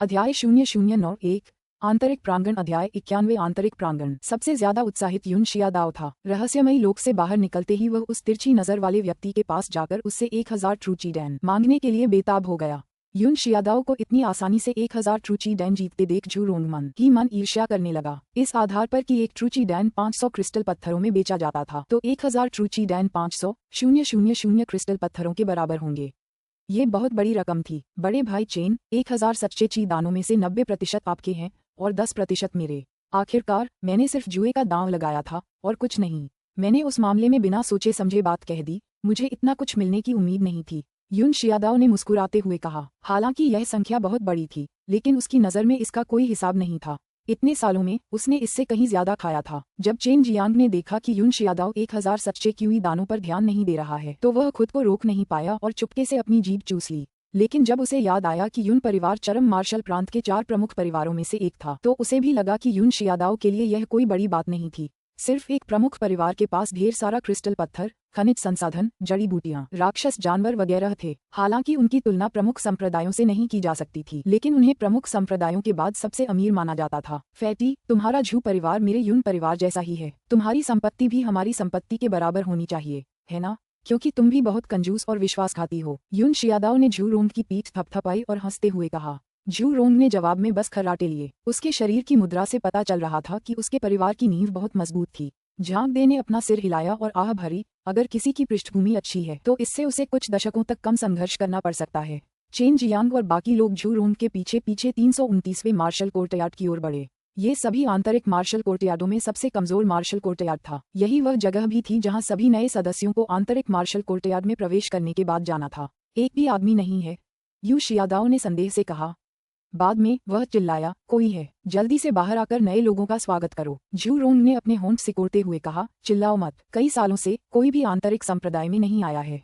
अध्याय 0091 आंतरिक प्रांगण। अध्याय 91 आंतरिक प्रांगण। सबसे ज्यादा उत्साहित युन शियादाओ था। रहस्यमयी लोक से बाहर निकलते ही वह उस तिरछी नजर वाले व्यक्ति के पास जाकर उससे 1000 ट्रूची डैन मांगने के लिए बेताब हो गया। युन शियादाओ को इतनी आसानी से 1000 ट्रूची डैन जीतते देख झू रोंग मन ही मन ईर्ष्या करने लगा। इस आधार पर कि एक ट्रूची डैन 500 क्रिस्टल पत्थरों में बेचा जाता था, तो 1000 ट्रूची डैन 500,000 क्रिस्टल पत्थरों के बराबर होंगे। ये बहुत बड़ी रकम थी। बड़े भाई चेन, 1000 सच्चे ची दानों में से 90% आपके हैं और 10% मेरे। आखिरकार मैंने सिर्फ जुए का दांव लगाया था और कुछ नहीं। मैंने उस मामले में बिना सोचे समझे बात कह दी। मुझे इतना कुछ मिलने की उम्मीद नहीं थी। युन शियादाओ ने मुस्कुराते हुए कहा। हालांकि यह संख्या बहुत बड़ी थी, लेकिन उसकी नज़र में इसका कोई हिसाब नहीं था। इतने सालों में उसने इससे कहीं ज्यादा खाया था। जब चेन जियांग ने देखा कि युन शियादाओ 1000 सच्चे क्यूई दानों पर ध्यान नहीं दे रहा है, तो वह खुद को रोक नहीं पाया और चुपके से अपनी जीभ चूस ली। लेकिन जब उसे याद आया कि युन परिवार चरम मार्शल प्रांत के 4 प्रमुख परिवारों में से एक था, तो उसे भी लगा कि युन शियादाओ के लिए यह कोई बड़ी बात नहीं थी। सिर्फ एक प्रमुख परिवार के पास ढेर सारा क्रिस्टल पत्थर, खनिज संसाधन, जड़ी बूटियां, राक्षस जानवर वगैरह थे। हालांकि उनकी तुलना प्रमुख संप्रदायों से नहीं की जा सकती थी, लेकिन उन्हें प्रमुख संप्रदायों के बाद सबसे अमीर माना जाता था। फैटी, तुम्हारा झू परिवार मेरे युन परिवार जैसा ही है। तुम्हारी संपत्ति भी हमारी संपत्ति के बराबर होनी चाहिए, है ना? क्योंकि तुम भी बहुत कंजूस और विश्वासघाती हो। युन शियादाओ ने झू रोंग की पीठ थपथपाई और हंसते हुए कहा। झू रोंग ने जवाब में बस खर्राटे लिए। उसके शरीर की मुद्रा से पता चल रहा था कि उसके परिवार की नींव बहुत मजबूत थी। झांग दे ने अपना सिर हिलाया और आह भरी। अगर किसी की पृष्ठभूमि अच्छी है तो इससे उसे कुछ दशकों तक कम संघर्ष करना पड़ सकता है। चेन जियांग और बाकी लोग झू रोंग के पीछे पीछे 329वें मार्शल कोर्टयार्ड की ओर बढ़े। ये सभी आंतरिक मार्शल कोर्टयार्डों में सबसे कमजोर मार्शल कोर्टयार्ड था। यही वह जगह भी थी जहां सभी नए सदस्यों को आंतरिक मार्शल कोर्टयार्ड में प्रवेश करने के बाद जाना था। एक भी आदमी नहीं है, यू शियादाओ ने संदेह से कहा। बाद में वह चिल्लाया, कोई है? जल्दी से बाहर आकर नए लोगों का स्वागत करो। झू रोंग ने अपने होंठ सिकोड़ते हुए कहा, चिल्लाओ मत। कई सालों से कोई भी आंतरिक संप्रदाय में नहीं आया है।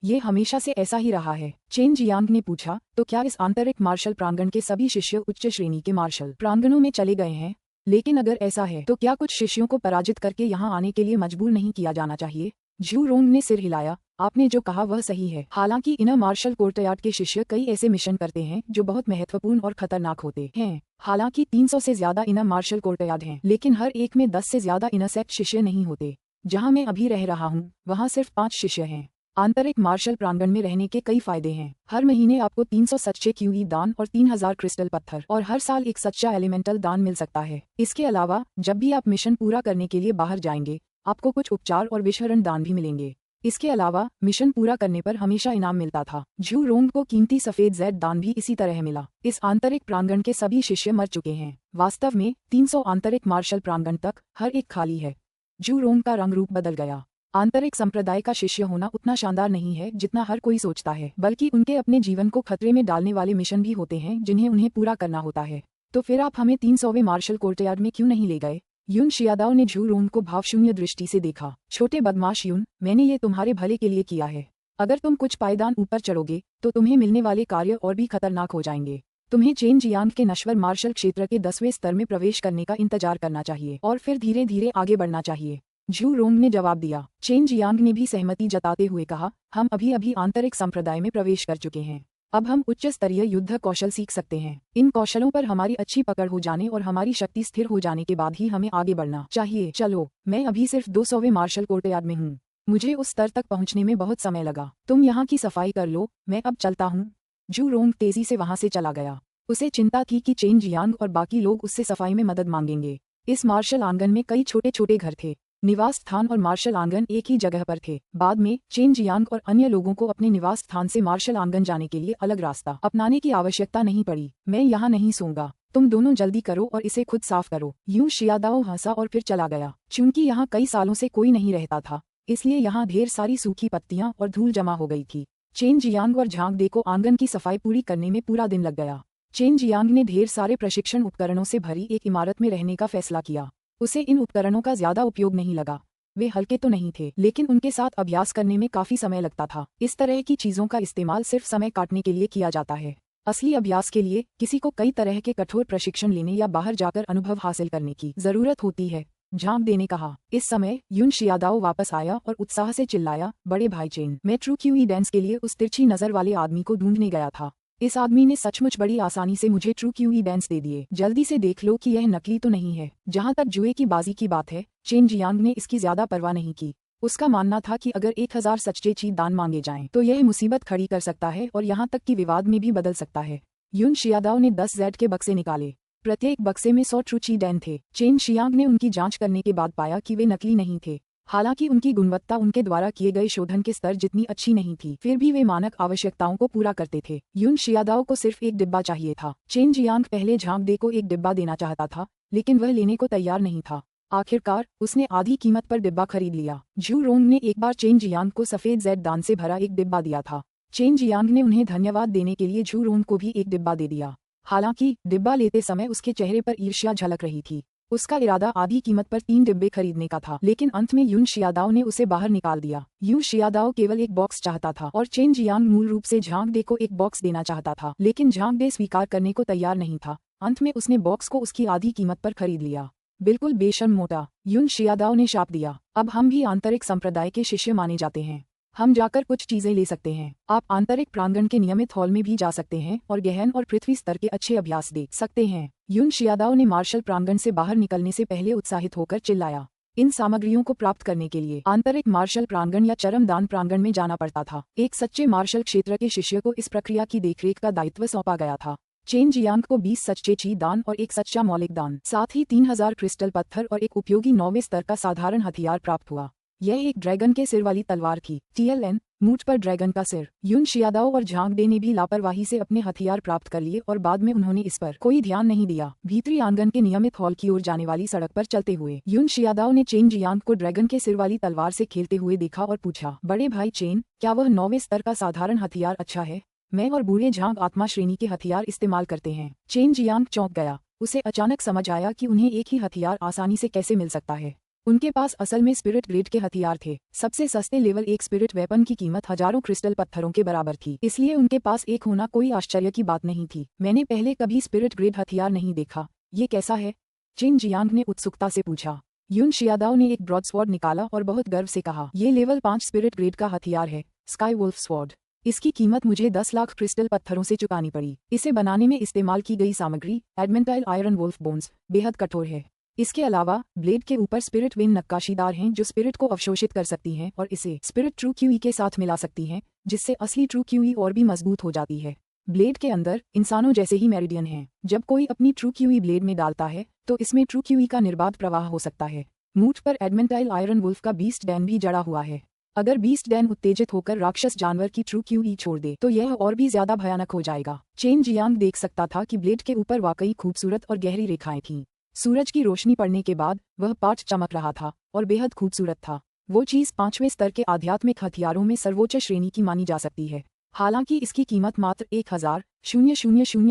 ये हमेशा से ऐसा ही रहा है। चेन जियांग ने पूछा, तो क्या इस आंतरिक मार्शल प्रांगण के सभी शिष्य उच्च श्रेणी के मार्शल प्रांगणों में चले गए हैं? लेकिन अगर ऐसा है तो क्या कुछ शिष्यों को पराजित करके यहाँ आने के लिए मजबूर नहीं किया जाना चाहिए? झू रोंग ने सिर हिलाया। आपने जो कहा वह सही है। हालांकि इनर मार्शल कोर्टयार्ड के शिष्य कई ऐसे मिशन करते हैं जो बहुत महत्वपूर्ण और खतरनाक होते हैं। हालांकि 300 से ज्यादा इनर मार्शल कोर्टयार्ड हैं, लेकिन हर एक में 10 से ज्यादा इनर सेक्ट शिष्य नहीं होते। जहां मैं अभी रह रहा हूं, वहां सिर्फ 5 शिष्य हैं। आंतरिक मार्शल प्रांगण में रहने के कई फायदे हैं। हर महीने आपको 300 सच्चे क्यूई दान और 3000 क्रिस्टल पत्थर और हर साल एक सच्चा एलिमेंटल दान मिल सकता है। इसके अलावा जब भी आप मिशन पूरा करने के लिए बाहर जाएंगे, आपको कुछ उपचार और विषहरण दान भी मिलेंगे। इसके अलावा मिशन पूरा करने पर हमेशा इनाम मिलता था। झू रोंग को कीमती सफेद जैड दान भी इसी तरह मिला। इस आंतरिक प्रांगण के सभी शिष्य मर चुके हैं। वास्तव में 300 आंतरिक मार्शल प्रांगण तक हर एक खाली है। झू रोंग का रंग रूप बदल गया। आंतरिक संप्रदाय का शिष्य होना उतना शानदार नहीं है जितना हर कोई सोचता है, बल्कि उनके अपने जीवन को खतरे में डालने वाले मिशन भी होते हैं जिन्हें उन्हें पूरा करना होता है। तो फिर आप हमें 300वें मार्शल कोर्टयार्ड में क्यों नहीं ले गए? युन शियादाओ ने झू रोंग को भावशून्य दृष्टि से देखा। छोटे बदमाश युन, मैंने ये तुम्हारे भले के लिए किया है। अगर तुम कुछ पायदान ऊपर चढ़ोगे तो तुम्हें मिलने वाले कार्य और भी खतरनाक हो जाएंगे। तुम्हें चेन जियांग के नश्वर मार्शल क्षेत्र के 10वें स्तर में प्रवेश करने का इंतजार करना चाहिए और फिर धीरे धीरे आगे बढ़ना चाहिए। झू रोंग ने जवाब दिया। चेन जियांग ने भी सहमति जताते हुए कहा, हम अभी अभी आंतरिक संप्रदाय में प्रवेश कर चुके हैं। अब हम उच्च स्तरीय युद्ध कौशल सीख सकते हैं। इन कौशलों पर हमारी अच्छी पकड़ हो जाने और हमारी शक्ति स्थिर हो जाने के बाद ही हमें आगे बढ़ना चाहिए। चलो, मैं अभी सिर्फ 200वें मार्शल कोर्टयार्ड में हूँ। मुझे उस स्तर तक पहुँचने में बहुत समय लगा। तुम यहाँ की सफाई कर लो, मैं अब चलता हूँ। झू रोंग तेजी से वहाँ से चला गया। उसे चिंता थी कि चेन जियांग और बाकी लोग उससे सफाई में मदद मांगेंगे। इस मार्शल आंगन में कई छोटे छोटे घर थे। निवास स्थान और मार्शल आंगन एक ही जगह पर थे। बाद में चेन जियांग और अन्य लोगों को अपने निवास स्थान से मार्शल आंगन जाने के लिए अलग रास्ता अपनाने की आवश्यकता नहीं पड़ी। मैं यहाँ नहीं सोऊंगा। तुम दोनों जल्दी करो और इसे खुद साफ करो। यूं शियादाओ हंसा और फिर चला गया। चूंकि यहाँ कई सालों से कोई नहीं रहता था, इसलिए यहाँ ढेर सारी सूखी पत्तियां और धूल जमा हो गई थी। चेन जियांग और झांग दे को आंगन की सफाई पूरी करने में पूरा दिन लग गया। चेन जियांग ने ढेर सारे प्रशिक्षण उपकरणों से भरी एक इमारत में रहने का फैसला किया। उसे इन उपकरणों का ज्यादा उपयोग नहीं लगा। वे हल्के तो नहीं थे, लेकिन उनके साथ अभ्यास करने में काफी समय लगता था। इस तरह की चीजों का इस्तेमाल सिर्फ समय काटने के लिए किया जाता है। असली अभ्यास के लिए किसी को कई तरह के कठोर प्रशिक्षण लेने या बाहर जाकर अनुभव हासिल करने की जरूरत होती है। झांग दे ने कहा। इस समय युन शियादाओ वापस आया और उत्साह से चिल्लाया, बड़े भाई चेन, मैं ट्रू क्यूई डांस के लिए उस तिरछी नजर वाले आदमी को ढूंढने गया था। इस आदमी ने सचमुच बड़ी आसानी से मुझे ट्रू क्यूई बैंस दे दिए। जल्दी से देख लो कि यह नकली तो नहीं है। जहाँ तक जुए की बाजी की बात है, चेन जियांग ने इसकी ज्यादा परवाह नहीं की। उसका मानना था कि अगर 1000 सच्चे ची दान मांगे जाएं तो यह मुसीबत खड़ी कर सकता है और यहाँ तक कि विवाद में भी बदल सकता है। यून शियादाओ ने 10 जेड के बक्से निकाले। प्रत्येक बक्से में 100 ट्रू ची डैन थे। चेन शियांग ने उनकी जांच करने के बाद पाया कि वे नकली नहीं थे। हालांकि उनकी गुणवत्ता उनके द्वारा किए गए शोधन के स्तर जितनी अच्छी नहीं थी, फिर भी वे मानक आवश्यकताओं को पूरा करते थे। यून शियादाओ को सिर्फ एक डिब्बा चाहिए था। चेन जियांग पहले झांग दे को एक डिब्बा देना चाहता था, लेकिन वह लेने को तैयार नहीं था। आखिरकार उसने आधी कीमत पर डिब्बा खरीद लिया। झू रोंग ने एक बार चेन जियांग को सफेद जेड दान से भरा एक डिब्बा दिया था। चेन जियांग ने उन्हें धन्यवाद देने के लिए झू रोंग को भी एक डिब्बा दे दिया। हालांकि डिब्बा लेते समय उसके चेहरे पर ईर्ष्या झलक रही थी। उसका इरादा आधी कीमत पर 3 डिब्बे खरीदने का था, लेकिन अंत में यून शियादाओ ने उसे बाहर निकाल दिया। यून शियादाओ केवल एक बॉक्स चाहता था और चेन जियांग मूल रूप से झांग डे को एक बॉक्स देना चाहता था, लेकिन झांग डे स्वीकार करने को तैयार नहीं था। अंत में उसने बॉक्स को उसकी आधी कीमत पर खरीद लिया। बिल्कुल बेशर्म मोटा, यून शियादाओ ने शाप दिया। अब हम भी आंतरिक संप्रदाय के शिष्य माने जाते हैं। हम जाकर कुछ चीजें ले सकते हैं। आप आंतरिक प्रांगण के नियमित हॉल में भी जा सकते हैं और गहन और पृथ्वी स्तर के अच्छे अभ्यास देख सकते हैं। यून शियादाओ ने मार्शल प्रांगण से बाहर निकलने से पहले उत्साहित होकर चिल्लाया। इन सामग्रियों को प्राप्त करने के लिए आंतरिक मार्शल प्रांगण या चरम दान प्रांगण में जाना पड़ता था। एक सच्चे मार्शल क्षेत्र के शिष्य को इस प्रक्रिया की देखरेख का दायित्व सौंपा गया था। चेन जियांग को 20 सच्चे ची दान और एक सच्चा मौलिक दान, साथ ही 3000 क्रिस्टल पत्थर और एक उपयोगी 9वें स्तर का साधारण हथियार प्राप्त हुआ। यह एक ड्रैगन के सिर वाली तलवार थी। TLN मूठ पर ड्रैगन का सिर। यून शियादाओ और झांग डे ने भी लापरवाही से अपने हथियार प्राप्त कर लिए और बाद में उन्होंने इस पर कोई ध्यान नहीं दिया। भीतरी आंगन के नियमित हॉल की ओर जाने वाली सड़क पर चलते हुए यून शियादाओ ने चेन जियांग को ड्रैगन के सिर वाली तलवार से खेलते हुए देखा और पूछा, बड़े भाई चेन, क्या वह 9वें स्तर का साधारण हथियार अच्छा है? मैं और बूढ़े झांग आत्मा श्रेणी के हथियार इस्तेमाल करते हैं। चेन जियांग चौंक गया। उसे अचानक समझ आया कि उन्हें एक ही हथियार आसानी से कैसे मिल सकता है। उनके पास असल में स्पिरिट ग्रेड के हथियार थे। सबसे सस्ते लेवल 1 स्पिरिट वेपन की कीमत हजारों क्रिस्टल पत्थरों के बराबर थी, इसलिए उनके पास एक होना कोई आश्चर्य की बात नहीं थी। मैंने पहले कभी स्पिरिट ग्रेड हथियार नहीं देखा, ये कैसा है? चेन जियांग ने उत्सुकता से पूछा। यून शियादाओ ने एक ब्रॉडस्वॉर्ड निकाला और बहुत गर्व से कहा, ये लेवल 5 स्पिरिट ग्रेड का हथियार है, स्काई वुल्फ स्वॉर्ड। इसकी कीमत मुझे 10 लाख क्रिस्टल पत्थरों से चुकानी पड़ी। इसे बनाने में इस्तेमाल की गई सामग्री एडमेंटाइल आयरन वुल्फ बोन्स बेहद कठोर है। इसके अलावा ब्लेड के ऊपर स्पिरिट वेन नक्काशीदार हैं जो स्पिरिट को अवशोषित कर सकती हैं और इसे स्पिरिट ट्रू क्यूई के साथ मिला सकती हैं, जिससे असली ट्रू क्यूई और भी मजबूत हो जाती है। ब्लेड के अंदर इंसानों जैसे ही मेरिडियन हैं। जब कोई अपनी ट्रू क्यूई ब्लेड में डालता है तो इसमें ट्रू क्यूई का निर्बाध प्रवाह हो सकता है। मूठ पर एडमेंटाइल आयरन वुल्फ का बीस्ट डैन भी जड़ा हुआ है। अगर बीस्ट डैन उत्तेजित होकर राक्षस जानवर की ट्रू क्यूई छोड़ दे तो यह और भी ज्यादा भयानक हो जाएगा। चेन जियांग देख सकता था कि ब्लेड के ऊपर वाकई खूबसूरत और गहरी रेखाएं थीं। सूरज की रोशनी पड़ने के बाद वह पाट चमक रहा था और बेहद खूबसूरत था। वो चीज 5वें स्तर के आध्यात्मिक हथियारों में सर्वोच्च श्रेणी की मानी जा सकती है। हालांकि इसकी कीमत मात्र 1000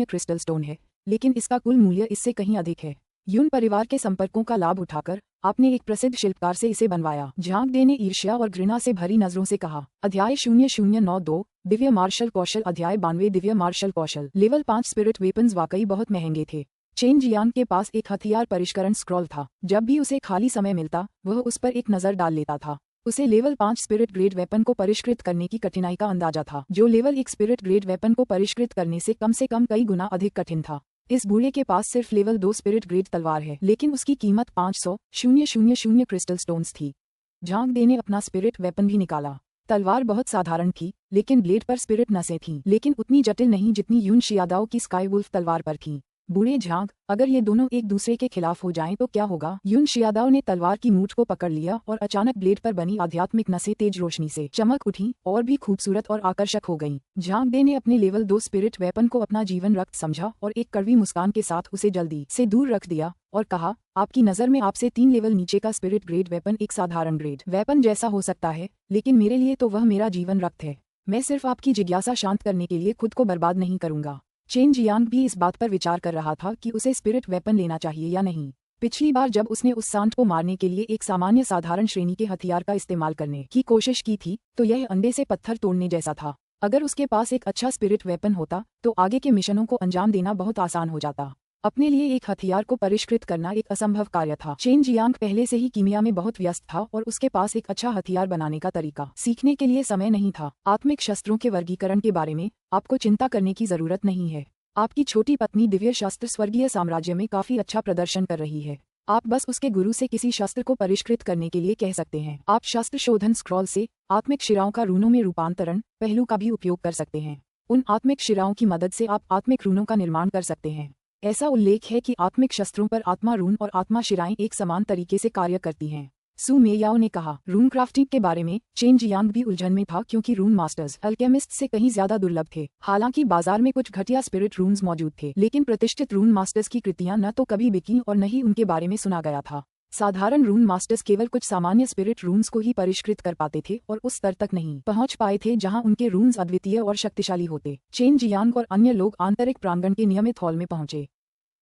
क्रिस्टल स्टोन है, लेकिन इसका कुल मूल्य इससे कहीं अधिक है। यून परिवार के संपर्कों का लाभ उठाकर आपने एक प्रसिद्ध शिल्पकार से इसे बनवाया। झांग डे ने ईर्ष्या और घृणा से भरी नजरों से कहा। अध्याय 0092 दिव्य मार्शल कौशल। अध्याय 92 दिव्य मार्शल कौशल। लेवल 5 स्पिरिट वेपन्स वाकई बहुत महंगे थे। चेन जियांग के पास एक हथियार परिष्करण स्क्रॉल था। जब भी उसे खाली समय मिलता वह उस पर एक नजर डाल लेता था। उसे लेवल 5 स्पिरिट ग्रेड वेपन को परिष्कृत करने की कठिनाई का अंदाजा था, जो लेवल 1 स्पिरिट ग्रेड वेपन को परिष्कृत करने से कम कई गुना अधिक कठिन था। इस बूढ़े के पास सिर्फ लेवल 2 स्पिरिट ग्रेड तलवार है, लेकिन उसकी कीमत 500 क्रिस्टल स्टोन्स थी। झांग डे ने अपना स्पिरिट वेपन भी निकाला। तलवार बहुत साधारण थी, लेकिन ब्लेड पर स्पिरिट नसें थीं, लेकिन उतनी जटिल नहीं जितनी यून शियादाओ की स्काई वुल्फ तलवार पर थीं। बूढ़े झांग, अगर ये दोनों एक दूसरे के खिलाफ हो जाएं तो क्या होगा? यून शियादाओ ने तलवार की मूठ को पकड़ लिया और अचानक ब्लेड पर बनी आध्यात्मिक नसें तेज रोशनी से चमक उठी और भी खूबसूरत और आकर्षक हो गईं। झांग डे ने अपने लेवल 2 स्पिरिट वेपन को अपना जीवन रक्त समझा और एक कड़वी मुस्कान के साथ उसे जल्दी से दूर रख दिया और कहा, आपकी नजर में आपसे 3 लेवल नीचे का स्पिरिट ग्रेड वेपन एक साधारण ग्रेड वेपन जैसा हो सकता है, लेकिन मेरे लिए तो वह मेरा जीवन रक्त है। मैं सिर्फ आपकी जिज्ञासा शांत करने के लिए खुद को बर्बाद नहीं करूंगा। चेन जियांग भी इस बात पर विचार कर रहा था कि उसे स्पिरिट वेपन लेना चाहिए या नहीं। पिछली बार जब उसने उस सांड को मारने के लिए एक सामान्य साधारण श्रेणी के हथियार का इस्तेमाल करने की कोशिश की थी तो यह अंडे से पत्थर तोड़ने जैसा था। अगर उसके पास एक अच्छा स्पिरिट वेपन होता तो आगे के मिशनों को अंजाम देना बहुत आसान हो जाता। अपने लिए एक हथियार को परिष्कृत करना एक असंभव कार्य था। चेन जियांग पहले से ही कीमिया में बहुत व्यस्त था और उसके पास एक अच्छा हथियार बनाने का तरीका सीखने के लिए समय नहीं था। आत्मिक शस्त्रों के वर्गीकरण के बारे में आपको चिंता करने की जरूरत नहीं है। आपकी छोटी पत्नी दिव्य शस्त्र स्वर्गीय साम्राज्य में काफी अच्छा प्रदर्शन कर रही है। आप बस उसके गुरु से किसी शस्त्र को परिष्कृत करने के लिए कह सकते हैं। आप शस्त्र शोधन स्क्रॉल से आत्मिक शिराओं का रूनों में रूपांतरण पहलू का भी उपयोग कर सकते हैं। उन आत्मिक शिराओं की मदद से आप आत्मिक रूनों का निर्माण कर सकते हैं। ऐसा उल्लेख है कि आत्मिक शस्त्रों पर आत्मा रून और आत्मा शिराएं एक समान तरीके से कार्य करती हैं। सु मेयाओ ने कहा। रून क्राफ्टिंग के बारे में चेन जियांग भी उलझन में था क्योंकि रून मास्टर्स अल्केमिस्ट से कहीं ज्यादा दुर्लभ थे। हालांकि बाजार में कुछ घटिया स्पिरिट रून्स मौजूद थे, लेकिन प्रतिष्ठित रून मास्टर्स की कृतियां न तो कभी बिकी और न ही उनके बारे में सुना गया था। साधारण रून मास्टर्स केवल कुछ सामान्य स्पिरिट रून्स को ही परिष्कृत कर पाते थे और उस स्तर तक नहीं पहुंच पाए थे जहां उनके रून्स अद्वितीय और शक्तिशाली होते। चेन जियांग और अन्य लोग आंतरिक प्रांगण के नियमित हॉल में पहुंचे।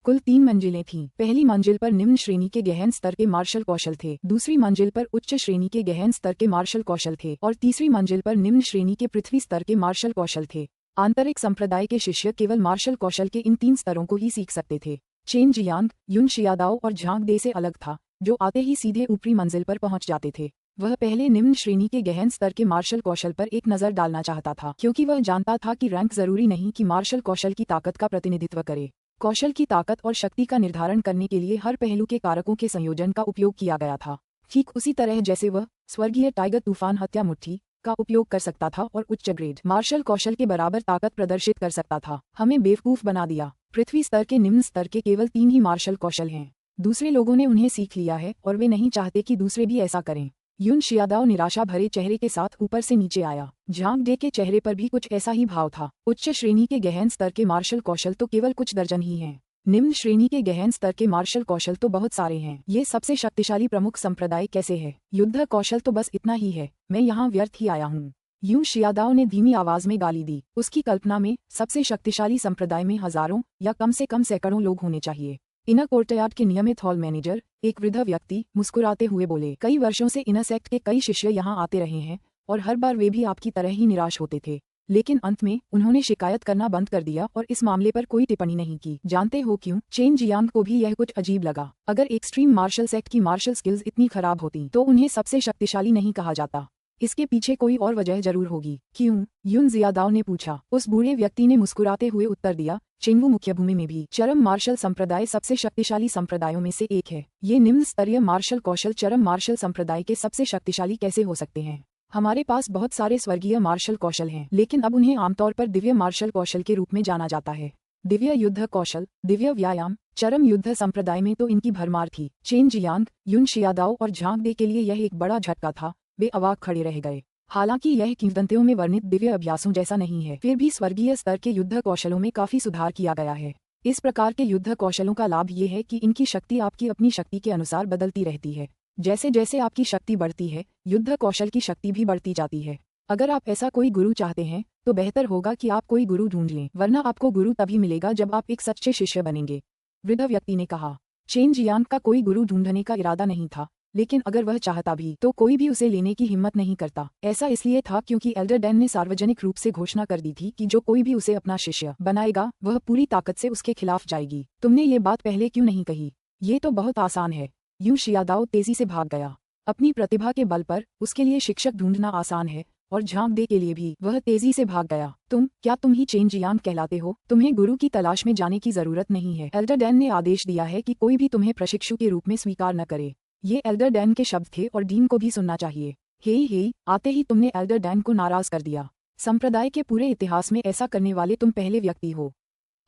कुल 3 मंजिलें थीं। पहली मंजिल पर निम्न श्रेणी के गहन स्तर के मार्शल कौशल थे, दूसरी मंजिल पर उच्च श्रेणी के गहन स्तर के मार्शल कौशल थे और तीसरी मंजिल पर निम्न श्रेणी के पृथ्वी स्तर के मार्शल कौशल थे। आंतरिक संप्रदाय के शिष्य केवल मार्शल कौशल के इन 3 स्तरों को ही सीख सकते थे। चेन जियांग युन शियादाओ और झांग दे से अलग था, जो आते ही सीधे ऊपरी मंजिल पर पहुंच जाते थे। वह पहले निम्न श्रेणी के गहन स्तर के मार्शल कौशल पर एक नजर डालना चाहता था, क्योंकि वह जानता था कि रैंक जरूरी नहीं कि मार्शल कौशल की ताकत का प्रतिनिधित्व करे। कौशल की ताकत और शक्ति का निर्धारण करने के लिए हर पहलू के कारकों के संयोजन का उपयोग किया गया था। ठीक उसी तरह जैसे वह स्वर्गीय टाइगर तूफान हत्या मुट्ठी का उपयोग कर सकता था और उच्च ग्रेड मार्शल कौशल के बराबर ताकत प्रदर्शित कर सकता था। हमें बेवकूफ बना दिया। पृथ्वी स्तर के निम्न स्तर के केवल 3 ही मार्शल कौशल हैं। दूसरे लोगों ने उन्हें सीख लिया है और वे नहीं चाहते कि दूसरे भी ऐसा करें। युन शियादाओ निराशा भरे चेहरे के साथ ऊपर से नीचे आया। झांग डे के चेहरे पर भी कुछ ऐसा ही भाव था। उच्च श्रेणी के गहन स्तर के मार्शल कौशल तो केवल कुछ दर्जन ही हैं। निम्न श्रेणी के गहन स्तर के मार्शल कौशल तो बहुत सारे हैं। ये सबसे शक्तिशाली प्रमुख संप्रदाय कैसे है? युद्ध कौशल तो बस इतना ही है। मैं यहाँ व्यर्थ ही आया हूँ। युन शियादाओ ने धीमी आवाज में गाली दी। उसकी कल्पना में सबसे शक्तिशाली संप्रदाय में हजारों या कम से कम सैकड़ों लोग होने चाहिए। इनर कोर्टयार्ड के नियमित हॉल मैनेजर एक वृद्ध व्यक्ति मुस्कुराते हुए बोले, कई वर्षों से इनर सेक्ट के कई शिष्य यहाँ आते रहे हैं और हर बार वे भी आपकी तरह ही निराश होते थे, लेकिन अंत में उन्होंने शिकायत करना बंद कर दिया और इस मामले पर कोई टिप्पणी नहीं की। जानते हो क्यों? चेन जियांग को भी यह कुछ अजीब लगा। अगर एक्सट्रीम मार्शल सेक्ट की मार्शल स्किल्स इतनी खराब होती तो उन्हें सबसे शक्तिशाली नहीं कहा जाता। इसके पीछे कोई और वजह जरूर होगी। क्यों? युन जियादाओ ने पूछा। उस बूढ़े व्यक्ति ने मुस्कुराते हुए उत्तर दिया, चेंगू मुख्य भूमि में भी चरम मार्शल संप्रदाय सबसे शक्तिशाली संप्रदायों में से एक है। ये निम्न स्तरीय मार्शल कौशल चरम मार्शल संप्रदाय के सबसे शक्तिशाली कैसे हो सकते हैं? हमारे पास बहुत सारे स्वर्गीय मार्शल कौशल हैं, लेकिन अब उन्हें आमतौर पर दिव्य मार्शल कौशल के रूप में जाना जाता है। दिव्य युद्ध कौशल, दिव्य व्यायाम, चरम युद्ध संप्रदाय में तो इनकी भरमार थी। चेन जियांग, युन शियादाओ और झांग दे के लिए यह एक बड़ा झटका था। वे अवाक खड़े रह गए। हालांकि यह किंवदंतियों में वर्णित दिव्य अभ्यासों जैसा नहीं है, फिर भी स्वर्गीय स्तर के युद्ध कौशलों में काफी सुधार किया गया है। इस प्रकार के युद्ध कौशलों का लाभ ये है कि इनकी शक्ति आपकी अपनी शक्ति के अनुसार बदलती रहती है। जैसे जैसे आपकी शक्ति बढ़ती है, युद्ध कौशल की शक्ति भी बढ़ती जाती है। अगर आप ऐसा कोई गुरु चाहते हैं तो बेहतर होगा कि आप कोई गुरु ढूंढ लें, वरना आपको गुरु तभी मिलेगा जब आप एक सच्चे शिष्य बनेंगे। वृद्ध व्यक्ति ने कहा। चेन जियांग का कोई गुरु ढूंढने का इरादा नहीं था, लेकिन अगर वह चाहता भी तो कोई भी उसे लेने की हिम्मत नहीं करता। ऐसा इसलिए था क्योंकि एल्डर डैन ने सार्वजनिक रूप से घोषणा कर दी थी कि जो कोई भी उसे अपना शिष्य बनाएगा वह पूरी ताकत से उसके खिलाफ जाएगी। तुमने ये बात पहले क्यों नहीं कही? ये तो बहुत आसान है। युन शियादाओ तेजी से भाग गया। अपनी प्रतिभा के बल पर उसके लिए शिक्षक ढूंढना आसान है और झांग दे के लिए भी। वह तेजी से भाग गया। तुम ही चेन जियांग कहलाते हो? तुम्हें गुरु की तलाश में जाने की जरूरत नहीं है। एल्डर डैन ने आदेश दिया है कि कोई भी तुम्हें प्रशिक्षु के रूप में स्वीकार न करे। ये एल्डर डैन के शब्द थे और डीन को भी सुनना चाहिए। हे, आते ही तुमने एल्डर डैन को नाराज कर दिया। संप्रदाय के पूरे इतिहास में ऐसा करने वाले तुम पहले व्यक्ति हो।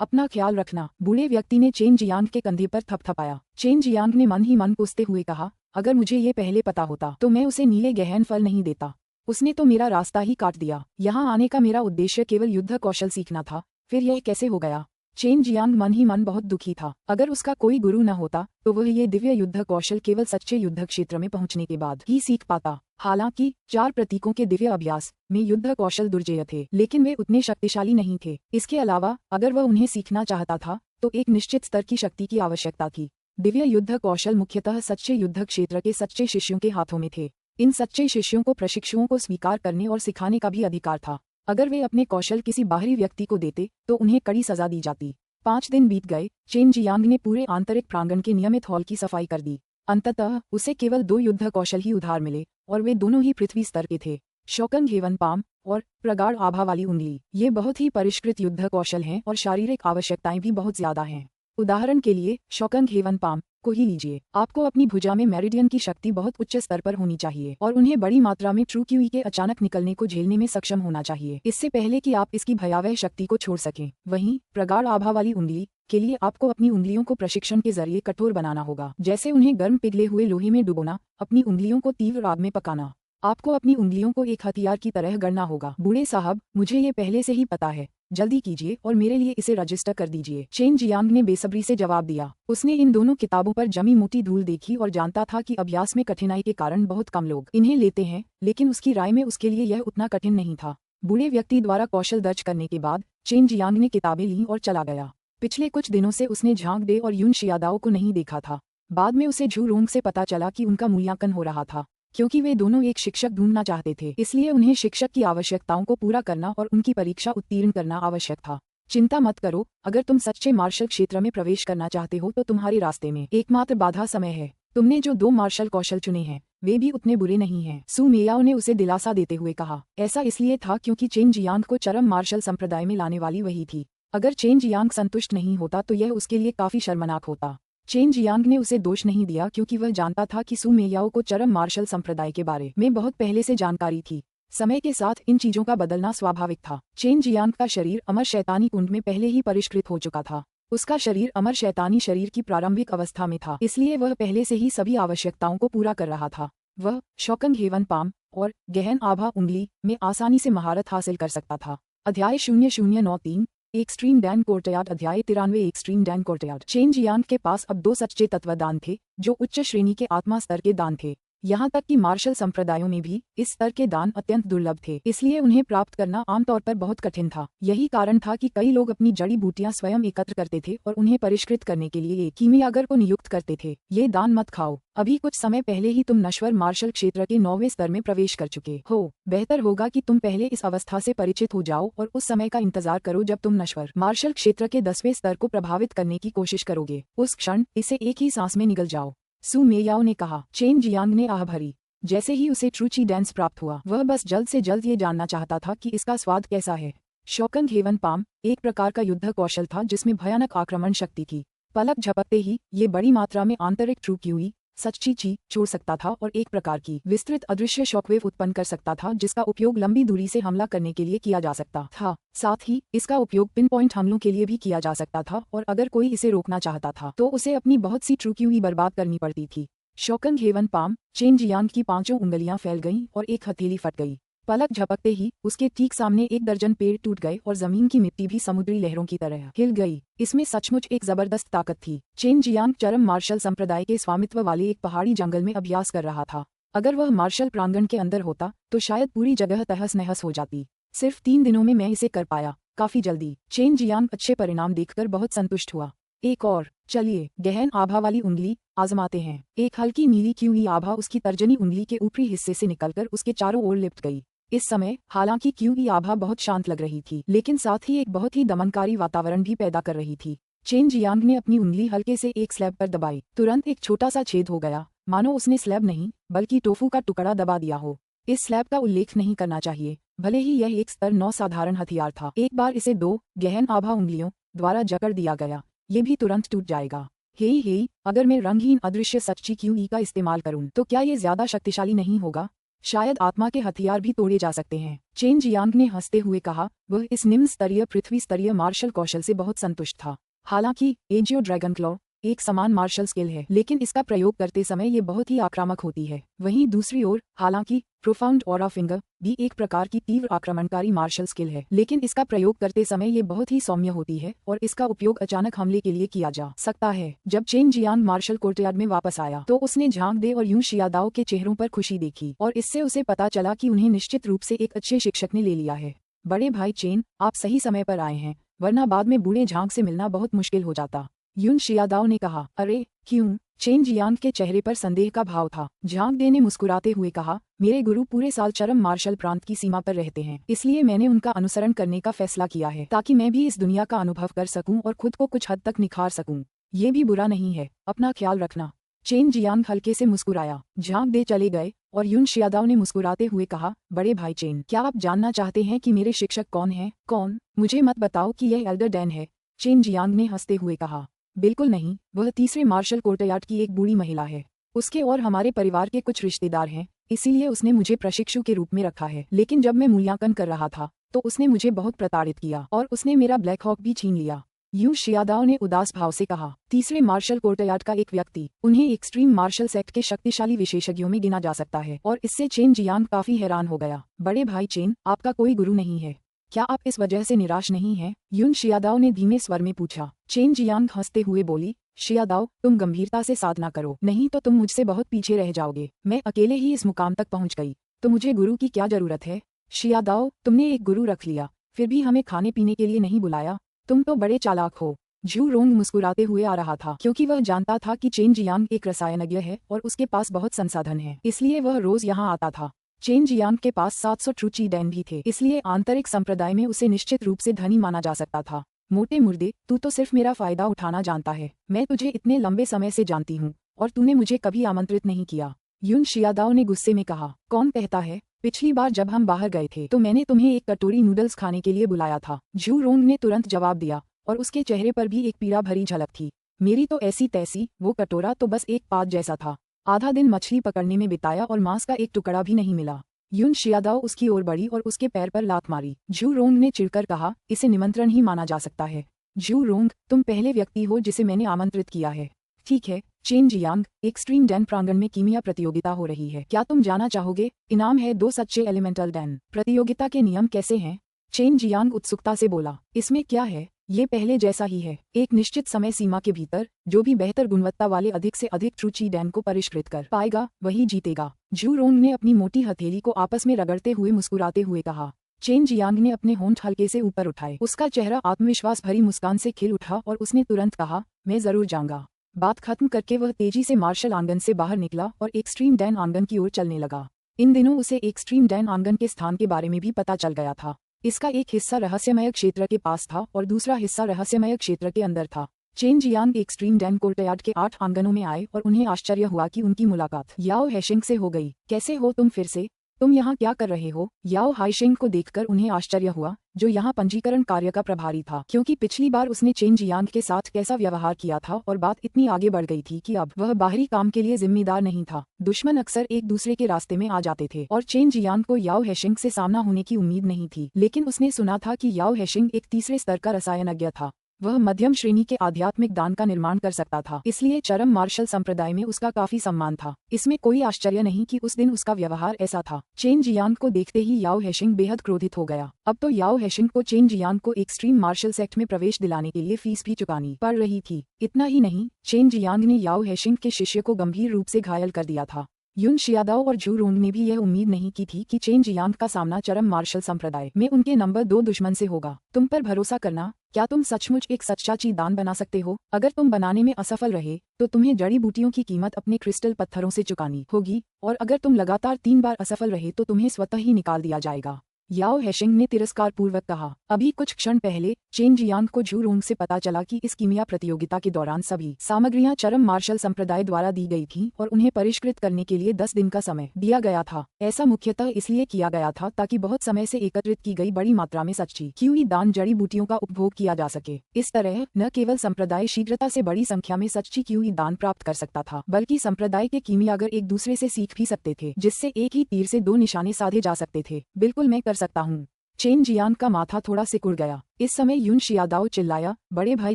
अपना ख्याल रखना। बूढ़े व्यक्ति ने चेन जियांग के कंधे पर थपथपाया। चेन जियांग ने मन ही मन कोसते हुए कहा, अगर मुझे ये पहले पता होता तो मैं उसे नीले गहन फल नहीं देता। उसने तो मेरा रास्ता ही काट दिया। यहाँ आने का मेरा उद्देश्य केवल युद्ध कौशल सीखना था, फिर यह कैसे हो गया? चेन जियांग मन ही मन बहुत दुखी था। अगर उसका कोई गुरु न होता तो वह ये दिव्य युद्ध कौशल केवल सच्चे युद्ध क्षेत्र में पहुंचने के बाद ही सीख पाता। हालांकि 4 प्रतीकों के दिव्य अभ्यास में युद्ध कौशल दुर्जेय थे, लेकिन वे उतने शक्तिशाली नहीं थे। इसके अलावा अगर वह उन्हें सीखना चाहता था तो एक निश्चित स्तर की शक्ति की आवश्यकता थी। दिव्य युद्ध कौशल मुख्यतः सच्चे युद्ध क्षेत्र के सच्चे शिष्यों के हाथों में थे। इन सच्चे शिष्यों को प्रशिक्षुओं को स्वीकार करने और सिखाने का भी अधिकार था। अगर वे अपने कौशल किसी बाहरी व्यक्ति को देते तो उन्हें कड़ी सजा दी जाती। 5 दिन बीत गए। चेन जियांग ने पूरे आंतरिक प्रांगण के नियमित हॉल की सफाई कर दी। अंततः उसे केवल 2 युद्ध कौशल ही उधार मिले और वे दोनों ही पृथ्वी स्तर के थे, शोकंग हेवन पाम और प्रगाढ़ आभा वाली उंगली। ये बहुत ही परिष्कृत युद्ध कौशल हैं और शारीरिक आवश्यकताएं भी बहुत ज्यादा हैं। उदाहरण के लिए शोकंग हेवन पाम को ही लीजिए। आपको अपनी भुजा में मेरिडियन की शक्ति बहुत उच्च स्तर पर होनी चाहिए और उन्हें बड़ी मात्रा में ट्रू क्यूई के अचानक निकलने को झेलने में सक्षम होना चाहिए, इससे पहले कि आप इसकी भयावह शक्ति को छोड़ सकें। वहीं प्रगाढ़ आभा वाली उंगली के लिए आपको अपनी उंगलियों को प्रशिक्षण के जरिए कठोर बनाना होगा, जैसे उन्हें गर्म पिघले हुए लोहे में डुबोना, अपनी उंगलियों को तीव्र आग में पकाना। आपको अपनी उंगलियों को एक हथियार की तरह गढ़ना होगा। बूढ़े साहब, मुझे ये पहले से ही पता है, जल्दी कीजिए और मेरे लिए इसे रजिस्टर कर दीजिए, चेन जियांग ने बेसब्री से जवाब दिया। उसने इन दोनों किताबों पर जमी मोटी धूल देखी और जानता था कि अभ्यास में कठिनाई के कारण बहुत कम लोग इन्हें लेते हैं, लेकिन उसकी राय में उसके लिए यह उतना कठिन नहीं था। बूढ़े व्यक्ति द्वारा कौशल दर्ज करने के बाद चेन जियांग ने किताबें लीं और चला गया। पिछले कुछ दिनों से उसने झांग दे और यून शियादाओ को नहीं देखा था। बाद में उसे झू रोंग से पता चला कि उनका मूल्यांकन हो रहा था। क्योंकि वे दोनों एक शिक्षक ढूंढना चाहते थे, इसलिए उन्हें शिक्षक की आवश्यकताओं को पूरा करना और उनकी परीक्षा उत्तीर्ण करना आवश्यक था। चिंता मत करो, अगर तुम सच्चे मार्शल क्षेत्र में प्रवेश करना चाहते हो तो तुम्हारे रास्ते में एकमात्र बाधा समय है। तुमने जो 2 मार्शल कौशल चुने हैं वे भी उतने बुरे नहीं हैं, सू मेयाओ ने उसे दिलासा देते हुए कहा। ऐसा इसलिए था क्योंकि चेन जियांग को चरम मार्शल संप्रदाय में लाने वाली वही थी। अगर चेन जियांग संतुष्ट नहीं होता तो यह उसके लिए काफी शर्मनाक होता। चेन जियांग ने उसे दोष नहीं दिया क्योंकि वह जानता था कि सू मेयाओ को चरम मार्शल संप्रदाय के बारे में बहुत पहले से जानकारी थी। समय के साथ इन चीजों का बदलना स्वाभाविक था। चेन जियांग का शरीर अमर शैतानी कुंड में पहले ही परिष्कृत हो चुका था। उसका शरीर अमर शैतानी शरीर की प्रारंभिक अवस्था में था, इसलिए वह पहले से ही सभी आवश्यकताओं को पूरा कर रहा था। वह शोकंग हेवन पाम और गहन आभा उंगली में आसानी से महारत हासिल कर सकता था। अध्याय 0093 एक्सट्रीम डैन कोर्टयार्ड। अध्याय 93 extreme Dan courtyard. Chain Jiang के पास अब 2 सच्चे तत्वदान थे जो उच्च श्रेणी के आत्मा स्तर के दान थे। यहाँ तक कि मार्शल संप्रदायों में भी इस स्तर के दान अत्यंत दुर्लभ थे, इसलिए उन्हें प्राप्त करना आमतौर पर बहुत कठिन था। यही कारण था कि कई लोग अपनी जड़ी बूटियां स्वयं एकत्र करते थे और उन्हें परिष्कृत करने के लिए एक कीमियागर को नियुक्त करते थे। ये दान मत खाओ, अभी कुछ समय पहले ही तुम नश्वर मार्शल क्षेत्र के 9वें स्तर में प्रवेश कर चुके हो। बेहतर होगा कि तुम पहले इस अवस्था से परिचित हो जाओ और उस समय का इंतजार करो जब तुम नश्वर मार्शल क्षेत्र के 10वें स्तर को प्रभावित करने की कोशिश करोगे। उस क्षण इसे एक ही सांस में निगल जाओ, सू मेयाओ ने कहा। चेन जियांग ने आह भरी। जैसे ही उसे ट्रू ची डांस प्राप्त हुआ, वह बस जल्द से जल्द ये जानना चाहता था कि इसका स्वाद कैसा है। शोकंग हेवन पाम एक प्रकार का युद्ध कौशल था जिसमें भयानक आक्रमण शक्ति थी। पलक झपकते ही ये बड़ी मात्रा में आंतरिक ट्रू क्यूई सच्ची ची छोड़ सकता था और एक प्रकार की विस्तृत अदृश्य शॉकवेव उत्पन्न कर सकता था जिसका उपयोग लंबी दूरी से हमला करने के लिए किया जा सकता था। साथ ही इसका उपयोग पिन पॉइंट हमलों के लिए भी किया जा सकता था और अगर कोई इसे रोकना चाहता था तो उसे अपनी बहुत सी ट्रू क्यूई बर्बाद करनी पड़ती थी। शोकंग हेवन पाम चेन जियांग की 5 उंगलियां फैल गईं और एक हथेली फट गई। पलक झपकते ही उसके ठीक सामने 1 दर्जन पेड़ टूट गए और जमीन की मिट्टी भी समुद्री लहरों की तरह हिल गई। इसमें सचमुच एक जबरदस्त ताकत थी। चेन जियांग चरम मार्शल संप्रदाय के स्वामित्व वाले एक पहाड़ी जंगल में अभ्यास कर रहा था। अगर वह मार्शल प्रांगण के अंदर होता तो शायद पूरी जगह तहस नहस हो जाती। सिर्फ 3 दिनों में मैं इसे कर पाया, काफी जल्दी। चेन जियांग अच्छे परिणाम देखकर बहुत संतुष्ट हुआ। एक और, चलिए गहन आभा वाली उंगली आजमाते हैं। एक हल्की नीली क्यूई आभा उसकी तर्जनी उंगली के ऊपरी हिस्से से निकलकर उसके चारों ओर लिपट गई। इस समय हालांकि क्यूई आभा बहुत शांत लग रही थी, लेकिन साथ ही एक बहुत ही दमनकारी वातावरण भी पैदा कर रही थी। चेन जियांग ने अपनी उंगली हल्के से एक स्लैब पर दबाई। तुरंत एक छोटा सा छेद हो गया, मानो उसने स्लैब नहीं बल्कि टोफू का टुकड़ा दबा दिया हो। इस स्लैब का उल्लेख नहीं करना चाहिए, भले ही यह एक स्तर 9 साधारण हथियार था। एक बार इसे 2 गहन आभा उंगलियों द्वारा जकड़ दिया गया, ये भी तुरंत टूट जाएगा। हे, अगर मैं रंगहीन अदृश्य सच्ची क्यूई का इस्तेमाल करूं तो क्या ये ज्यादा शक्तिशाली नहीं होगा? शायद आत्मा के हथियार भी तोड़े जा सकते हैं। चेन जियांग ने हंसते हुए कहा। वह इस निम्न स्तरीय पृथ्वी स्तरीय मार्शल कौशल से बहुत संतुष्ट था। हालांकि एजियो ड्रैगन क्लॉ एक समान मार्शल स्किल है, लेकिन इसका प्रयोग करते समय ये बहुत ही आक्रामक होती है। वहीं दूसरी ओर हालांकि प्रोफाउंड ऑरा फिंगर भी एक प्रकार की तीव्र आक्रमणकारी मार्शल स्किल है, लेकिन इसका प्रयोग करते समय ये बहुत ही सौम्य होती है और इसका उपयोग अचानक हमले के लिए किया जा सकता है। जब चेन जियांग मार्शल कोर्टयार्ड में वापस आया तो उसने झांग दे और यूं शियादाओ के चेहरों पर खुशी देखी और इससे उसे पता चला कि उन्हें निश्चित रूप से एक अच्छे शिक्षक ने ले लिया है। बड़े भाई चेन, आप सही समय पर आए हैं, वरना बाद में बूढ़े झांग से मिलना बहुत मुश्किल हो जाता। युन शियादाओ ने कहा। अरे क्यों? चेन जियांग के चेहरे पर संदेह का भाव था। झांग दे ने मुस्कुराते हुए कहा, मेरे गुरु पूरे साल चरम मार्शल प्रांत की सीमा पर रहते हैं, इसलिए मैंने उनका अनुसरण करने का फैसला किया है ताकि मैं भी इस दुनिया का अनुभव कर सकूं और खुद को कुछ हद तक निखार सकूं। ये भी बुरा नहीं है, अपना ख्याल रखना। चेन जियांग हल्के से मुस्कुराया। झांग दे चले गए और युन शियादाओ ने मुस्कुराते हुए कहा, बड़े भाई चेन, क्या आप जानना चाहते हैं कि मेरे शिक्षक कौन हैं? कौन? मुझे मत बताओ कि यह एल्डर डैन है। चेन जियांग ने हंसते हुए कहा, बिल्कुल नहीं, वह तीसरे मार्शल कोर्टयार्ड की एक बूढ़ी महिला है। उसके और हमारे परिवार के कुछ रिश्तेदार हैं, इसीलिए उसने मुझे प्रशिक्षु के रूप में रखा है। लेकिन जब मैं मूल्यांकन कर रहा था तो उसने मुझे बहुत प्रताड़ित किया और उसने मेरा ब्लैक हॉक भी छीन लिया। युन शियादाओ ने उदास भाव से कहा, तीसरे मार्शल कोर्टयार्ड का एक व्यक्ति उन्हें एक्सट्रीम मार्शल सेक्ट के शक्तिशाली विशेषज्ञों में गिना जा सकता है, और इससे चेन जियांग काफी हैरान हो गया। बड़े भाई चेन, आपका कोई गुरु नहीं है, क्या आप इस वजह से निराश नहीं हैं? युन शियादाओ ने धीमे स्वर में पूछा। चेन जियांग हंसते हुए बोली, शियादाओ, तुम गंभीरता से साधना करो, नहीं तो तुम मुझसे बहुत पीछे रह जाओगे। मैं अकेले ही इस मुकाम तक पहुंच गई, तो मुझे गुरु की क्या जरूरत है? शियादाओ, तुमने एक गुरु रख लिया, फिर भी हमें खाने पीने के लिए नहीं बुलाया। तुम तो बड़े चालाक हो। जू रोंग मुस्कुराते हुए आ रहा था, क्योंकि वह जानता था कि चेन जियांग एक रसायनज्ञ है और उसके पास बहुत संसाधन है, इसलिए वह रोज यहाँ आता था। चेन जियांग के पास 700 ट्रूची डैन भी थे, इसलिए आंतरिक संप्रदाय में उसे निश्चित रूप से धनी माना जा सकता था। मोटे मुर्दे, तू तो सिर्फ मेरा फायदा उठाना जानता है। मैं तुझे इतने लंबे समय से जानती हूँ और तूने मुझे कभी आमंत्रित नहीं किया। युन शियादाओ ने गुस्से में कहा, कौन कहता है? पिछली बार जब हम बाहर गए थे तो मैंने तुम्हें एक कटोरी नूडल्स खाने के लिए बुलाया था। जू रोंग ने तुरंत जवाब दिया और उसके चेहरे पर भी एक पीड़ा भरी झलक थी। मेरी तो ऐसी तैसी, वो कटोरा तो बस एक पात जैसा था। आधा दिन मछली पकड़ने में बिताया और मांस का एक टुकड़ा भी नहीं मिला। युन शियादाओ उसकी ओर बढ़ी और उसके पैर पर लात मारी। जू रोंग ने चिढ़कर कहा, इसे निमंत्रण ही माना जा सकता है। जू रोंग, तुम पहले व्यक्ति हो जिसे मैंने आमंत्रित किया है। ठीक है। चेन जियांग, एक्सट्रीम डैन प्रांगण में कीमिया प्रतियोगिता हो रही है, क्या तुम जाना चाहोगे? इनाम है 2 सच्चे एलिमेंटल डैन। प्रतियोगिता के नियम कैसे हैं? चेन जियांग उत्सुकता से बोला, इसमें क्या है? ये पहले जैसा ही है, एक निश्चित समय सीमा के भीतर जो भी बेहतर गुणवत्ता वाले अधिक से अधिक ट्रूची डैन को परिष्कृत कर पाएगा वही जीतेगा। जू रोंग ने अपनी मोटी हथेली को आपस में रगड़ते हुए मुस्कुराते हुए कहा। चेन जियांग ने अपने होंठ हल्के से ऊपर उठाए। उसका चेहरा आत्मविश्वास भरी मुस्कान से खिल उठा और उसने तुरंत कहा, मैं जरूर जाऊंगा। बात खत्म करके वह तेजी से मार्शल आंगन से बाहर निकला और एक्सट्रीम डैन आंगन की ओर चलने लगा। इन दिनों उसे एक्सट्रीम डैन आंगन के स्थान के बारे में भी पता चल गया था। इसका एक हिस्सा रहस्यमय क्षेत्र के पास था और दूसरा हिस्सा रहस्यमय क्षेत्र के अंदर था। Chain Jiang extreme Dan courtyard के 8 आंगनों में आए और उन्हें आश्चर्य हुआ कि उनकी मुलाकात याओ हैशिंग से हो गई। कैसे हो तुम फिर से? तुम यहाँ क्या कर रहे हो? याओ हाइशिंग को देखकर उन्हें आश्चर्य हुआ, जो यहाँ पंजीकरण कार्य का प्रभारी था, क्योंकि पिछली बार उसने चेन जियांग के साथ कैसा व्यवहार किया था और बात इतनी आगे बढ़ गई थी कि अब वह बाहरी काम के लिए जिम्मेदार नहीं था। दुश्मन अक्सर एक दूसरे के रास्ते में आ जाते थे और चेन जियांग को याओ हैशिंग से सामना होने की उम्मीद नहीं थी, लेकिन उसने सुना था कि याओ हैशिंग एक तीसरे स्तर का रसायनज्ञ था। वह मध्यम श्रेणी के आध्यात्मिक दान का निर्माण कर सकता था, इसलिए चरम मार्शल संप्रदाय में उसका काफी सम्मान था। इसमें कोई आश्चर्य नहीं कि उस दिन उसका व्यवहार ऐसा था। चेन जियांग को देखते ही याओ हैशिंग बेहद क्रोधित हो गया। अब तो याओ हैशिंग को चेन जियांग को एक्सट्रीम मार्शल सेक्ट में प्रवेश दिलाने के लिए फीस भी चुकानी पड़ रही थी। इतना ही नहीं, चेन जियांग ने याओ हैशिंग के शिष्य को गंभीर रूप से घायल कर दिया था। युन शियादाओ और जू रोंग ने भी यह उम्मीद नहीं की थी कि चेन जियांग का सामना चरम मार्शल संप्रदाय में उनके नंबर 2 दुश्मन से होगा। तुम पर भरोसा करना, क्या तुम सचमुच एक सच्चा ची दान बना सकते हो? अगर तुम बनाने में असफल रहे तो तुम्हें जड़ी बूटियों की कीमत अपने क्रिस्टल पत्थरों से चुकानी होगी, और अगर तुम लगातार 3 बार असफल रहे तो तुम्हें स्वतः ही निकाल दिया जाएगा। याओ हैशिंग ने तिरस्कार पूर्वक कहा। अभी कुछ क्षण पहले चेन जियांग को जू रोंग से पता चला कि इस कीमिया प्रतियोगिता के दौरान सभी सामग्रियां चरम मार्शल संप्रदाय द्वारा दी गई थीं और उन्हें परिष्कृत करने के लिए 10 दिन का समय दिया गया था। ऐसा मुख्यतः इसलिए किया गया था ताकि बहुत समय से एकत्रित की गई बड़ी मात्रा में सच्ची क्यूई दान जड़ी बूटियों का उपभोग किया जा सके। इस तरह न केवल संप्रदाय शीघ्रता से बड़ी संख्या में सच्ची क्यूई दान प्राप्त कर सकता था, बल्कि संप्रदाय के कीमियागर एक दूसरे से सीख भी सकते थे, जिससे एक ही तीर से 2 निशाने साधे जा सकते थे। बिल्कुल मैं कर सकता हूँ। चेन जियांग का माथा थोड़ा सिकुड़ गया। इस समय युन शियादाओ चिल्लाया, बड़े भाई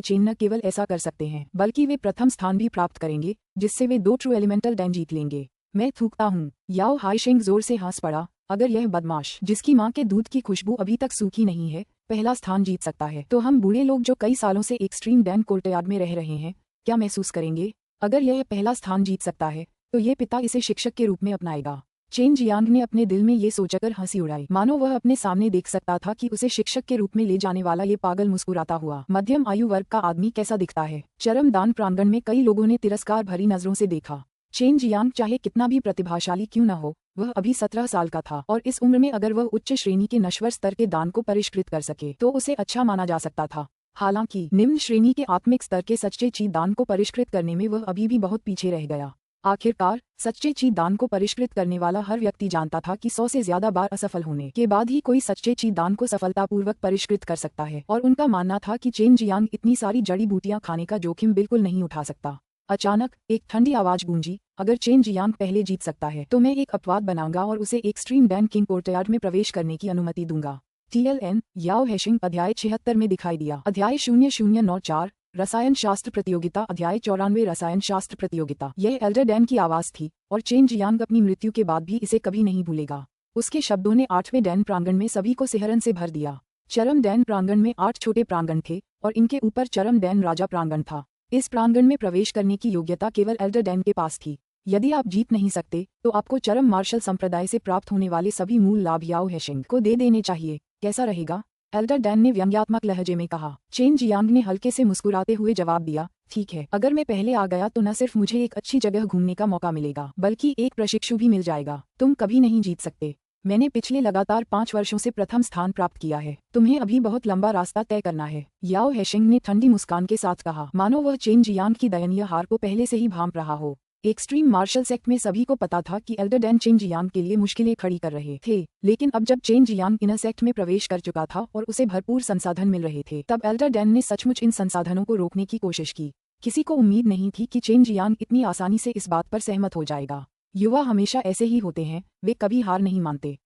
चेन न केवल ऐसा कर सकते हैं बल्कि वे प्रथम स्थान भी प्राप्त करेंगे, जिससे वे 2 ट्रू एलिमेंटल डैन जीत लेंगे। मैं थूकता हूँ। याओ हाइशिंग जोर से हंस पड़ा। अगर यह बदमाश जिसकी माँ के दूध की खुशबू अभी तक सूखी नहीं है पहला स्थान जीत सकता है, तो हम बूढ़े लोग जो कई सालों से एक्सट्रीम डैन कोर्टयार्ड में रह रहे हैं क्या महसूस करेंगे? अगर यह पहला स्थान जीत सकता है तो ये पिता इसे शिक्षक के रूप में अपनाएगा। चेन जियांग ने अपने दिल में ये सोचकर हंसी उड़ाई, मानो वह अपने सामने देख सकता था कि उसे शिक्षक के रूप में ले जाने वाला ये पागल मुस्कुराता हुआ मध्यम आयु वर्ग का आदमी कैसा दिखता है। चरम दान प्रांगण में कई लोगों ने तिरस्कार भरी नजरों से देखा। चेन जियांग चाहे कितना भी प्रतिभाशाली क्यों न हो, वह अभी 17 साल का था और इस उम्र में अगर वह उच्च श्रेणी के नश्वर स्तर के दान को परिष्कृत कर सके तो उसे अच्छा माना जा सकता था। हालांकि निम्न श्रेणी के आत्मिक स्तर के सच्चे ची दान को परिष्कृत करने में वह अभी भी बहुत पीछे रह गया। आखिरकार सच्चे ची दान को परिष्कृत करने वाला हर व्यक्ति जानता था कि 100 से ज्यादा बार असफल होने के बाद ही कोई सच्चे ची दान को सफलतापूर्वक परिष्कृत कर सकता है, और उनका मानना था कि चेन जियांग इतनी सारी जड़ी बूटियां खाने का जोखिम बिल्कुल नहीं उठा सकता। अचानक एक ठंडी आवाज गूंजी, अगर चेन जियांग पहले जीत सकता है तो मैं एक अपवाद बनाऊंगा और उसे एक्सट्रीम डैन किंग कोर्टयार्ड में प्रवेश करने की अनुमति दूंगा। TLN याओ हेशिंग अध्याय 76 में दिखाई दिया। अध्याय 0094 रसायन शास्त्र प्रतियोगिता। अध्याय 94 रसायन शास्त्र प्रतियोगिता। यह एल्डर डैन की आवाज थी और चेन जियांग अपनी मृत्यु के बाद भी इसे कभी नहीं भूलेगा। उसके शब्दों ने 8वें डैन प्रांगण में सभी को सिहरन से भर दिया। चरम डैन प्रांगण में 8 छोटे प्रांगण थे और इनके ऊपर चरम डैन राजा प्रांगण था। इस प्रांगण में प्रवेश करने की योग्यता केवल एल्डर डैन के पास थी। यदि आप जीत नहीं सकते तो आपको चरम मार्शल संप्रदाय से प्राप्त होने वाले सभी मूल लाभ याओ हेशिंग को दे देने चाहिए। कैसा रहेगा? एल्डर डैन ने व्यंग्यात्मक लहजे में कहा। चेन जियांग ने हल्के से मुस्कुराते हुए जवाब दिया, ठीक है, अगर मैं पहले आ गया तो न सिर्फ मुझे एक अच्छी जगह घूमने का मौका मिलेगा बल्कि एक प्रशिक्षु भी मिल जाएगा। तुम कभी नहीं जीत सकते। मैंने पिछले लगातार 5 वर्षों से प्रथम स्थान प्राप्त किया है। तुम्हें अभी बहुत लंबा रास्ता तय करना है। याओ हेशिंग ने ठंडी मुस्कान के साथ कहा, मानो वह चेन जियांग की दयनीय हार को पहले से ही भांप रहा हो। एक्सट्रीम मार्शल सेक्ट में सभी को पता था कि एल्डर डैन चेन जियांग के लिए मुश्किलें खड़ी कर रहे थे, लेकिन अब जब चेन जियांग इनर सेक्ट में प्रवेश कर चुका था और उसे भरपूर संसाधन मिल रहे थे, तब एल्डर डैन ने सचमुच इन संसाधनों को रोकने की कोशिश की। किसी को उम्मीद नहीं थी कि चेन जियांग इतनी आसानी से इस बात पर सहमत हो जाएगा। युवा हमेशा ऐसे ही होते हैं, वे कभी हार नहीं मानते।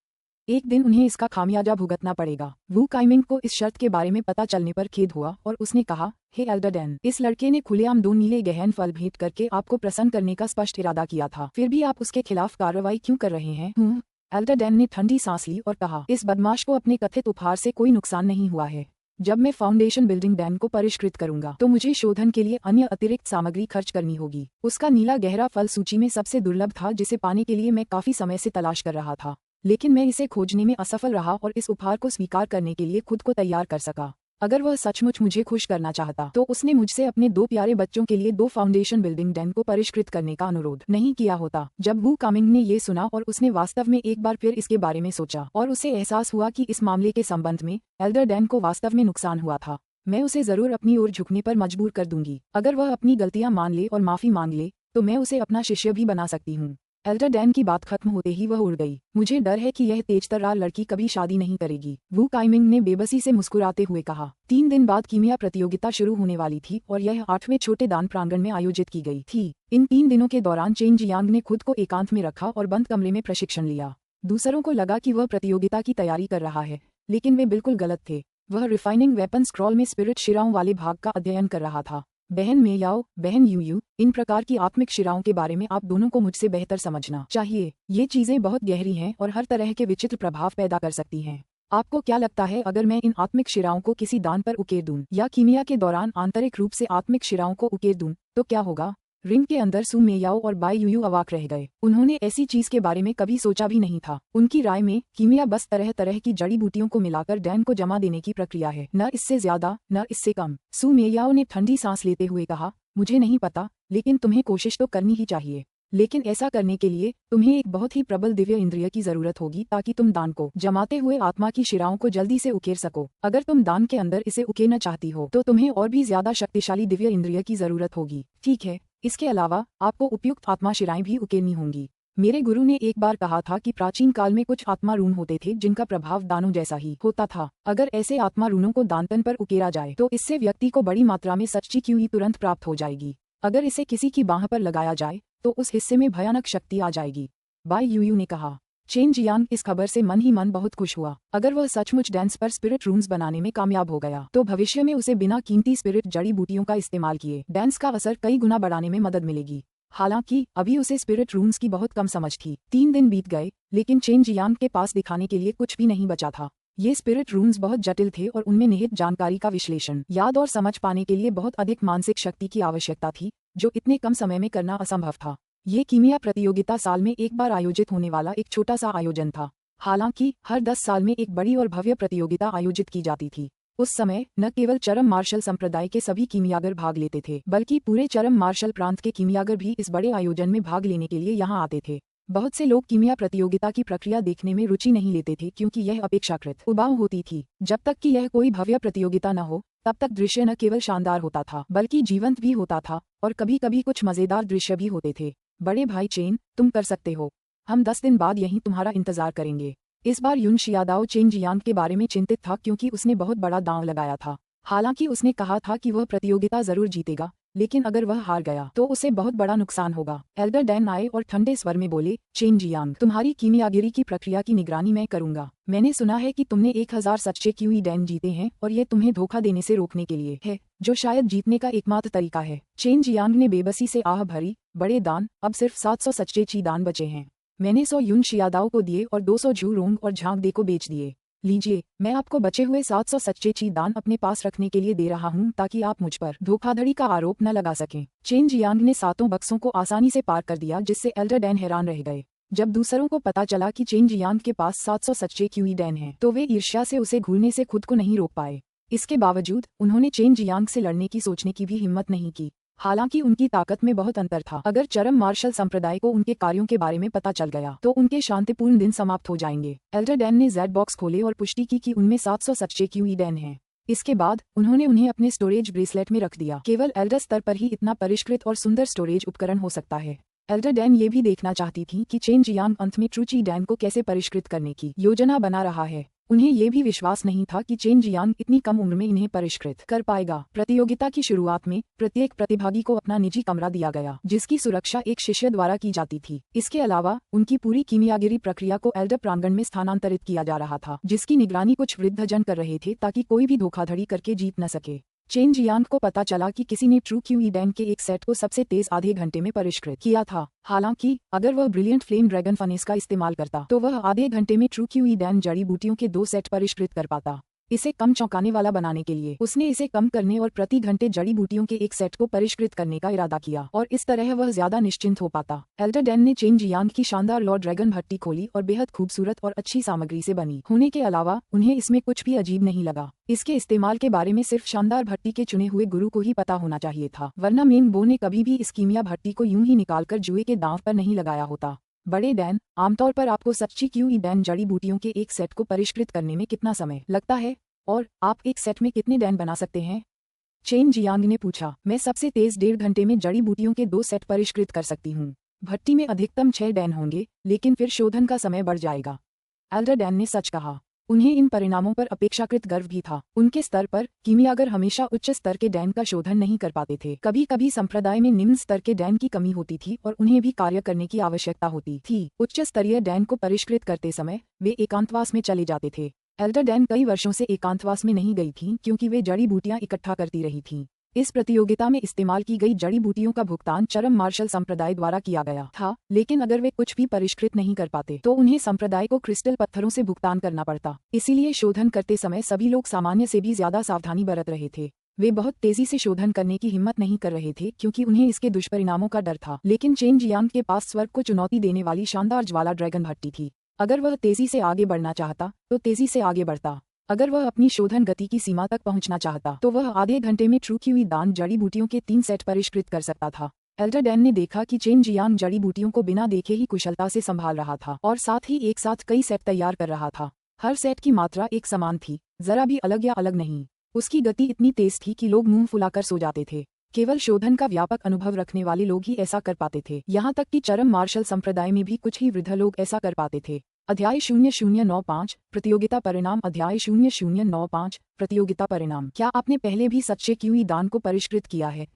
एक दिन उन्हें इसका खामियाजा भुगतना पड़ेगा। वू काइमिंग को इस शर्त के बारे में पता चलने पर खेद हुआ और उसने कहा, हे एल्डर डैन, इस लड़के ने खुलेआम 2 नीले गहन फल भेंट करके आपको प्रसन्न करने का स्पष्ट इरादा किया था, फिर भी आप उसके खिलाफ कार्रवाई क्यों कर रहे हैं? एल्डर डैन ने ठंडी सांस ली और कहा, इस बदमाश को अपने कथित उपहार से कोई नुकसान नहीं हुआ है। जब मैं फाउंडेशन बिल्डिंग डैन को परिष्कृत करूंगा तो मुझे शोधन के लिए अन्य अतिरिक्त सामग्री खर्च करनी होगी। उसका नीला गहरा फल सूची में सबसे दुर्लभ था, जिसे पाने के लिए मैं काफी समय से तलाश कर रहा था, लेकिन मैं इसे खोजने में असफल रहा और इस उपहार को स्वीकार करने के लिए खुद को तैयार कर सका। अगर वह सचमुच मुझे खुश करना चाहता तो उसने मुझसे अपने 2 प्यारे बच्चों के लिए 2 फाउंडेशन बिल्डिंग डैन को परिष्कृत करने का अनुरोध नहीं किया होता। जब वू कामिंग ने ये सुना और उसने वास्तव में एक बार फिर इसके बारे में सोचा और उसे एहसास हुआ कि इस मामले के संबंध में एल्डर डैन को वास्तव में नुकसान हुआ था, मैं उसे जरूर अपनी ओर झुकने पर मजबूर कर दूंगी। अगर वह अपनी गलतियां मान ले और माफी मांग ले तो मैं उसे अपना शिष्य भी बना सकती हूँ। एल्डर डैन की बात खत्म होते ही वह उड़ गई। मुझे डर है कि यह तेजतर्रार लड़की कभी शादी नहीं करेगी, वू काइमिंग ने बेबसी से मुस्कुराते हुए कहा। 3 दिन बाद कीमिया प्रतियोगिता शुरू होने वाली थी और यह 8वें छोटे दान प्रांगण में आयोजित की गई थी। इन 3 दिनों के दौरान चेन जियांग ने खुद को एकांत में रखा और बंद कमरे में प्रशिक्षण लिया। दूसरों को लगा कि वह प्रतियोगिता की तैयारी कर रहा है, लेकिन वे बिल्कुल गलत थे। वह रिफाइनिंग वेपन स्क्रॉल में स्पिरिट शिराओं वाले भाग का अध्ययन कर रहा था। बहन मेयाओ, बहन यूयू, इन प्रकार की आत्मिक शिराओं के बारे में आप दोनों को मुझसे बेहतर समझना चाहिए। ये चीजें बहुत गहरी हैं और हर तरह के विचित्र प्रभाव पैदा कर सकती हैं। आपको क्या लगता है, अगर मैं इन आत्मिक शिराओं को किसी दान पर उकेर दूं या कीमिया के दौरान आंतरिक रूप से आत्मिक शिराओं को उकेर दूं तो क्या होगा? रिंग के अंदर सू मेयाओ और बाई यूयू अवाक रह गए। उन्होंने ऐसी चीज के बारे में कभी सोचा भी नहीं था। उनकी राय में कीमिया बस तरह तरह की जड़ी बूटियों को मिलाकर डैन को जमा देने की प्रक्रिया है, न इससे ज्यादा न इससे कम। सू मेयाओ ने ठंडी सांस लेते हुए कहा, मुझे नहीं पता, लेकिन तुम्हें कोशिश तो करनी ही चाहिए। लेकिन ऐसा करने के लिए तुम्हें एक बहुत ही प्रबल दिव्य इंद्रिय की जरूरत होगी ताकि तुम दान को जमाते हुए आत्मा की शिराओं को जल्दी से उकेर सको। अगर तुम दान के अंदर इसे उकेरना चाहती हो तो तुम्हें और भी ज्यादा शक्तिशाली दिव्य इंद्रिय की जरूरत होगी, ठीक है? इसके अलावा आपको उपयुक्त आत्मा शिराएं भी उकेरनी होंगी। मेरे गुरु ने एक बार कहा था कि प्राचीन काल में कुछ आत्मा रून होते थे जिनका प्रभाव दानों जैसा ही होता था। अगर ऐसे आत्मा रूनों को दानतन पर उकेरा जाए तो इससे व्यक्ति को बड़ी मात्रा में सच्ची क्यूई तुरंत प्राप्त हो जाएगी। अगर इसे किसी की बाह पर लगाया जाए तो उस हिस्से में भयानक शक्ति आ जाएगी, बाई यूयू ने कहा। चेन जियांग इस खबर से मन ही मन बहुत खुश हुआ। अगर वह सचमुच डैंस पर स्पिरिट रूम्स बनाने में कामयाब हो गया तो भविष्य में उसे बिना कीमती स्पिरिट जड़ी बूटियों का इस्तेमाल किए डैंस का असर कई गुना बढ़ाने में मदद मिलेगी। हालांकि अभी उसे स्पिरिट रूम्स की बहुत कम समझ थी। 3 दिन बीत गए, लेकिन चेन जियांग के पास दिखाने के लिए कुछ भी नहीं बचा था। ये स्पिरिट रूम्स बहुत जटिल थे और उनमें निहित जानकारी का विश्लेषण, याद और समझ पाने के लिए बहुत अधिक मानसिक शक्ति की आवश्यकता थी, जो इतने कम समय में करना असंभव था। ये कीमिया प्रतियोगिता साल में एक बार आयोजित होने वाला एक छोटा सा आयोजन था। हालांकि हर 10 साल में एक बड़ी और भव्य प्रतियोगिता आयोजित की जाती थी। उस समय न केवल चरम मार्शल संप्रदाय के सभी कीमियागर भाग लेते थे, बल्कि पूरे चरम मार्शल प्रांत के कीमियागर भी इस बड़े आयोजन में भाग लेने के लिए यहाँ आते थे। बहुत से लोग कीमिया प्रतियोगिता की प्रक्रिया देखने में रुचि नहीं लेते थे क्योंकि यह अपेक्षाकृत उबाऊ होती थी। जब तक कि यह कोई भव्य प्रतियोगिता न हो तब तक दृश्य न केवल शानदार होता था बल्कि जीवंत भी होता था और कभी कभी कुछ मजेदार दृश्य भी होते थे। बड़े भाई चेन, तुम कर सकते हो। हम 10 दिन बाद यहीं तुम्हारा इंतजार करेंगे। इस बार युन शियादाओ चेन जियांग के बारे में चिंतित था क्योंकि उसने बहुत बड़ा दांव लगाया था। हालांकि उसने कहा था कि वह प्रतियोगिता जरूर जीतेगा, लेकिन अगर वह हार गया तो उसे बहुत बड़ा नुकसान होगा। एल्डर डैन आए और ठंडे स्वर में बोले, चेन जियांग, तुम्हारी कीमियागिरी की प्रक्रिया की निगरानी मैं करूंगा। मैंने सुना है कि तुमने 1000 सच्चे क्यूई डैन जीते हैं और ये तुम्हें धोखा देने से रोकने के लिए है, जो शायद जीतने का एकमात्र तरीका है। चेन जियांग ने बेबसी से आह भरी, बड़े दान, अब सिर्फ 700 सच्चे ची दान बचे हैं। मैंने 100 युन शियादाओ को दिए और 200 झू रोंग और झांग दे को बेच दिए। लीजिए, मैं आपको बचे हुए 700 सच्चे ची दान अपने पास रखने के लिए दे रहा हूं ताकि आप मुझ पर धोखाधड़ी का आरोप न लगा सकें। चेन जियांग ने 7 बक्सों को आसानी से पार कर दिया, जिससे एल्डर डैन हैरान रह गए। जब दूसरों को पता चला कि चेन जियांग के पास 700 सच्चे क्यूई डैन हैं, तो वे ईर्ष्या से उसे घूरने से खुद को नहीं रोक पाए। इसके बावजूद उन्होंने चेन जियांग से लड़ने की सोचने की भी हिम्मत नहीं की। हालांकि उनकी ताकत में बहुत अंतर था। अगर चरम मार्शल संप्रदाय को उनके कार्यों के बारे में पता चल गया तो उनके शांतिपूर्ण दिन समाप्त हो जाएंगे। एल्डर डैन ने जेड बॉक्स खोले और पुष्टि की कि उनमें 700 सच्चे क्यूई डैन हैं। इसके बाद उन्होंने उन्हें अपने स्टोरेज ब्रेसलेट में रख दिया। केवल एल्डर स्तर पर ही इतना परिष्कृत और सुंदर स्टोरेज उपकरण हो सकता है। एल्डर डैन ये भी देखना चाहती थी कि चेन जियांग अंत में ट्रू ची डैन को कैसे परिष्कृत करने की योजना बना रहा है। उन्हें ये भी विश्वास नहीं था कि चेन जियांग इतनी कम उम्र में इन्हें परिष्कृत कर पाएगा। प्रतियोगिता की शुरुआत में प्रत्येक प्रतिभागी को अपना निजी कमरा दिया गया, जिसकी सुरक्षा एक शिष्य द्वारा की जाती थी। इसके अलावा उनकी पूरी कीमियागिरी प्रक्रिया को एल्डर प्रांगण में स्थानांतरित किया जा रहा था, जिसकी निगरानी कुछ वृद्धजन कर रहे थे ताकि कोई भी धोखाधड़ी करके जीत न सके। चेन जियांग को पता चला कि किसी ने ट्रू क्यूई डैन के एक सेट को सबसे तेज आधे घंटे में परिष्कृत किया था। हालांकि अगर वह ब्रिलियंट फ्लेम ड्रैगन फनेस का इस्तेमाल करता तो वह आधे घंटे में ट्रू क्यूई डैन जड़ी बूटियों के 2 सेट परिष्कृत कर पाता। इसे कम चौंकाने वाला बनाने के लिए उसने इसे कम करने और प्रति घंटे जड़ी बूटियों के एक सेट को परिष्कृत करने का इरादा किया और इस तरह वह ज्यादा निश्चिंत हो पाता। एल्डर डैन ने चेन जियांग की शानदार लॉर्ड ड्रैगन भट्टी खोली और बेहद खूबसूरत और अच्छी सामग्री से बनी होने के अलावा उन्हें इसमें कुछ भी अजीब नहीं लगा। इसके इस्तेमाल के बारे में सिर्फ शानदार भट्टी के चुने हुए गुरु को ही पता होना चाहिए था, वरना मेन बो ने कभी भी इस कीमिया भट्टी को यूं ही निकालकर जुए के दांव पर नहीं लगाया होता। बड़े डैन, आमतौर पर आपको सच्ची क्यूई डैन जड़ी बूटियों के एक सेट को परिष्कृत करने में कितना समय लगता है और आप एक सेट में कितने डैन बना सकते हैं? चेन जियांग ने पूछा। मैं सबसे तेज 1.5 घंटे में जड़ी बूटियों के 2 सेट परिष्कृत कर सकती हूँ। भट्टी में अधिकतम 6 डैन होंगे, लेकिन फिर शोधन का समय बढ़ जाएगा। एल्डर डैन ने सच कहा। उन्हें इन परिणामों पर अपेक्षाकृत गर्व भी था। उनके स्तर पर कीमियागर हमेशा उच्च स्तर के डैन का शोधन नहीं कर पाते थे। कभी कभी संप्रदाय में निम्न स्तर के डैन की कमी होती थी और उन्हें भी कार्य करने की आवश्यकता होती थी। उच्च स्तरीय डैन को परिष्कृत करते समय वे एकांतवास में चले जाते थे। एल्डर डैन कई वर्षों से एकांतवास में नहीं गई थीं क्योंकि वे जड़ी बूटियां इकट्ठा करती रही थीं। इस प्रतियोगिता में इस्तेमाल की गई जड़ी बूटियों का भुगतान चरम मार्शल संप्रदाय द्वारा किया गया था, लेकिन अगर वे कुछ भी परिष्कृत नहीं कर पाते तो उन्हें संप्रदाय को क्रिस्टल पत्थरों से भुगतान करना पड़ता। इसीलिए शोधन करते समय सभी लोग सामान्य से भी ज्यादा सावधानी बरत रहे थे। वे बहुत तेजी से शोधन करने की हिम्मत नहीं कर रहे थे क्योंकि उन्हें इसके दुष्परिणामों का डर था। लेकिन चेन जियांग के पास स्वर्ग को चुनौती देने वाली शानदार ज्वाला ड्रैगन भट्टी थी। अगर वह तेजी से आगे बढ़ना चाहता तो तेजी से आगे बढ़ता। अगर वह अपनी शोधन गति की सीमा तक पहुंचना चाहता तो वह आधे घंटे में ट्रू क्यूई दान जड़ी बूटियों के 3 सेट परिष्कृत कर सकता था। एल्डर डैन ने देखा कि चेन जियांग जड़ी बूटियों को बिना देखे ही कुशलता से संभाल रहा था और साथ ही एक साथ कई सेट तैयार कर रहा था। हर सेट की मात्रा एक समान थी, जरा भी अलग या अलग नहीं। उसकी गति इतनी तेज थी कि लोग मुंह फुलाकर सो जाते थे। केवल शोधन का व्यापक अनुभव रखने वाले लोग ही ऐसा कर पाते थे। यहाँ तक कि चरम मार्शल संप्रदाय में भी कुछ ही वृद्ध लोग ऐसा कर पाते थे। अध्याय 0095 प्रतियोगिता परिणाम। अध्याय 0095 प्रतियोगिता परिणाम। क्या आपने पहले भी सच्चे क्यूई दान को परिष्कृत किया है?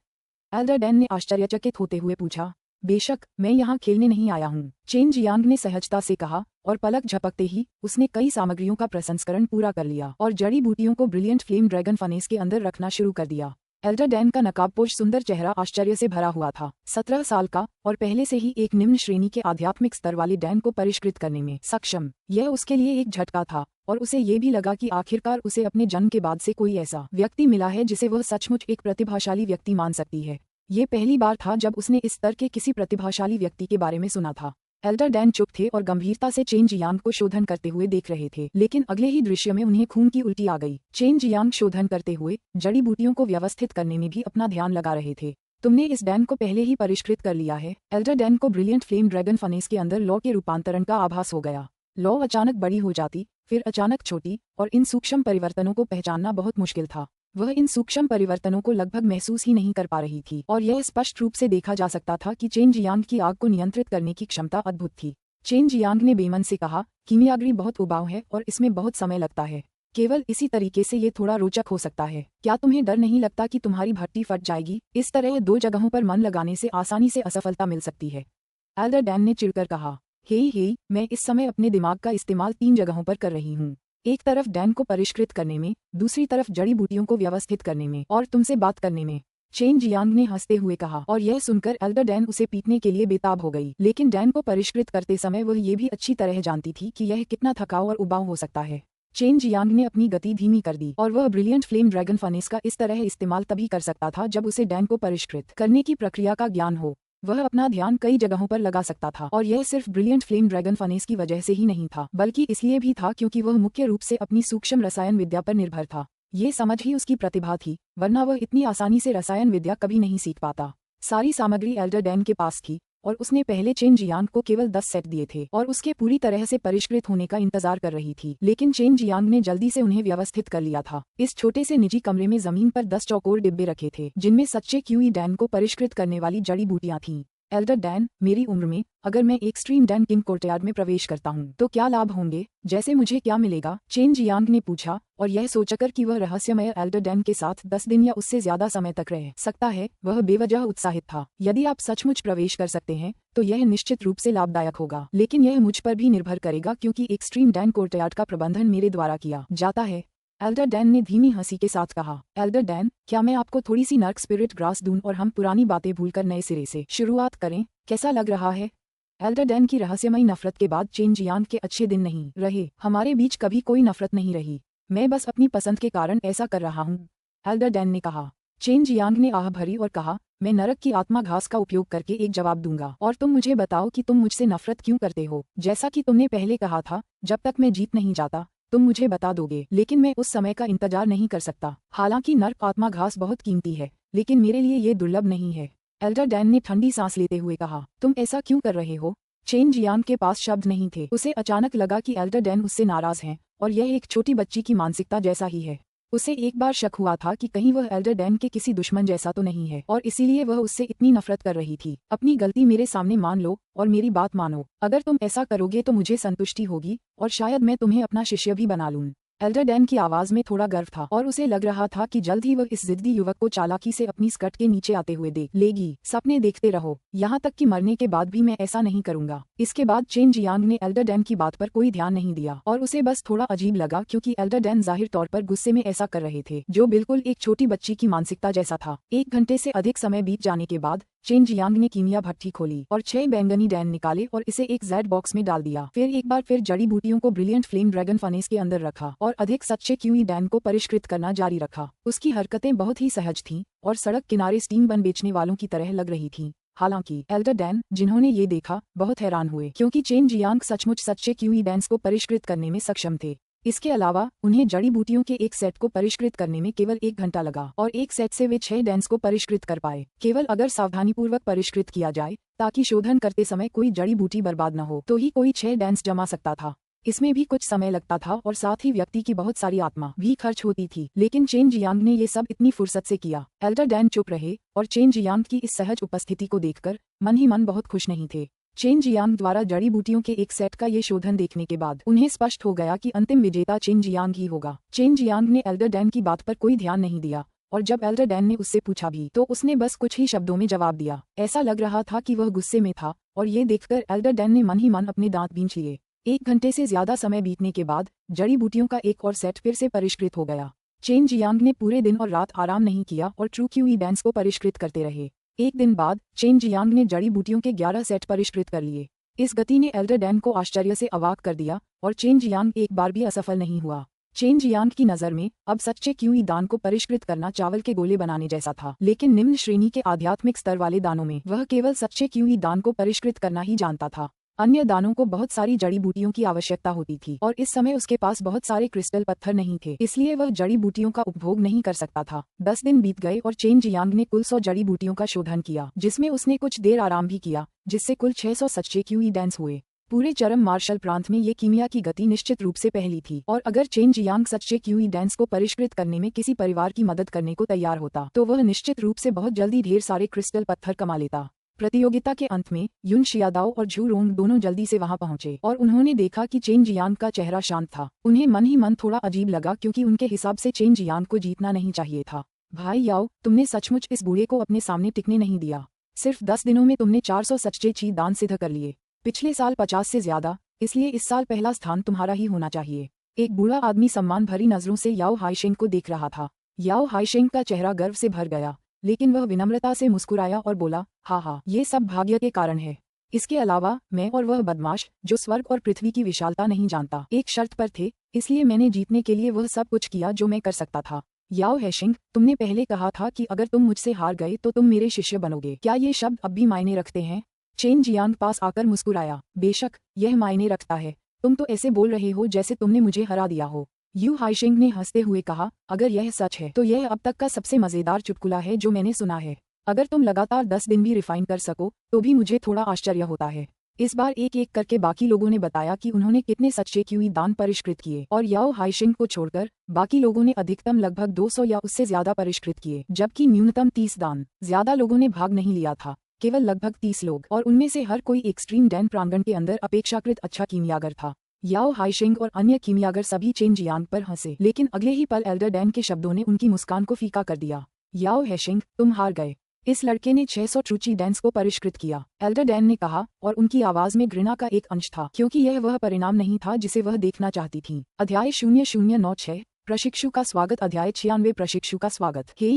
एल्डर डैन ने आश्चर्यचकित होते हुए पूछा। बेशक, मैं यहाँ खेलने नहीं आया हूँ, चेन जियांग ने सहजता से कहा और पलक झपकते ही उसने कई सामग्रियों का प्रसंस्करण पूरा कर लिया और जड़ी बूटियों को ब्रिलियंट फ्लेम ड्रैगन फनेस के अंदर रखना शुरू कर दिया। एल्डर डैन का नकाबपोश सुंदर चेहरा आश्चर्य से भरा हुआ था। 17 साल का और पहले से ही एक निम्न श्रेणी के आध्यात्मिक स्तर वाले डैन को परिष्कृत करने में सक्षम, यह उसके लिए एक झटका था और उसे ये भी लगा कि आखिरकार उसे अपने जन्म के बाद से कोई ऐसा व्यक्ति मिला है जिसे वह सचमुच एक प्रतिभाशाली व्यक्ति मान सकती है। ये पहली बार था जब उसने इस स्तर के किसी प्रतिभाशाली व्यक्ति के बारे में सुना था। एल्डर डैन चुप थे और गंभीरता से चेन जियांग को शोधन करते हुए देख रहे थे, लेकिन अगले ही दृश्य में उन्हें खून की उल्टी आ गई। चेन जियांग शोधन करते हुए जड़ी बूटियों को व्यवस्थित करने में भी अपना ध्यान लगा रहे थे। तुमने इस डैन को पहले ही परिष्कृत कर लिया है। एल्डर डैन को ब्रिलियंट फ्लेम ड्रैगन फनेस के अंदर लौ के रूपांतरण का आभास हो गया। लौ अचानक बड़ी हो जाती, फिर अचानक छोटी, और इन सूक्ष्म परिवर्तनों को पहचानना बहुत मुश्किल था। वह इन सूक्ष्म परिवर्तनों को लगभग महसूस ही नहीं कर पा रही थी, और यह स्पष्ट रूप से देखा जा सकता था कि चेन जियांग की आग को नियंत्रित करने की क्षमता अद्भुत थी। चेन जियांग ने बेमन से कहा, कीमियागरी बहुत उबाऊ है और इसमें बहुत समय लगता है। केवल इसी तरीके से ये थोड़ा रोचक हो सकता है। क्या तुम्हें डर नहीं लगता कि तुम्हारी भट्टी फट जाएगी? इस तरह 2 जगहों पर मन लगाने से आसानी से असफलता मिल सकती है। एल्डर डैन ने चिढ़कर कहा, हे, मैं इस समय अपने दिमाग का इस्तेमाल 3 जगहों पर कर रही हूँ। एक तरफ डैन को परिष्कृत करने में, दूसरी तरफ जड़ी बूटियों को व्यवस्थित करने में, और तुमसे बात करने में। चेन जियांग ने हंसते हुए कहा, और यह सुनकर एल्डर डैन उसे पीटने के लिए बेताब हो गई। लेकिन डैन को परिष्कृत करते समय वह ये भी अच्छी तरह जानती थी कि यह कितना थकाऊ और उबाऊ हो सकता है। चेन जियांग ने अपनी गति धीमी कर दी, और वह ब्रिलियंट फ्लेम ड्रैगन फनेस का इस तरह इस्तेमाल तभी कर सकता था जब उसे डैन को परिष्कृत करने की प्रक्रिया का ज्ञान हो। वह अपना ध्यान कई जगहों पर लगा सकता था, और यह सिर्फ ब्रिलियंट फ्लेम ड्रैगन फनेस की वजह से ही नहीं था, बल्कि इसलिए भी था क्योंकि वह मुख्य रूप से अपनी सूक्ष्म रसायन विद्या पर निर्भर था। ये समझ ही उसकी प्रतिभा थी, वरना वह इतनी आसानी से रसायन विद्या कभी नहीं सीख पाता। सारी सामग्री एल्डर डैन के पास थी, और उसने पहले चेन जियांग को केवल 10 सेट दिए थे और उसके पूरी तरह से परिष्कृत होने का इंतजार कर रही थी। लेकिन चेन जियांग ने जल्दी से उन्हें व्यवस्थित कर लिया था। इस छोटे से निजी कमरे में जमीन पर 10 चौकोर डिब्बे रखे थे, जिनमें सच्चे क्यूई डैन को परिष्कृत करने वाली जड़ी बूटियां थीं। एल्डर डैन, मेरी उम्र में अगर मैं एक्सट्रीम डैन किंग कोर्टयार्ड में प्रवेश करता हूँ तो क्या लाभ होंगे? जैसे मुझे क्या मिलेगा? चेन जियांग ने पूछा, और यह सोचकर कि वह रहस्यमय एल्डर डैन के साथ 10 दिन या उससे ज्यादा समय तक रह सकता है, वह बेवजह उत्साहित था। यदि आप सचमुच प्रवेश कर सकते हैं तो यह निश्चित रूप से लाभदायक होगा, लेकिन यह मुझ पर भी निर्भर करेगा क्योंकि एक्सट्रीम डैन कोर्टयार्ड का प्रबंधन मेरे द्वारा किया जाता है। एल्डर डैन ने धीमी हंसी के साथ कहा, एल्डर डैन, क्या मैं आपको थोड़ी सी नर्क स्पिरिट ग्रास दूं और हम पुरानी बातें भूलकर नए सिरे से शुरुआत करें? कैसा लग रहा है? एल्डर डैन की रहस्यमयी नफरत के बाद चेन जियांग के अच्छे दिन नहीं रहे। हमारे बीच कभी कोई नफरत नहीं रही। मैं बस अपनी पसंद के कारण ऐसा कर रहा हूँ, एल्डर डैन ने कहा। चेन जियांग ने आह भरी और कहा, मैं नरक की आत्मा घास का उपयोग करके एक जवाब दूंगा, और तुम मुझे बताओ कि तुम मुझसे नफरत क्यों करते हो। जैसा कि तुमने पहले कहा था, जब तक मैं जीत नहीं जाता तुम मुझे बता दोगे, लेकिन मैं उस समय का इंतजार नहीं कर सकता। हालांकि नर्क आत्मा घास बहुत कीमती है, लेकिन मेरे लिए ये दुर्लभ नहीं है। एल्डर डैन ने ठंडी सांस लेते हुए कहा, तुम ऐसा क्यों कर रहे हो? चेन जियांग के पास शब्द नहीं थे। उसे अचानक लगा कि एल्डर डैन उससे नाराज हैं, और यह एक छोटी बच्ची की मानसिकता जैसा ही है। उसे एक बार शक हुआ था कि कहीं वह एल्डर डैन के किसी दुश्मन जैसा तो नहीं है, और इसीलिए वह उससे इतनी नफरत कर रही थी। अपनी गलती मेरे सामने मान लो और मेरी बात मानो। अगर तुम ऐसा करोगे तो मुझे संतुष्टि होगी, और शायद मैं तुम्हें अपना शिष्य भी बना लूं। एल्डर डैन की आवाज में थोड़ा गर्व था, और उसे लग रहा था कि जल्द ही वह इस जिद्दी युवक को चालाकी से अपनी स्कर्ट के नीचे आते हुए देख लेगी। सपने देखते रहो, यहाँ तक कि मरने के बाद भी मैं ऐसा नहीं करूंगा। इसके बाद चेन जियांग ने एल्डर डैन की बात पर कोई ध्यान नहीं दिया, और उसे बस थोड़ा अजीब लगा क्योंकि एल्डर डैन जाहिर तौर पर गुस्से में ऐसा कर रहे थे, जो बिल्कुल एक छोटी बच्ची की मानसिकता जैसा था। 1 घंटे से अधिक समय बीत जाने के बाद चेन जियांग ने कीमिया भट्टी खोली और 6 बैंगनी डैन निकाले और इसे एक जेड बॉक्स में डाल दिया। फिर एक बार फिर जड़ी बूटियों को ब्रिलियंट फ्लेम ड्रैगन फनेस के अंदर रखा और अधिक सच्चे क्यूई डैन को परिष्कृत करना जारी रखा। उसकी हरकतें बहुत ही सहज थीं और सड़क किनारे स्टीम बन बेचने वालों की तरह लग रही थीं। हालांकि एल्डर डैन, जिन्होंने ये देखा, बहुत हैरान हुए क्योंकि चेन जियांग सचमुच सच्चे क्यूई डैन्स को परिष्कृत करने में सक्षम थे। इसके अलावा उन्हें जड़ी बूटियों के एक सेट को परिष्कृत करने में केवल 1 घंटा लगा और एक सेट से वे 6 डैन्स को परिष्कृत कर पाए, केवल अगर सावधानीपूर्वक परिष्कृत किया जाए ताकि शोधन करते समय कोई जड़ी बूटी बर्बाद न हो तो ही कोई 6 डैन्स जमा सकता था। इसमें भी कुछ समय लगता था और साथ ही व्यक्ति की बहुत सारी आत्मा भी खर्च होती थी, लेकिन चेन जियांग ने ये सब इतनी फुर्सत से किया। एल्डर डैन चुप रहे और चेन जियांग की इस सहज उपस्थिति को देखकर मन ही मन बहुत खुश नहीं थे। चेन जियांग द्वारा जड़ी बूटियों के एक सेट का ये शोधन देखने के बाद उन्हें स्पष्ट हो गया कि अंतिम विजेता चेन जियांग ही होगा। चेन जियांग ने एल्डर डैन की बात पर कोई ध्यान नहीं दिया और जब एल्डर डैन ने उससे पूछा भी तो उसने बस कुछ ही शब्दों में जवाब दिया। ऐसा लग रहा था कि वह गुस्से में था और ये देखकर एल्डर डैन ने मन ही मन अपने दांत बींच लिए। 1 घंटे से ज्यादा समय बीतने के बाद जड़ी बूटियों का एक और सेट फिर से परिष्कृत हो गया। चेन जियांग ने पूरे दिन और रात आराम नहीं किया और ट्रू क्यूई डैन्स को परिष्कृत करते रहे। 1 दिन बाद चेन जियांग ने जड़ी बूटियों के 11 सेट परिष्कृत कर लिए। इस गति ने एल्डर डैन को आश्चर्य से अवाक कर दिया और चेन जियांग एक बार भी असफल नहीं हुआ। चेन जियांग की नज़र में अब सच्चे क्यूई दान को परिष्कृत करना चावल के गोले बनाने जैसा था, लेकिन निम्न श्रेणी के आध्यात्मिक स्तर वाले दानों में वह केवल सच्चे क्यूई दान को परिष्कृत करना ही जानता था। अन्य दानों को बहुत सारी जड़ी बूटियों की आवश्यकता होती थी और इस समय उसके पास बहुत सारे क्रिस्टल पत्थर नहीं थे, इसलिए वह जड़ी बूटियों का उपभोग नहीं कर सकता था। 10 दिन बीत गए और चेन जियांग ने कुल 100 जड़ी बूटियों का शोधन किया, जिसमें उसने कुछ देर आराम भी किया, जिससे कुल 600 सच्चे क्यूई डैंस हुए। पूरे चरम मार्शल प्रांत में ये कीमिया की गति निश्चित रूप से पहली थी, और अगर चेन जियांग सच्चे क्यूई डैंस को परिष्कृत करने में किसी परिवार की मदद करने को तैयार होता तो वह निश्चित रूप से बहुत जल्दी ढेर सारे क्रिस्टल पत्थर कमा लेता। प्रतियोगिता के अंत में युन शियादाओ और झू रोंग दोनों जल्दी से वहां पहुंचे और उन्होंने देखा कि चेन जियांग का चेहरा शांत था। उन्हें मन ही मन थोड़ा अजीब लगा, क्योंकि उनके हिसाब से चेन जियांग को जीतना नहीं चाहिए था। भाई याओ, तुमने सचमुच इस बूढ़े को अपने सामने टिकने नहीं दिया। सिर्फ 10 दिनों में तुमने 400 सच्चे ची दान सिद्ध कर लिए। पिछले साल 50 से ज्यादा, इसलिए इस साल पहला स्थान तुम्हारा ही होना चाहिए। एक बूढ़ा आदमी सम्मान भरी नजरों से याओ हाईशेंग को देख रहा था। याओ हाईशेंग का चेहरा गर्व से भर गया, लेकिन वह विनम्रता से मुस्कुराया और बोला, हाँ, ये सब भाग्य के कारण है। इसके अलावा मैं और वह बदमाश, जो स्वर्ग और पृथ्वी की विशालता नहीं जानता, एक शर्त पर थे, इसलिए मैंने जीतने के लिए वह सब कुछ किया जो मैं कर सकता था। याओ हैशिंग, तुमने पहले कहा था कि अगर तुम मुझसे हार गए तो तुम मेरे शिष्य बनोगे। क्या ये शब्द अब भी मायने रखते हैं? चेन जियांग पास आकर मुस्कुराया, बेशक, यह मायने रखता है। तुम तो ऐसे बोल रहे हो जैसे तुमने मुझे हरा दिया हो। यू हाईशेंग ने हंसते हुए कहा, अगर यह सच है तो यह अब तक का सबसे मजेदार चुटकुला है जो मैंने सुना है। अगर तुम लगातार 10 दिन भी रिफाइन कर सको तो भी मुझे थोड़ा आश्चर्य होता है। इस बार एक एक करके बाकी लोगों ने बताया कि उन्होंने कितने सच्चे क्यूई दान परिष्कृत किए, और याओ हाईशेंग को छोड़कर बाकी लोगों ने अधिकतम लगभग 200 या उससे ज्यादा परिष्कृत किए, जबकि न्यूनतम 30 दान। ज्यादा लोगों ने भाग नहीं लिया था, केवल लगभग 30 लोग, और उनमें से हर कोई एक्सट्रीम डैन प्रांगण के अंदर अपेक्षाकृत अच्छा कीमियागर था। याओ हाईशेंग और अन्य कीमियागर सभी चेन जियांग पर हंसे, लेकिन अगले ही पल एल्डर डैन के शब्दों ने उनकी मुस्कान को फीका कर दिया। याओ हैशिंग, तुम हार गए। इस लड़के ने 600 ट्रूची डैंस को परिष्कृत किया, एल्डर डैन ने कहा, और उनकी आवाज में घृणा का एक अंश था, क्योंकि यह वह परिणाम नहीं था जिसे वह देखना चाहती थी। अध्याय 0096 प्रशिक्षु का स्वागत। अध्याय 96 प्रशिक्षु का स्वागत। हे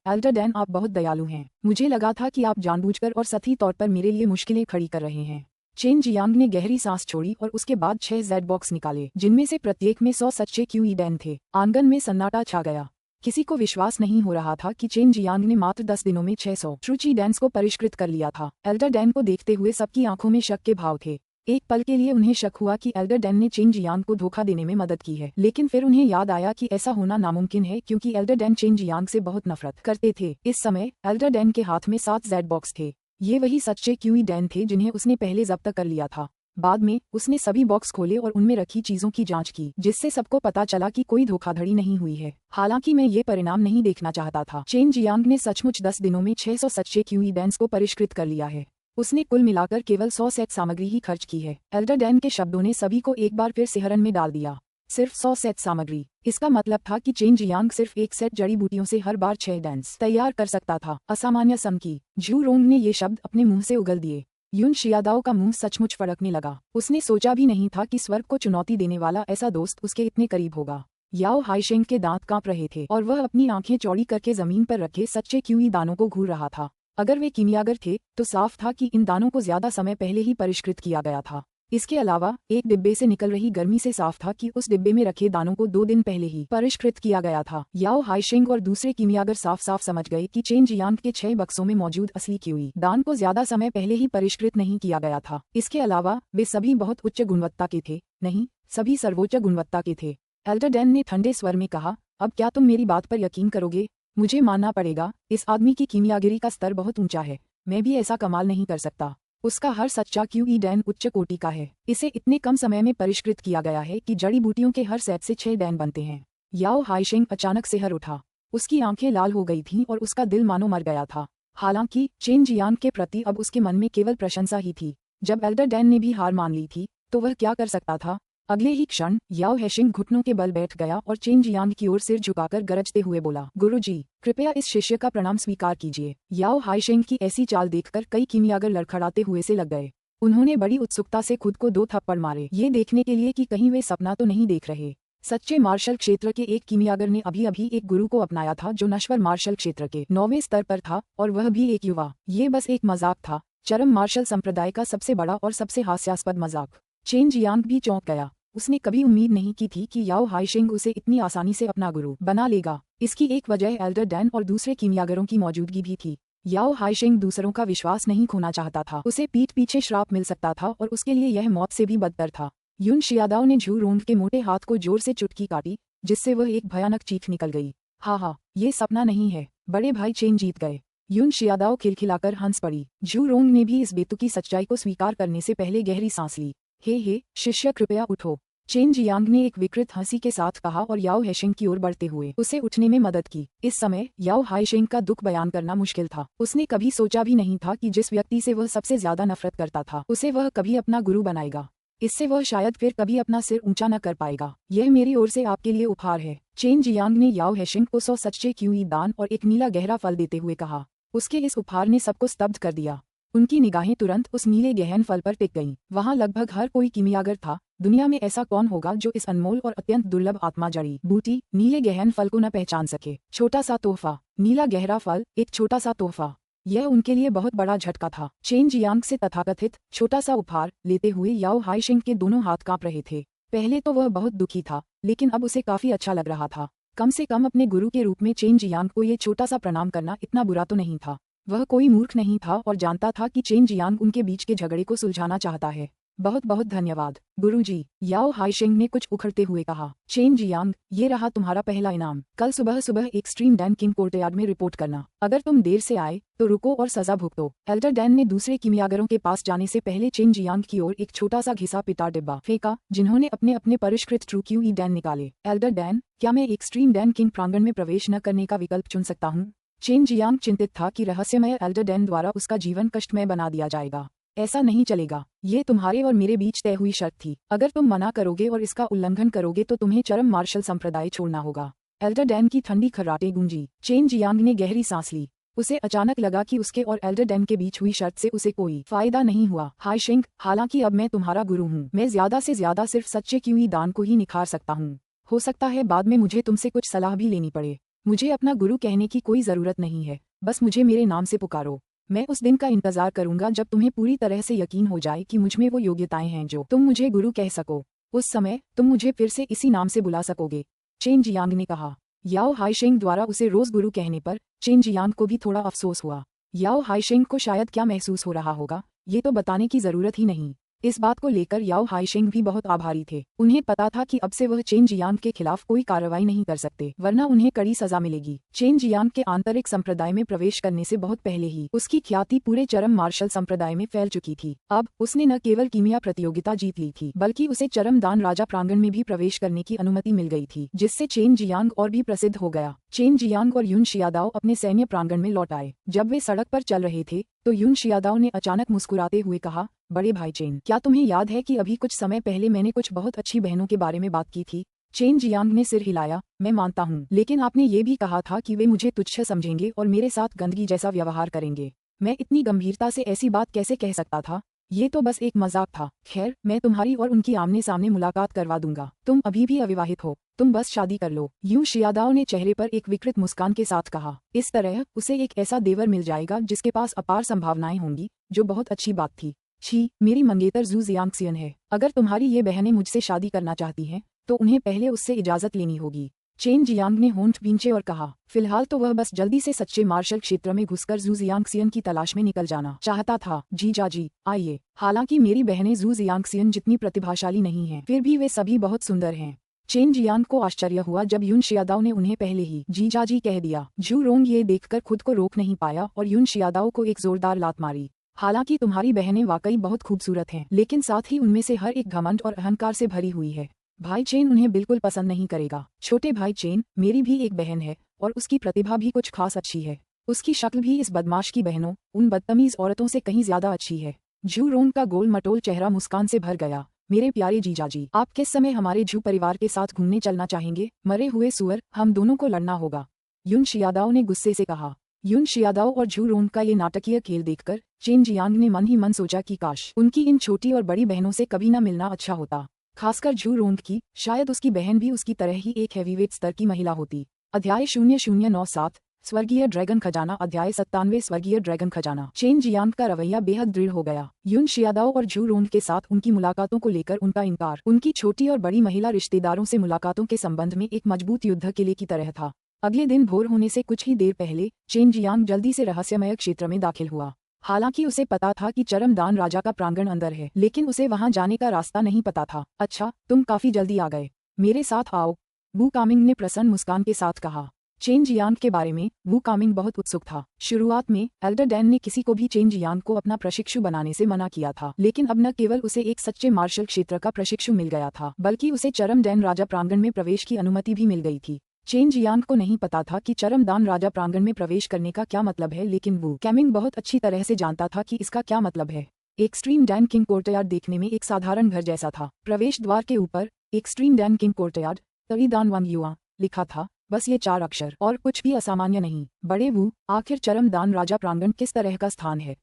एल्डर डैन, आप बहुत दयालु हैं। मुझे लगा था कि आप जानबूझकर और सही तौर पर मेरे लिए मुश्किलें खड़ी कर रहे हैं। चेन जियांग ने गहरी सांस छोड़ी और उसके बाद 6 जेड बॉक्स निकाले, जिनमें से प्रत्येक में 100 सच्चे क्यूई डैन थे। आंगन में सन्नाटा छा गया। किसी को विश्वास नहीं हो रहा था कि चेन जियांग ने मात्र 10 दिनों में 600 ट्रूची डैंस को परिष्कृत कर लिया था। एल्डर डैन को देखते हुए सबकी आंखों में शक के भाव थे। एक पल के लिए उन्हें शक हुआ कि एल्डर डैन ने चेन जियांग को धोखा देने में मदद की है, लेकिन फिर उन्हें याद आया कि ऐसा होना नामुमकिन है, क्योंकि एल्डर डैन चेन जियांग से बहुत नफरत करते थे। इस समय एल्डर डैन के हाथ में 7 जेड बॉक्स थे। ये वही सच्चे क्यूई डैन थे जिन्हें उसने पहले जब्त कर लिया था। बाद में उसने सभी बॉक्स खोले और उनमें रखी चीजों की जांच की, जिससे सबको पता चला कि कोई धोखाधड़ी नहीं हुई है। हालांकि मैं ये परिणाम नहीं देखना चाहता था। चेन जियांग ने सचमुच 10 दिनों में 600 सच्चे क्यूई डैंस को परिष्कृत कर लिया है। उसने कुल मिलाकर केवल 100 सेट सामग्री ही खर्च की है। एल्डर डैन के शब्दों ने सभी को एक बार फिर सिहरन में डाल दिया। सिर्फ 100 सेट सामग्री, इसका मतलब था कि चेन जियांग सिर्फ एक सेट जड़ी बूटियों से हर बार 6 डैंस तैयार कर सकता था। असामान्य सम की। झू रोंग ने ये शब्द अपने मुंह से उगल दिए। युन शियादाओ का मुंह सचमुच फड़कने लगा। उसने सोचा भी नहीं था कि स्वर्ग को चुनौती देने वाला ऐसा दोस्त उसके इतने करीब होगा। याओ हाईशेंग के दांत कांप रहे थे और वह अपनी आंखें चौड़ी करके जमीन पर रखे सच्चे क्यूई दानों को घूर रहा था। अगर वे कीमियागर थे तो साफ था कि इन दानों को ज्यादा समय पहले ही परिष्कृत किया गया था। इसके अलावा एक डिब्बे से निकल रही गर्मी से साफ था कि उस डिब्बे में रखे दानों को 2 दिन पहले ही परिष्कृत किया गया था। याओ हाईशेंग और दूसरे कीमियागर साफ साफ समझ गए कि चेन जियांग के 6 बक्सों में मौजूद असली क्यूई दान को ज्यादा समय पहले ही परिष्कृत नहीं किया गया था। इसके अलावा वे सभी बहुत उच्च गुणवत्ता के थे। नहीं, सभी सर्वोच्च गुणवत्ता के थे। एल्डर डैन ने ठंडे स्वर में कहा, अब क्या तुम मेरी बात पर यकीन करोगे? मुझे मानना पड़ेगा, इस आदमी की कीमियागिरी का स्तर बहुत ऊंचा है। मैं भी ऐसा कमाल नहीं कर सकता। उसका हर सच्चा क्यूई डैन उच्च कोटि का है। इसे इतने कम समय में परिष्कृत किया गया है कि जड़ी बूटियों के हर सेट से 6 डैन बनते हैं। याओ हाईशेंग अचानक सिहर उठा। उसकी आंखें लाल हो गई थीं और उसका दिल मानो मर गया था। हालांकि चेन जियांग के प्रति अब उसके मन में केवल प्रशंसा ही थी। जब एल्डर डैन ने भी हार मान ली थी तो वह क्या कर सकता था? अगले ही क्षण याओ हैशिंग घुटनों के बल बैठ गया और चेन जियांग की ओर सिर झुकाकर गरजते हुए बोला, गुरुजी, कृपया इस शिष्य का प्रणाम स्वीकार कीजिए। याओ हाईशेंग की ऐसी चाल देखकर कई कीमियागर लड़खड़ाते हुए से लग गए। उन्होंने बड़ी उत्सुकता से खुद को 2 थप्पड़ मारे, ये देखने के लिए कि कहीं वे सपना तो नहीं देख रहे। सच्चे मार्शल क्षेत्र के एक कीमियागर ने अभी अभी एक गुरु को अपनाया था जो नश्वर मार्शल क्षेत्र के 9वें स्तर पर था, और वह भी एक युवा। ये बस एक मजाक था, चरम मार्शल संप्रदाय का सबसे बड़ा और सबसे हास्यास्पद मजाक। चेन जियांग भी चौंक गया। उसने कभी उम्मीद नहीं की थी कि याओ हाइशेंग उसे इतनी आसानी से अपना गुरु बना लेगा। इसकी एक वजह एल्डर डैन और दूसरे कीमियागरों की मौजूदगी भी थी। याओ हाइशेंग दूसरों का विश्वास नहीं खोना चाहता था। उसे पीठ पीछे श्राप मिल सकता था और उसके लिए यह मौत से भी बदतर था। युन शियादाओ ने झू रोंग के मोटे हाथ को जोर से चुटकी काटी, जिससे वह एक भयानक चीख निकल गई। हा, ये सपना नहीं है, बड़े भाई चेन जीत गए। युन शियादाओ खिलखिलाकर हंस पड़ी। झू रोंग ने भी इस बेतुकी सच्चाई को स्वीकार करने से पहले गहरी सांस ली। हे शिष्य कृपया उठो, चेन जियांग ने एक विकृत हंसी के साथ कहा और याओ हाइशेंग की ओर बढ़ते हुए उसे उठने में मदद की। इस समय याओ हाइशेंग का दुख बयान करना मुश्किल था। उसने कभी सोचा भी नहीं था कि जिस व्यक्ति से वह सबसे ज्यादा नफरत करता था उसे वह कभी अपना गुरु बनाएगा। इससे वह शायद फिर कभी अपना सिर ऊंचा न कर पाएगा। यह मेरी ओर से आपके लिए उपहार है। चेन जियांग ने याओ हाइशेंग को 100 सच्चे क्यूई दान और एक नीला गहरा फल देते हुए कहा। उसके इस उपहार ने सबको स्तब्ध कर दिया। उनकी निगाहें तुरंत उस नीले गहन फल पर टिक गईं। वहां लगभग हर कोई कीमियागर था। दुनिया में ऐसा कौन होगा जो इस अनमोल और अत्यंत दुर्लभ आत्मा जड़ी बूटी नीले गहन फल को न पहचान सके। छोटा सा तोहफा, नीला गहरा फल, एक छोटा सा तोहफा। यह उनके लिए बहुत बड़ा झटका था। चेन जियांग से तथाकथित छोटा सा उपहार लेते हुए याओ हाइशेंग के दोनों हाथ कांप रहे थे। पहले तो वह बहुत दुखी था, लेकिन अब उसे काफी अच्छा लग रहा था। कम से कम अपने गुरु के रूप में चेन जियांग को ये छोटा सा प्रणाम करना इतना बुरा तो नहीं था। वह कोई मूर्ख नहीं था और जानता था कि चेन जियांग उनके बीच के झगड़े को सुलझाना चाहता है। बहुत बहुत धन्यवाद गुरुजी, याओ हाइशेंग ने कुछ उखड़ते हुए कहा। चेन जियांग, ये रहा तुम्हारा पहला इनाम। कल सुबह सुबह एक्सट्रीम डैन किंग कोर्टयार्ड में रिपोर्ट करना। अगर तुम देर से आए तो रुको और सजा भुगतो। एल्डर डैन ने दूसरे कीमियागरों के पास जाने से पहले चेन जियांग की ओर एक छोटा सा घिसा पिटा डिब्बा फेंका, जिन्होंने अपने अपने परिष्कृत ट्रू क्यूई डैन निकाले। एल्डर डैन, क्या मैं एक्सट्रीम डैन किंग प्रांगण में प्रवेश न करने का विकल्प चुन सकता हूँ? चेन जियांग चिंतित था कि रहस्यमय एल्डर डैन द्वारा उसका जीवन कष्टमय बना दिया जाएगा। ऐसा नहीं चलेगा, ये तुम्हारे और मेरे बीच तय हुई शर्त थी। अगर तुम मना करोगे और इसका उल्लंघन करोगे तो तुम्हें चरम मार्शल संप्रदाय छोड़ना होगा। एल्डर डैन की ठंडी खर्राटे गूंजी। चेन जियांग ने गहरी सांस ली। उसे अचानक लगा कि उसके और एल्डर डैन के बीच हुई शर्त से उसे कोई फायदा नहीं हुआ। हाइशेंग, हालांकि अब मैं तुम्हारा गुरु हूँ, मैं ज्यादा से ज्यादा सिर्फ सच्चे क्यूई दान को ही निखार सकता हूँ। हो सकता है बाद में मुझे तुमसे कुछ सलाह भी लेनी पड़े। मुझे अपना गुरु कहने की कोई जरूरत नहीं है, बस मुझे मेरे नाम से पुकारो। मैं उस दिन का इंतजार करूंगा जब तुम्हें पूरी तरह से यकीन हो जाए कि मुझमें वो योग्यताएं हैं जो तुम मुझे गुरु कह सको। उस समय तुम मुझे फिर से इसी नाम से बुला सकोगे, चेन जियांग ने कहा। याओ हाइशेंग द्वारा उसे रोज गुरु कहने पर चेन जियांग को भी थोड़ा अफसोस हुआ। याओ हाइशेंग को शायद क्या महसूस हो रहा होगा, ये तो बताने की जरूरत ही नहीं। इस बात को लेकर याओ हाइशेंग भी बहुत आभारी थे। उन्हें पता था कि अब से वह चेन जियांग के खिलाफ कोई कार्रवाई नहीं कर सकते, वरना उन्हें कड़ी सजा मिलेगी। चेन जियांग के आंतरिक संप्रदाय में प्रवेश करने से बहुत पहले ही उसकी ख्याति पूरे चरम मार्शल संप्रदाय में फैल चुकी थी। अब उसने न केवल कीमिया प्रतियोगिता जीत ली थी, बल्कि उसे चरम दान राजा प्रांगण में भी प्रवेश करने की अनुमति मिल गई थी, जिससे चेन जियांग और भी प्रसिद्ध हो गया। चेन जियांग और युन शियादाओ अपने सैन्य प्रांगण में लौट आए। जब वे सड़क पर चल रहे थे तो युन शियादाओ ने अचानक मुस्कुराते हुए कहा, बड़े भाई चेन, क्या तुम्हें याद है कि अभी कुछ समय पहले मैंने कुछ बहुत अच्छी बहनों के बारे में बात की थी? चेन जियांग ने सिर हिलाया। मैं मानता हूँ, लेकिन आपने ये भी कहा था कि वे मुझे तुच्छ समझेंगे और मेरे साथ गंदगी जैसा व्यवहार करेंगे। मैं इतनी गंभीरता से ऐसी बात कैसे कह सकता था? ये तो बस एक मजाक था। खैर, मैं तुम्हारी और उनकी आमने सामने मुलाकात करवा दूंगा। तुम अभी भी अविवाहित हो, तुम बस शादी कर लो। यूं शियादाओ ने चेहरे पर एक विकृत मुस्कान के साथ कहा। इस तरह उसे एक ऐसा देवर मिल जाएगा जिसके पास अपार संभावनाएं होंगी, जो बहुत अच्छी बात थी। छी, मेरी मंगेतर जू जियांगसियन है। अगर तुम्हारी ये बहनें मुझसे शादी करना चाहती हैं, तो उन्हें पहले उससे इजाजत लेनी होगी। चेन जियांग ने होंठ भींचे और कहा, फिलहाल तो वह बस जल्दी से सच्चे मार्शल क्षेत्र में घुसकर जू जियांगसियन की तलाश में निकल जाना चाहता था। जीजाजी, आइए। हालांकि मेरी बहनें जू जियांगसियन जितनी प्रतिभाशाली नहीं हैं, फिर भी वे सभी बहुत सुंदर हैं। चेन जियांग को आश्चर्य हुआ जब युन शियादाओ ने उन्हें पहले ही जीजाजी कह दिया। झू रोंग ये देखकर खुद को रोक नहीं पाया और युन शियादाओ को एक जोरदार लात मारी। हालांकि तुम्हारी बहनें वाकई बहुत खूबसूरत हैं, लेकिन साथ ही उनमें से हर एक घमंड और अहंकार से भरी हुई है। भाई चेन उन्हें बिल्कुल पसंद नहीं करेगा। छोटे भाई चेन, मेरी भी एक बहन है और उसकी प्रतिभा भी कुछ खास अच्छी है। उसकी शक्ल भी इस बदमाश की बहनों, उन बदतमीज औरतों से कहीं ज्यादा अच्छी है। झू रोंग का गोल मटोल चेहरा मुस्कान से भर गया। मेरे प्यारे जीजाजी, आप किस समय हमारे झू परिवार के साथ घूमने चलना चाहेंगे? मरे हुए सुअर, हम दोनों को लड़ना होगा, युन शियादाओ ने गुस्से से कहा। युन शियादाओ और झू रोंग का ये नाटकीय खेल देखकर चेन जियांग ने मन ही मन सोचा कि काश उनकी इन छोटी और बड़ी बहनों से कभी न मिलना अच्छा होता, खासकर झू रोंग की। शायद उसकी बहन भी उसकी तरह ही एक हैवीवेट स्तर की महिला होती। अध्याय 0097 स्वर्गीय ड्रैगन खजाना अध्याय 97 स्वर्गीय ड्रैगन खजाना। चेन जियांग का रवैया बेहद दृढ़ हो गया। युन शियादाओ और झू रोंग के साथ उनकी मुलाकातों को लेकर उनका इनकार उनकी छोटी और बड़ी महिला रिश्तेदारों से मुलाकातों के संबंध में एक मजबूत युद्ध किले की तरह था। अगले दिन भोर होने से कुछ ही देर पहले चेन जियांग जल्दी से रहस्यमय क्षेत्र में दाखिल हुआ। हालांकि उसे पता था कि चरमदान राजा का प्रांगण अंदर है, लेकिन उसे वहां जाने का रास्ता नहीं पता था। अच्छा, तुम काफी जल्दी आ गए, मेरे साथ आओ, वू कामिंग ने प्रसन्न मुस्कान के साथ कहा। चेन जियांग के बारे में वू कामिंग बहुत उत्सुक था। शुरुआत में एल्डर डैन ने किसी को भी चेन जियांग को अपना प्रशिक्षु बनाने से मना किया था, लेकिन अब न केवल उसे एक सच्चे मार्शल क्षेत्र का प्रशिक्षु मिल गया था, बल्कि उसे चरमदान राजा प्रांगण में प्रवेश की अनुमति भी मिल गई थी। चेन जियांग को नहीं पता था कि चरमदान राजा प्रांगण में प्रवेश करने का क्या मतलब है, लेकिन वू कामिंग बहुत अच्छी तरह से जानता था कि इसका क्या मतलब है। एक्सट्रीम डैन किंग कोर्टयार्ड देखने में एक साधारण घर जैसा था। प्रवेश द्वार के ऊपर एक्सट्रीम डैन किंग कोर्टयार्ड तरीदान वांग युआ लिखा था, बस ये 4 अक्षर और कुछ भी असामान्य नहीं। बड़े वू, आखिर चरमदान राजा प्रांगण किस तरह का स्थान है?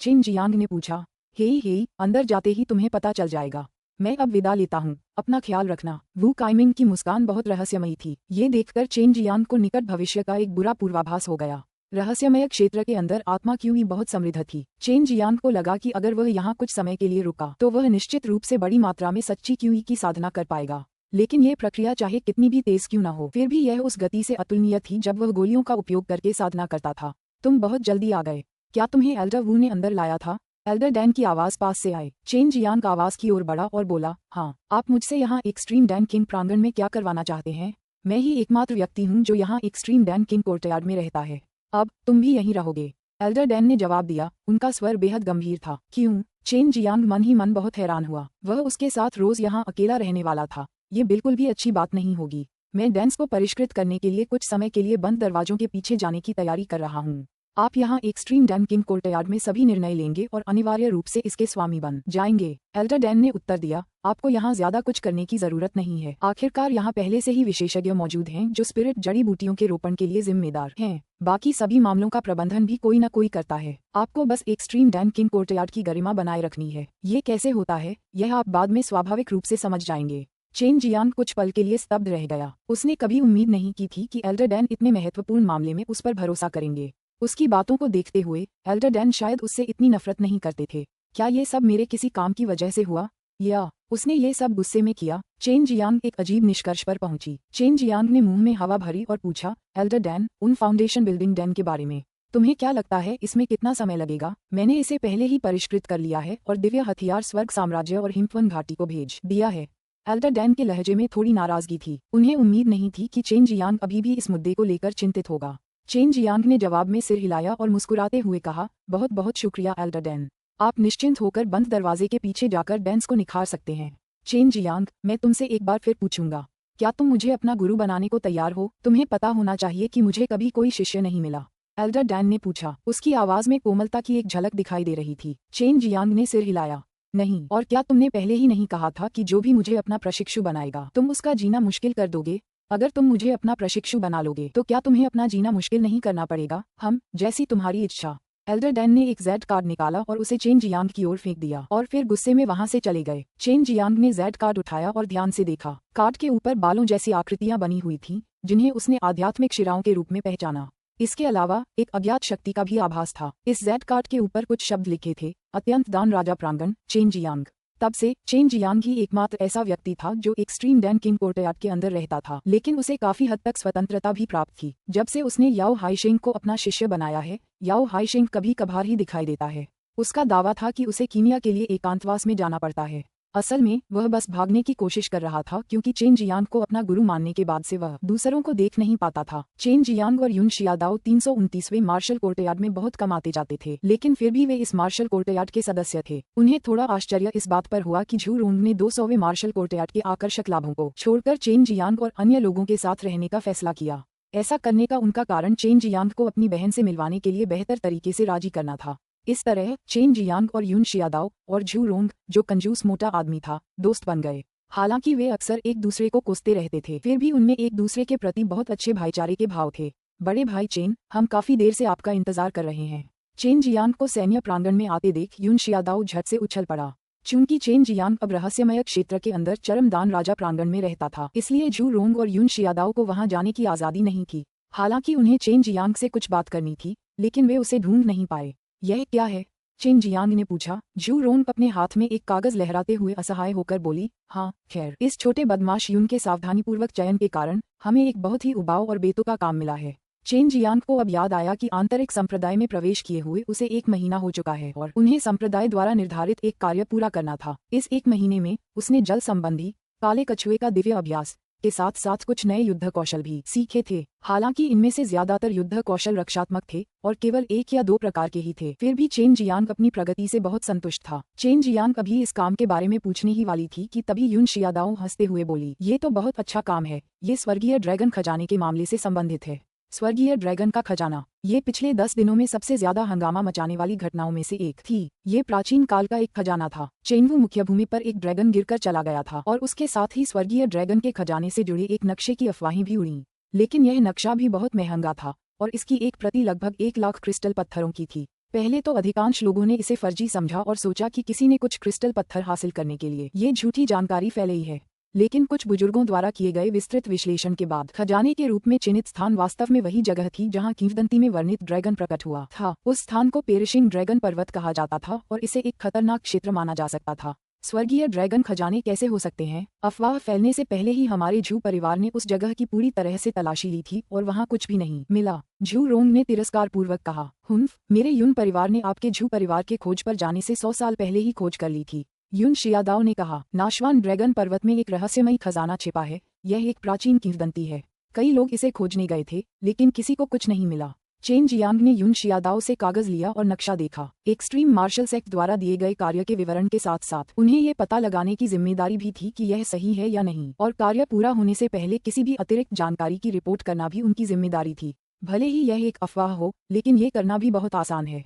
चेन जियांग ने पूछा। हे, अंदर जाते ही तुम्हें पता चल जाएगा। मैं अब विदा लेता हूँ, अपना ख्याल रखना। वू काइमिंग की मुस्कान बहुत रहस्यमयी थी। ये देखकर चेन जियांग को निकट भविष्य का एक बुरा पूर्वाभास हो गया। रहस्यमय क्षेत्र के अंदर आत्मा क्यूई बहुत समृद्ध थी। चेन जियांग को लगा कि अगर वह यहाँ कुछ समय के लिए रुका तो वह निश्चित रूप से बड़ी मात्रा में सच्ची क्यूई की साधना कर पाएगा। लेकिन ये प्रक्रिया चाहे कितनी भी तेज क्यों न हो, फिर भी यह उस गति से अतुलनीय थी जब वह गोलियों का उपयोग करके साधना करता था। तुम बहुत जल्दी आ गए। क्या तुम्हें एल्डर वू ने अंदर लाया था? एल्डर डैन की आवाज पास से आए। चेन जियांग आवाज की ओर बढ़ा और बोला, हाँ। आप मुझसे यहाँ एक्सट्रीम डैन किंग प्रांगण में क्या करवाना चाहते हैं? मैं ही एकमात्र व्यक्ति हूँ जो यहाँ एक्सट्रीम डैन किंग कोर्टयार्ड में रहता है। अब तुम भी यहीं रहोगे? एल्डर डैन ने जवाब दिया। उनका स्वर बेहद गंभीर था। क्यों? चेन जियांग मन ही मन बहुत हैरान हुआ। वह उसके साथ रोज यहाँ अकेला रहने वाला था। ये बिल्कुल भी अच्छी बात नहीं होगी। मैं डैंस को परिष्कृत करने के लिए कुछ समय के लिए बंद दरवाजों के पीछे जाने की तैयारी कर रहा हूँ। आप यहाँ एक्सट्रीम डैन किंग कोर्टयार्ड में सभी निर्णय लेंगे और अनिवार्य रूप से इसके स्वामी बन जाएंगे। एल्डर डैन ने उत्तर दिया, आपको यहाँ ज्यादा कुछ करने की जरूरत नहीं है। आखिरकार यहाँ पहले से ही विशेषज्ञ मौजूद हैं जो स्पिरिट जड़ी बूटियों के रोपण के लिए जिम्मेदार हैं। बाकी सभी मामलों का प्रबंधन भी कोई न कोई करता है। आपको बस एक्सट्रीम डैन किंग कोर्टयार्ड की गरिमा बनाए रखनी है। ये कैसे होता है, यह आप बाद में स्वाभाविक रूप से समझ जाएंगे। चेन जियांग कुछ पल के लिए स्तब्ध रह गया। उसने कभी उम्मीद नहीं की थी कि एल्डर डैन इतने महत्वपूर्ण मामले में उस पर भरोसा करेंगे। उसकी बातों को देखते हुए एल्डर डैन शायद उससे इतनी नफरत नहीं करते थे। क्या ये सब मेरे किसी काम की वजह से हुआ, या उसने ये सब गुस्से में किया? चेन जियांग एक अजीब निष्कर्ष पर पहुंची। चेन जियांग ने मुंह में हवा भरी और पूछा, एल्डर डैन, उन फाउंडेशन बिल्डिंग डैन के बारे में तुम्हें क्या लगता है इसमें कितना समय लगेगा? मैंने इसे पहले ही परिष्कृत कर लिया है और दिव्य हथियार स्वर्ग साम्राज्य और हिमवन घाटी को भेज दिया है। एल्डर डैन के लहजे में थोड़ी नाराजगी थी। उन्हें उम्मीद नहीं थी कि चेन जियांग अभी भी इस मुद्दे को लेकर चिंतित होगा। चेन जियांग ने जवाब में सिर हिलाया और मुस्कुराते हुए कहा, बहुत बहुत शुक्रिया एल्डर डैन। आप निश्चिंत होकर बंद दरवाजे के पीछे जाकर डैंस को निखार सकते हैं। चेन जियांग, मैं तुमसे एक बार फिर पूछूंगा, क्या तुम मुझे अपना गुरु बनाने को तैयार हो? तुम्हें पता होना चाहिए कि मुझे कभी कोई शिष्य नहीं मिला। एल्डर डैन ने पूछा। उसकी आवाज में कोमलता की एक झलक दिखाई दे रही थी। चेन जियांग ने सिर हिलाया। नहीं। और क्या तुमने पहले ही नहीं कहा था कि जो भी मुझे अपना प्रशिक्षु बनाएगा तुम उसका जीना मुश्किल कर दोगे? अगर तुम मुझे अपना प्रशिक्षु बना लोगे तो क्या तुम्हें अपना जीना मुश्किल नहीं करना पड़ेगा? हम जैसी तुम्हारी इच्छा। एल्डर डैन ने एक जेड कार्ड निकाला और उसे चेन जियांग की ओर फेंक दिया और फिर गुस्से में वहां से चले गए। चेन जियांग ने जेड कार्ड उठाया और ध्यान से देखा। कार्ड के ऊपर बालों जैसी आकृतियां बनी हुई थीं, जिन्हें उसने आध्यात्मिक शिराओं के रूप में पहचाना। इसके अलावा एक अज्ञात शक्ति का भी आभास था। इस जेड कार्ड के ऊपर कुछ शब्द लिखे थे, अत्यंत दान राजा प्रांगण, चेन जियांग। तब से चेन जियांग ही एकमात्र ऐसा व्यक्ति था जो एक्सट्रीम डैन किंग कोर्टयार्ड के अंदर रहता था, लेकिन उसे काफी हद तक स्वतंत्रता भी प्राप्त थी। जब से उसने याओ हाईशेंग को अपना शिष्य बनाया है, याओ हाईशेंग कभी कभार ही दिखाई देता है। उसका दावा था कि उसे कीमिया के लिए एकांतवास में जाना पड़ता है। असल में वह बस भागने की कोशिश कर रहा था, क्योंकि चेन जियांग को अपना गुरु मानने के बाद से वह दूसरों को देख नहीं पाता था। चेन जियांग और युन शियादाओ 329वें मार्शल कोर्टयार्ड में बहुत कम आते जाते थे, लेकिन फिर भी वे इस मार्शल कोर्टयार्ड के सदस्य थे। उन्हें थोड़ा आश्चर्य इस बात पर हुआ कि झू रोंग ने 200वें मार्शल कोर्टयार्ड के आकर्षक लाभों को छोड़कर चेन जियांग और अन्य लोगों के साथ रहने का फैसला किया। ऐसा करने का उनका कारण चेन जियांग को अपनी बहन से मिलवाने के लिए बेहतर तरीके से राजी करना था। इस तरह चेन जियांग और युन शियादाओ और झू रोंग, जो कंजूस मोटा आदमी था, दोस्त बन गए। हालांकि वे अक्सर एक दूसरे को कोसते रहते थे, फिर भी उनमें एक दूसरे के प्रति बहुत अच्छे भाईचारे के भाव थे। बड़े भाई चेन, हम काफी देर से आपका इंतजार कर रहे हैं। चेन जियांग को सैन्य प्रांगण में आते देख युन शियादाओ झट से उछल पड़ा। चूंकि चेन जियांग अब रहस्यमय क्षेत्र के अंदर चरमदान राजा प्रांगण में रहता था, इसलिए झू रोंग और युन शियादाओ को वहां जाने की आजादी नहीं थी। हालांकि उन्हें चेन जियांग से कुछ बात करनी थी, लेकिन वे उसे ढूंढ नहीं पाए। यह क्या है? चेन जियांग ने पूछा। जू रोंग अपने हाथ में एक कागज लहराते हुए असहाय होकर बोली, हाँ खैर, इस छोटे बदमाश यून के सावधानीपूर्वक चयन के कारण हमें एक बहुत ही उबाऊ और बेतुका काम मिला है। चेन जियांग को अब याद आया कि आंतरिक संप्रदाय में प्रवेश किए हुए उसे 1 महीना हो चुका है और उन्हें संप्रदाय द्वारा निर्धारित एक कार्य पूरा करना था। इस 1 महीने में उसने जल संबंधी काले कछुए का दिव्य अभ्यास के साथ साथ कुछ नए युद्ध कौशल भी सीखे थे। हालांकि इनमें से ज्यादातर युद्ध कौशल रक्षात्मक थे और केवल 1 या 2 प्रकार के ही थे। फिर भी चेन जियांग अपनी प्रगति से बहुत संतुष्ट था। चेन जियांग अभी इस काम के बारे में पूछने ही वाली थी कि तभी यून शियादाओ हंसते हुए बोली, ये तो बहुत अच्छा काम है। ये स्वर्गीय ड्रैगन खजाने के मामले से संबंधित है। स्वर्गीय ड्रैगन का खजाना, ये पिछले 10 दिनों में सबसे ज्यादा हंगामा मचाने वाली घटनाओं में से एक थी। ये प्राचीन काल का एक खजाना था। चेनवू मुख्य भूमि पर एक ड्रैगन गिरकर चला गया था और उसके साथ ही स्वर्गीय ड्रैगन के खजाने से जुड़े एक नक्शे की अफवाहें भी उड़ीं। लेकिन यह नक्शा भी बहुत महंगा था और इसकी एक प्रति लगभग 1 लाख क्रिस्टल पत्थरों की थी। पहले तो अधिकांश लोगों ने इसे फर्जी समझा और सोचा कि किसी ने कुछ क्रिस्टल पत्थर हासिल करने के लिए ये झूठी जानकारी फैलाई है। लेकिन कुछ बुजुर्गों द्वारा किए गए विस्तृत विश्लेषण के बाद खजाने के रूप में चिन्हित स्थान वास्तव में वही जगह थी जहां किंवदंती में वर्णित ड्रैगन प्रकट हुआ था। उस स्थान को पेरिशिंग ड्रैगन पर्वत कहा जाता था और इसे एक खतरनाक क्षेत्र माना जा सकता था। स्वर्गीय ड्रैगन खजाने कैसे हो सकते हैं? अफवाह फैलने से पहले ही हमारे झू परिवार ने उस जगह की पूरी तरह से तलाशी ली थी और वहां कुछ भी नहीं मिला। झू रोंग ने तिरस्कार पूर्वक कहा, हुन्फ, मेरे यून परिवार ने आपके झू परिवार के खोज पर जाने से 100 साल पहले ही खोज कर ली थी। यून शियादाओ ने कहा, नाशवान ड्रैगन पर्वत में एक रहस्यमयी खजाना छिपा है। यह एक प्राचीन किंवदंती है। कई लोग इसे खोजने गए थे, लेकिन किसी को कुछ नहीं मिला। चेन जियांग ने यून शियादाओ से कागज लिया और नक्शा देखा। एक्सट्रीम मार्शल एक्ट द्वारा दिए गए कार्य के विवरण के साथ साथ उन्हें ये पता लगाने की जिम्मेदारी भी थी कि यह सही है या नहीं, और कार्य पूरा होने से पहले किसी भी अतिरिक्त जानकारी की रिपोर्ट करना भी उनकी जिम्मेदारी थी। भले ही यह एक अफवाह हो, लेकिन ये करना भी बहुत आसान है।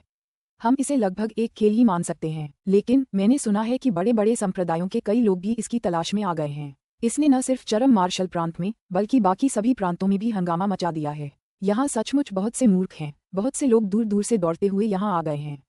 हम इसे लगभग एक खेल ही मान सकते हैं, लेकिन मैंने सुना है कि बड़े बड़े संप्रदायों के कई लोग भी इसकी तलाश में आ गए हैं। इसने न सिर्फ चरम मार्शल प्रांत में बल्कि बाकी सभी प्रांतों में भी हंगामा मचा दिया है। यहाँ सचमुच बहुत से मूर्ख हैं। बहुत से लोग दूर दूर से दौड़ते हुए यहाँ आ गए हैं।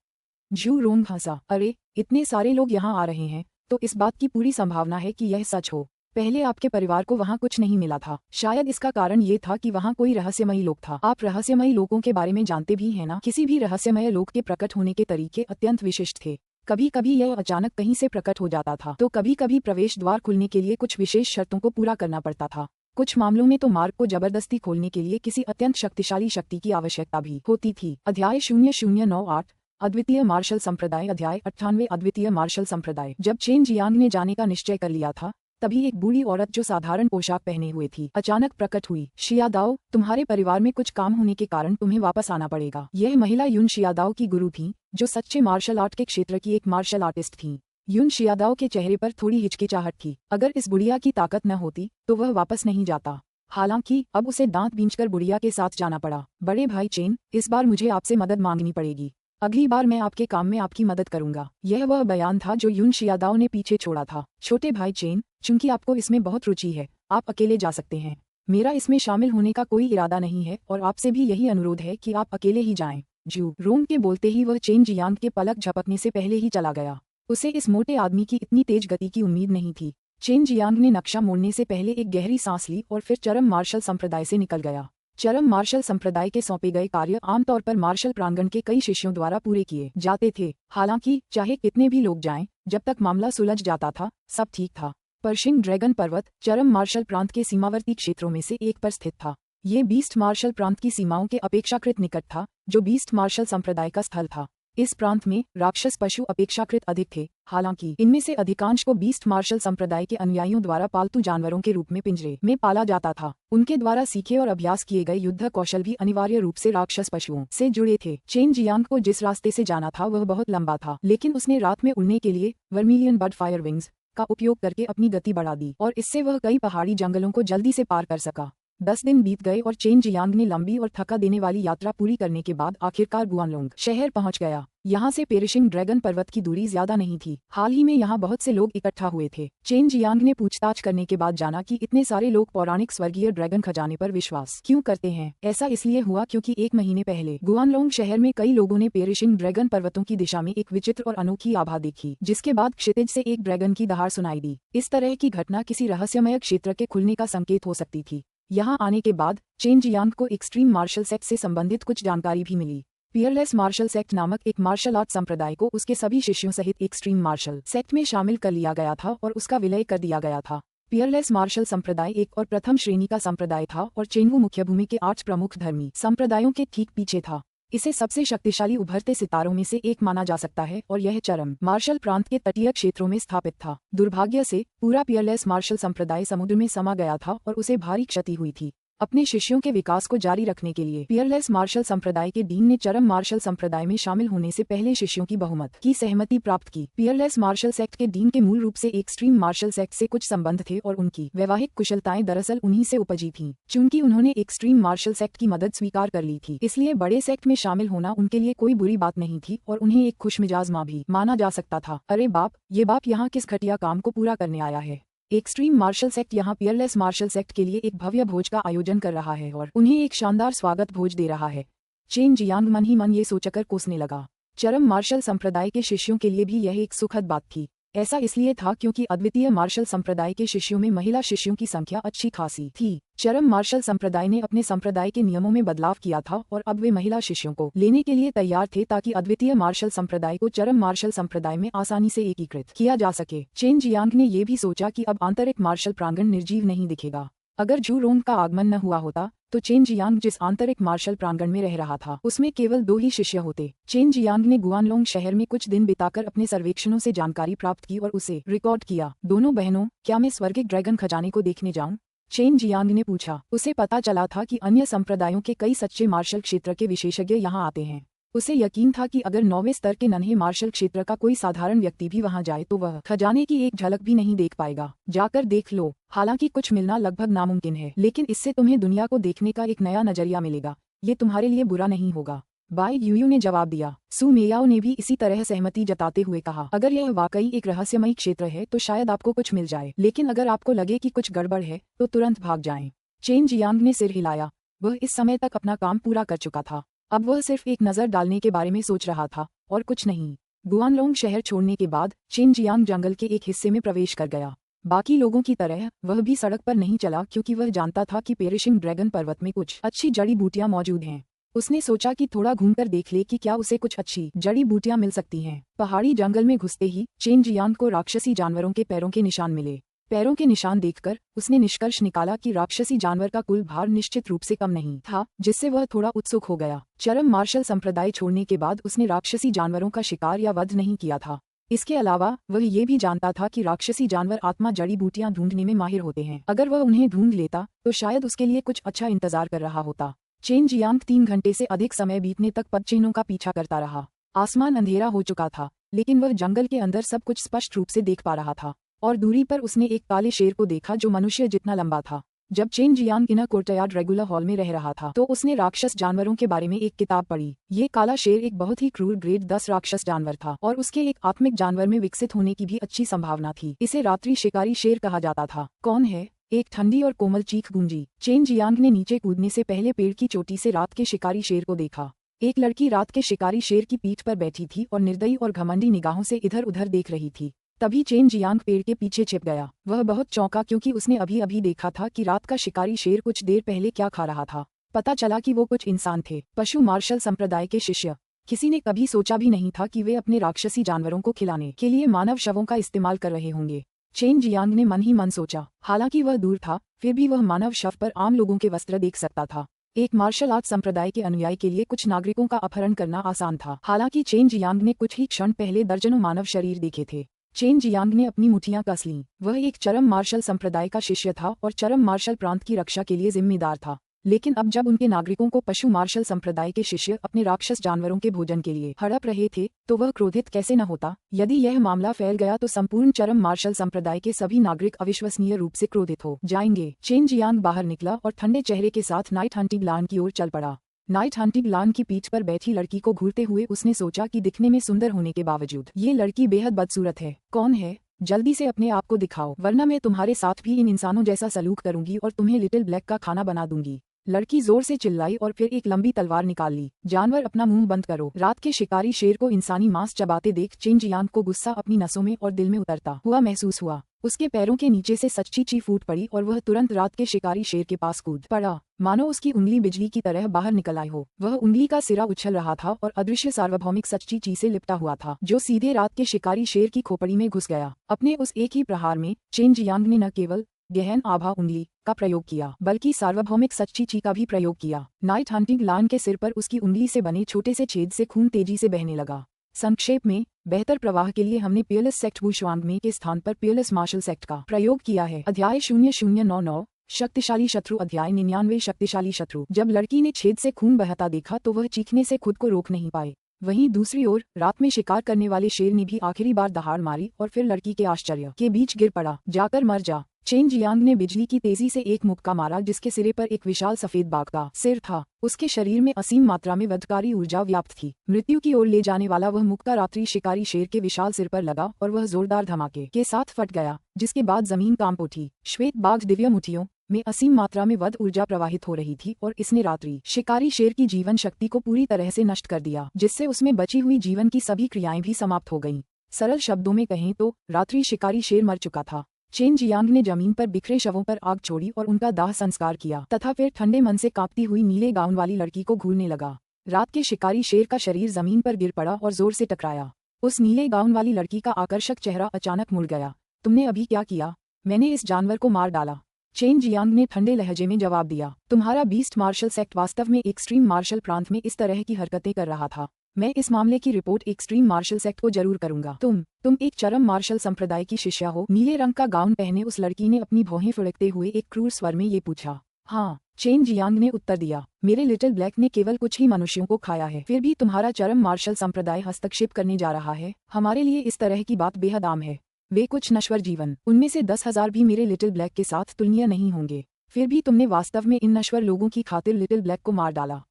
झू रोंग हंसा, अरे इतने सारे लोग यहाँ आ रहे हैं तो इस बात की पूरी संभावना है कि यह सच हो। पहले आपके परिवार को वहाँ कुछ नहीं मिला था। शायद इसका कारण ये था कि वहाँ कोई रहस्यमयी लोक था। आप रहस्यमयी लोगों के बारे में जानते भी हैं ना? किसी भी रहस्यमय लोक के प्रकट होने के तरीके अत्यंत विशिष्ट थे। कभी कभी यह अचानक कहीं से प्रकट हो जाता था, तो कभी कभी प्रवेश द्वार खुलने के लिए कुछ विशेष शर्तों को पूरा करना पड़ता था। कुछ मामलों में तो मार्ग को जबरदस्ती खोलने के लिए किसी अत्यंत शक्तिशाली शक्ति की आवश्यकता भी होती थी। अध्याय 0098 अद्वितीय मार्शल संप्रदाय। अध्याय 98 अद्वितीय मार्शल संप्रदाय। जब चेन जियांग ने जाने का निश्चय कर लिया था, तभी एक बूढ़ी औरत जो साधारण पोशाक पहने हुए थी अचानक प्रकट हुई। शियादाओ, तुम्हारे परिवार में कुछ काम होने के कारण तुम्हें वापस आना पड़ेगा। यह महिला यून शियादाओ की गुरु थी, जो सच्चे मार्शल आर्ट के क्षेत्र की एक मार्शल आर्टिस्ट थी। यून शियादाओ के चेहरे पर थोड़ी हिचकिचाहट थी। अगर इस बुढ़िया की ताकत न होती तो वह वापस नहीं जाता। हालांकि अब उसे दांत बींचकर बुढ़िया के साथ जाना पड़ा। बड़े भाई चेन, इस बार मुझे आपसे मदद मांगनी पड़ेगी। अगली बार मैं आपके काम में आपकी मदद करूंगा। यह वह बयान था जो यून शियादाओ ने पीछे छोड़ा था। छोटे भाई चेन, चूंकि आपको इसमें बहुत रुचि है, आप अकेले जा सकते हैं। मेरा इसमें शामिल होने का कोई इरादा नहीं है और आपसे भी यही अनुरोध है कि आप अकेले ही जाएं। जू रोंग के बोलते ही वह चेन जियांग के पलक झपकने से पहले ही चला गया। उसे इस मोटे आदमी की इतनी तेज गति की उम्मीद नहीं थी। चेन जियांग ने नक्शा मोड़ने से पहले एक गहरी सांस ली और फिर चरम मार्शल संप्रदाय से निकल गया। चरम मार्शल संप्रदाय के सौंपे गए कार्य आमतौर पर मार्शल प्रांगण के कई शिष्यों द्वारा पूरे किए जाते थे। हालांकि चाहे कितने भी लोग जाएं, जब तक मामला सुलझ जाता था, सब ठीक था। पर्शिंग ड्रैगन पर्वत चरम मार्शल प्रांत के सीमावर्ती क्षेत्रों में से एक पर स्थित था। ये बीस्ट मार्शल प्रांत की सीमाओं के अपेक्षाकृत निकट था, जो बीस्ट मार्शल संप्रदाय का स्थल था। इस प्रांत में राक्षस पशु अपेक्षाकृत अधिक थे। हालांकि इनमें से अधिकांश को बीस्ट मार्शल संप्रदाय के अनुयायियों द्वारा पालतू जानवरों के रूप में पिंजरे में पाला जाता था। उनके द्वारा सीखे और अभ्यास किए गए युद्ध कौशल भी अनिवार्य रूप से राक्षस पशुओं से जुड़े थे। चेन जियांग को जिस रास्ते से जाना था वह बहुत लंबा था, लेकिन उसने रात में उड़ने के लिए वर्मिलियन बर्ड फायर विंग्स का उपयोग करके अपनी गति बढ़ा दी और इससे वह कई पहाड़ी जंगलों को जल्दी से पार कर सका। 10 दिन बीत गए और चेन जियांग ने लंबी और थका देने वाली यात्रा पूरी करने के बाद आखिरकार गुआनलोंग शहर पहुंच गया। यहाँ से पेरिशिंग ड्रैगन पर्वत की दूरी ज्यादा नहीं थी। हाल ही में यहाँ बहुत से लोग इकट्ठा हुए थे। चेन जियांग ने पूछताछ करने के बाद जाना कि इतने सारे लोग पौराणिक स्वर्गीय ड्रैगन खजाने पर विश्वास क्यों करते हैं। ऐसा इसलिए हुआ क्योंकि 1 महीने पहले गुआनलोंग शहर में कई लोगों ने पेरिशिंग ड्रैगन पर्वतों की दिशा में एक विचित्र और अनोखी आभा देखी, जिसके बाद क्षितिज से एक ड्रैगन की दहाड़ सुनाई दी। इस तरह की घटना किसी रहस्यमय क्षेत्र के खुलने का संकेत हो सकती थी। यहाँ आने के बाद चेन जियांग को एक्सट्रीम मार्शल सेक्ट से संबंधित कुछ जानकारी भी मिली। पियरलेस मार्शल सेक्ट नामक एक मार्शल आर्ट संप्रदाय को उसके सभी शिष्यों सहित एक्सट्रीम मार्शल सेक्ट में शामिल कर लिया गया था और उसका विलय कर दिया गया था। पियरलेस मार्शल संप्रदाय एक और प्रथम श्रेणी का संप्रदाय था और चेंगू मुख्य भूमि के 8 प्रमुख धर्मी संप्रदायों के ठीक पीछे था। इसे सबसे शक्तिशाली उभरते सितारों में से एक माना जा सकता है और यह चरम मार्शल प्रांत के तटीय क्षेत्रों में स्थापित था। दुर्भाग्य से पूरा पियरलेस मार्शल संप्रदाय समुद्र में समा गया था और उसे भारी क्षति हुई थी। अपने शिष्यों के विकास को जारी रखने के लिए पियरलेस मार्शल संप्रदाय के डीन ने चरम मार्शल संप्रदाय में शामिल होने से पहले शिष्यों की बहुमत की सहमति प्राप्त की। पियरलेस मार्शल सेक्ट के डीन के मूल रूप से एक्सट्रीम मार्शल सेक्ट से कुछ संबंध थे और उनकी वैवाहिक कुशलताएं दरअसल उन्हीं से उपजी थीं। चूंकि उन्होंने एक्सट्रीम मार्शल सेक्ट की मदद स्वीकार कर ली थी, इसलिए बड़े सेक्ट में शामिल होना उनके लिए कोई बुरी बात नहीं थी और उन्हें एक खुशमिजाज माँ भी माना जा सकता था। अरे बाप, ये बाप यहाँ किस घटिया काम को पूरा करने आया है। एक्सट्रीम मार्शल सेक्ट यहाँ पियरलेस मार्शल सेक्ट के लिए एक भव्य भोज का आयोजन कर रहा है और उन्हें एक शानदार स्वागत भोज दे रहा है। चेन जियांग मन ही मन ये सोचकर कोसने लगा। चरम मार्शल संप्रदाय के शिष्यों के लिए भी यह एक सुखद बात थी। ऐसा इसलिए था क्योंकि अद्वितीय मार्शल संप्रदाय के शिष्यों में महिला शिष्यों की संख्या अच्छी खासी थी। चरम मार्शल संप्रदाय ने अपने संप्रदाय के नियमों में बदलाव किया था और अब वे महिला शिष्यों को लेने के लिए तैयार थे ताकि अद्वितीय मार्शल संप्रदाय को चरम मार्शल संप्रदाय में आसानी से एकीकृत किया जा सके। चेन जियांग ने यह भी सोचा कि अब आंतरिक मार्शल प्रांगण निर्जीव नहीं दिखेगा। अगर जू रोंग का आगमन न हुआ होता तो चेन जियांग जिस आंतरिक मार्शल प्रांगण में रह रहा था उसमें केवल 2 ही शिष्य होते। चेन जियांग ने गुआनलोंग शहर में कुछ दिन बिताकर अपने सर्वेक्षणों से जानकारी प्राप्त की और उसे रिकॉर्ड किया। दोनों बहनों, क्या मैं स्वर्गिक ड्रैगन खजाने को देखने जाऊं? चेन जियांग ने पूछा। उसे पता चला था कि अन्य संप्रदायों के कई सच्चे मार्शल क्षेत्र के विशेषज्ञ यहाँ आते हैं। उसे यकीन था कि अगर 9वें स्तर के नन्हे मार्शल क्षेत्र का कोई साधारण व्यक्ति भी वहां जाए तो वह खजाने की एक झलक भी नहीं देख पाएगा। जाकर देख लो। हालांकि कुछ मिलना लगभग नामुमकिन है, लेकिन इससे तुम्हें दुनिया को देखने का एक नया नजरिया मिलेगा। ये तुम्हारे लिए बुरा नहीं होगा। बाई यूयू ने जवाब दिया। सू मेयाओ ने भी इसी तरह सहमति जताते हुए कहा, अगर यह वाकई एक रहस्यमयी क्षेत्र है तो शायद आपको कुछ मिल जाए, लेकिन अगर आपको लगे कि कुछ गड़बड़ है तो तुरंत भाग जाएं। चेन जियांग ने सिर हिलाया। वह इस समय तक अपना काम पूरा कर चुका था। अब वह सिर्फ एक नज़र डालने के बारे में सोच रहा था और कुछ नहीं। गुआनलोंग शहर छोड़ने के बाद चेन जियांग जंगल के एक हिस्से में प्रवेश कर गया। बाकी लोगों की तरह वह भी सड़क पर नहीं चला क्योंकि वह जानता था कि पेरिशिंग ड्रैगन पर्वत में कुछ अच्छी जड़ी बूटियां मौजूद हैं। उसने सोचा कि थोड़ा घूमकर देख ले कि क्या उसे कुछ अच्छी जड़ी बूटियां मिल सकती हैं। पहाड़ी जंगल में घुसते ही चेन जियांग को राक्षसी जानवरों के पैरों के निशान मिले। पैरों के निशान देखकर उसने निष्कर्ष निकाला कि राक्षसी जानवर का कुल भार निश्चित रूप से कम नहीं था, जिससे वह थोड़ा उत्सुक हो गया। चरम मार्शल संप्रदाय छोड़ने के बाद उसने राक्षसी जानवरों का शिकार या वध नहीं किया था। इसके अलावा वह ये भी जानता था कि राक्षसी जानवर आत्मा जड़ी बूटियां ढूंढने में माहिर होते हैं। अगर वह उन्हें ढूंढ लेता तो शायद उसके लिए कुछ अच्छा इंतजार कर रहा होता। चेन जियांग 3 घंटे से अधिक समय बीतने तक पदचिन्हों का पीछा करता रहा। आसमान अंधेरा हो चुका था, लेकिन वह जंगल के अंदर सब कुछ स्पष्ट रूप से देख पा रहा था और दूरी पर उसने एक काले शेर को देखा जो मनुष्य जितना लंबा था। जब chain Jiang inner courtyard regular hall में रह रहा था तो उसने राक्षस जानवरों के बारे में एक किताब पढ़ी। ये काला शेर एक बहुत ही क्रूर ग्रेड 10 राक्षस जानवर था और उसके एक आत्मिक जानवर में विकसित होने की भी अच्छी संभावना थी। इसे रात्रि शिकारी शेर कहा जाता था। कौन है? एक ठंडी और कोमल चीख गूंजी। चेन जियांग ने नीचे कूदने से पहले पेड़ की चोटी से रात के शिकारी शेर को देखा। एक लड़की रात के शिकारी शेर की पीठ पर बैठी थी और निर्दयी और घमंडी निगाहों से इधर उधर देख रही थी। तभी चेन जियांग पेड़ के पीछे छिप गया। वह बहुत चौंका क्योंकि उसने अभी अभी देखा था कि रात का शिकारी शेर कुछ देर पहले क्या खा रहा था। पता चला कि वो कुछ इंसान थे, पशु मार्शल संप्रदाय के शिष्य। किसी ने कभी सोचा भी नहीं था कि वे अपने राक्षसी जानवरों को खिलाने के लिए मानव शवों का इस्तेमाल कर रहे होंगे। चेन जियांग ने मन ही मन सोचा। हालांकि वह दूर था, फिर भी वह मानव शव पर आम लोगों के वस्त्र देख सकता था। एक मार्शल आर्ट संप्रदाय के अनुयायी के लिए कुछ नागरिकों का अपहरण करना आसान था। हालांकि चेन जियांग ने कुछ ही क्षण पहले दर्जनों मानव शरीर देखे थे। चेन जियांग ने अपनी मुठियां कस लीं। वह एक चरम मार्शल संप्रदाय का शिष्य था और चरम मार्शल प्रांत की रक्षा के लिए जिम्मेदार था। लेकिन अब जब उनके नागरिकों को पशु मार्शल संप्रदाय के शिष्य अपने राक्षस जानवरों के भोजन के लिए हड़प रहे थे तो वह क्रोधित कैसे न होता। यदि यह मामला फैल गया तो संपूर्ण चरम मार्शल संप्रदाय के सभी नागरिक अविश्वसनीय रूप से क्रोधित हो जाएंगे। चेन जियांग बाहर निकला और ठंडे चेहरे के साथ नाइट हंटिंग लान की ओर चल पड़ा। नाइट हंटिंग लान की पीठ पर बैठी लड़की को घूरते हुए उसने सोचा कि दिखने में सुंदर होने के बावजूद ये लड़की बेहद बदसूरत है। कौन है? जल्दी से अपने आप को दिखाओ, वरना मैं तुम्हारे साथ भी इन इंसानों जैसा सलूक करूंगी और तुम्हें लिटिल ब्लैक का खाना बना दूंगी। लड़की जोर से चिल्लाई और फिर एक लंबी तलवार निकाल ली। जानवर, अपना मुंह बंद करो। रात के शिकारी शेर को इंसानी मांस चबाते देख चेन जियांग को गुस्सा अपनी नसों में और दिल में उतरता हुआ महसूस हुआ। उसके पैरों के नीचे से सच्ची ची फूट पड़ी और वह तुरंत रात के शिकारी शेर के पास कूद पड़ा। मानो उसकी उंगली बिजली की तरह बाहर निकल आई हो। वह उंगली का सिरा उछल रहा था और अदृश्य सार्वभौमिक सच्ची ची से लिपटा हुआ था, जो सीधे रात के शिकारी शेर की खोपड़ी में घुस गया। अपने उस एक ही प्रहार में चेन जियांग ने न केवल गहन आभा उंगली का प्रयोग किया, बल्कि सार्वभौमिक सच्ची ची का भी प्रयोग किया। नाइट हंटिंग लायन के सिर पर उसकी उंगली से बने छोटे से छेद से खून तेजी से बहने लगा। संक्षेप में, बेहतर प्रवाह के लिए हमने पियरलेस सेक्ट वुशुआंग में के स्थान पर पियरलेस मार्शल सेक्ट का प्रयोग किया है। अध्याय 0099 शक्तिशाली शत्रु। अध्याय 99 शक्तिशाली शत्रु। जब लड़की ने छेद से खून बहता देखा तो वह चीखने से खुद को रोक नहीं पाए। वहीं दूसरी ओर रात में शिकार करने वाले शेर ने भी आखिरी बार दहाड़ मारी और फिर लड़की के आश्चर्य के बीच गिर पड़ा। जाकर मर जा। चेन जियांग ने बिजली की तेजी से एक मुक्का मारा, जिसके सिरे पर एक विशाल सफेद बाघ का सिर था। उसके शरीर में असीम मात्रा में वधकारी ऊर्जा व्याप्त थी। मृत्यु की ओर ले जाने वाला वह मुक्का रात्रि शिकारी शेर के विशाल सिर पर लगा और वह जोरदार धमाके के साथ फट गया, जिसके बाद जमीन कांप उठी। श्वेत बाघ दिव्य मुठियों में असीम मात्रा में वध ऊर्जा प्रवाहित हो रही थी और इसने रात्रि शिकारी शेर की जीवन शक्ति को पूरी तरह से नष्ट कर दिया, जिससे उसमें बची हुई जीवन की सभी क्रियाएं भी समाप्त हो गईं। सरल शब्दों में कहें तो रात्रि शिकारी शेर मर चुका था। चेन जियांग ने जमीन पर बिखरे शवों पर आग छोड़ी और उनका दाह संस्कार किया तथा फिर ठंडे मन से कांपती हुई नीले गाउन वाली लड़की को घूरने लगा। रात के शिकारी शेर का शरीर जमीन पर गिर पड़ा और जोर से टकराया। उस नीले गाउन वाली लड़की का आकर्षक चेहरा अचानक मुड़ गया। तुमने अभी क्या किया? मैंने इस जानवर को मार डाला, चेन जियांग ने ठंडे लहजे में जवाब दिया। तुम्हारा बीस्ट मार्शल सेक्ट वास्तव में एक्सट्रीम मार्शल प्रांत में इस तरह की हरकतें कर रहा था। मैं इस मामले की रिपोर्ट एक्सट्रीम मार्शल सेक्ट को जरूर करूंगा। तुम एक चरम मार्शल संप्रदाय की शिष्या हो? नीले रंग का गाउन पहने उस लड़की ने अपनी भौहें फुड़कते हुए एक क्रूर स्वर में ये पूछा। हाँ, चेन जियांग ने उत्तर दिया। मेरे लिटिल ब्लैक ने केवल कुछ ही मनुष्यों को खाया है, फिर भी तुम्हारा चरम मार्शल संप्रदाय हस्तक्षेप करने जा रहा है। हमारे लिए इस तरह की बात बेहद आम है। वे कुछ नश्वर जीवन, उनमें से 10,000 भी मेरे लिटिल ब्लैक के साथ तुलनीय नहीं होंगे। फिर भी तुमने वास्तव में इन नश्वर लोगों की खातिर लिटिल ब्लैक को मार डाला।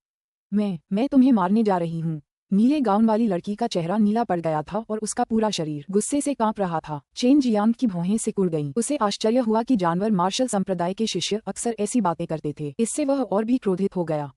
मैं तुम्हें मारने जा रही हूँ। नीले गाउन वाली लड़की का चेहरा नीला पड़ गया था और उसका पूरा शरीर गुस्से से कांप रहा था। चेन जियांग की भौहें सिकुड़ गईं। उसे आश्चर्य हुआ कि जानवर मार्शल संप्रदाय के शिष्य अक्सर ऐसी बातें करते थे। इससे वह और भी क्रोधित हो गया।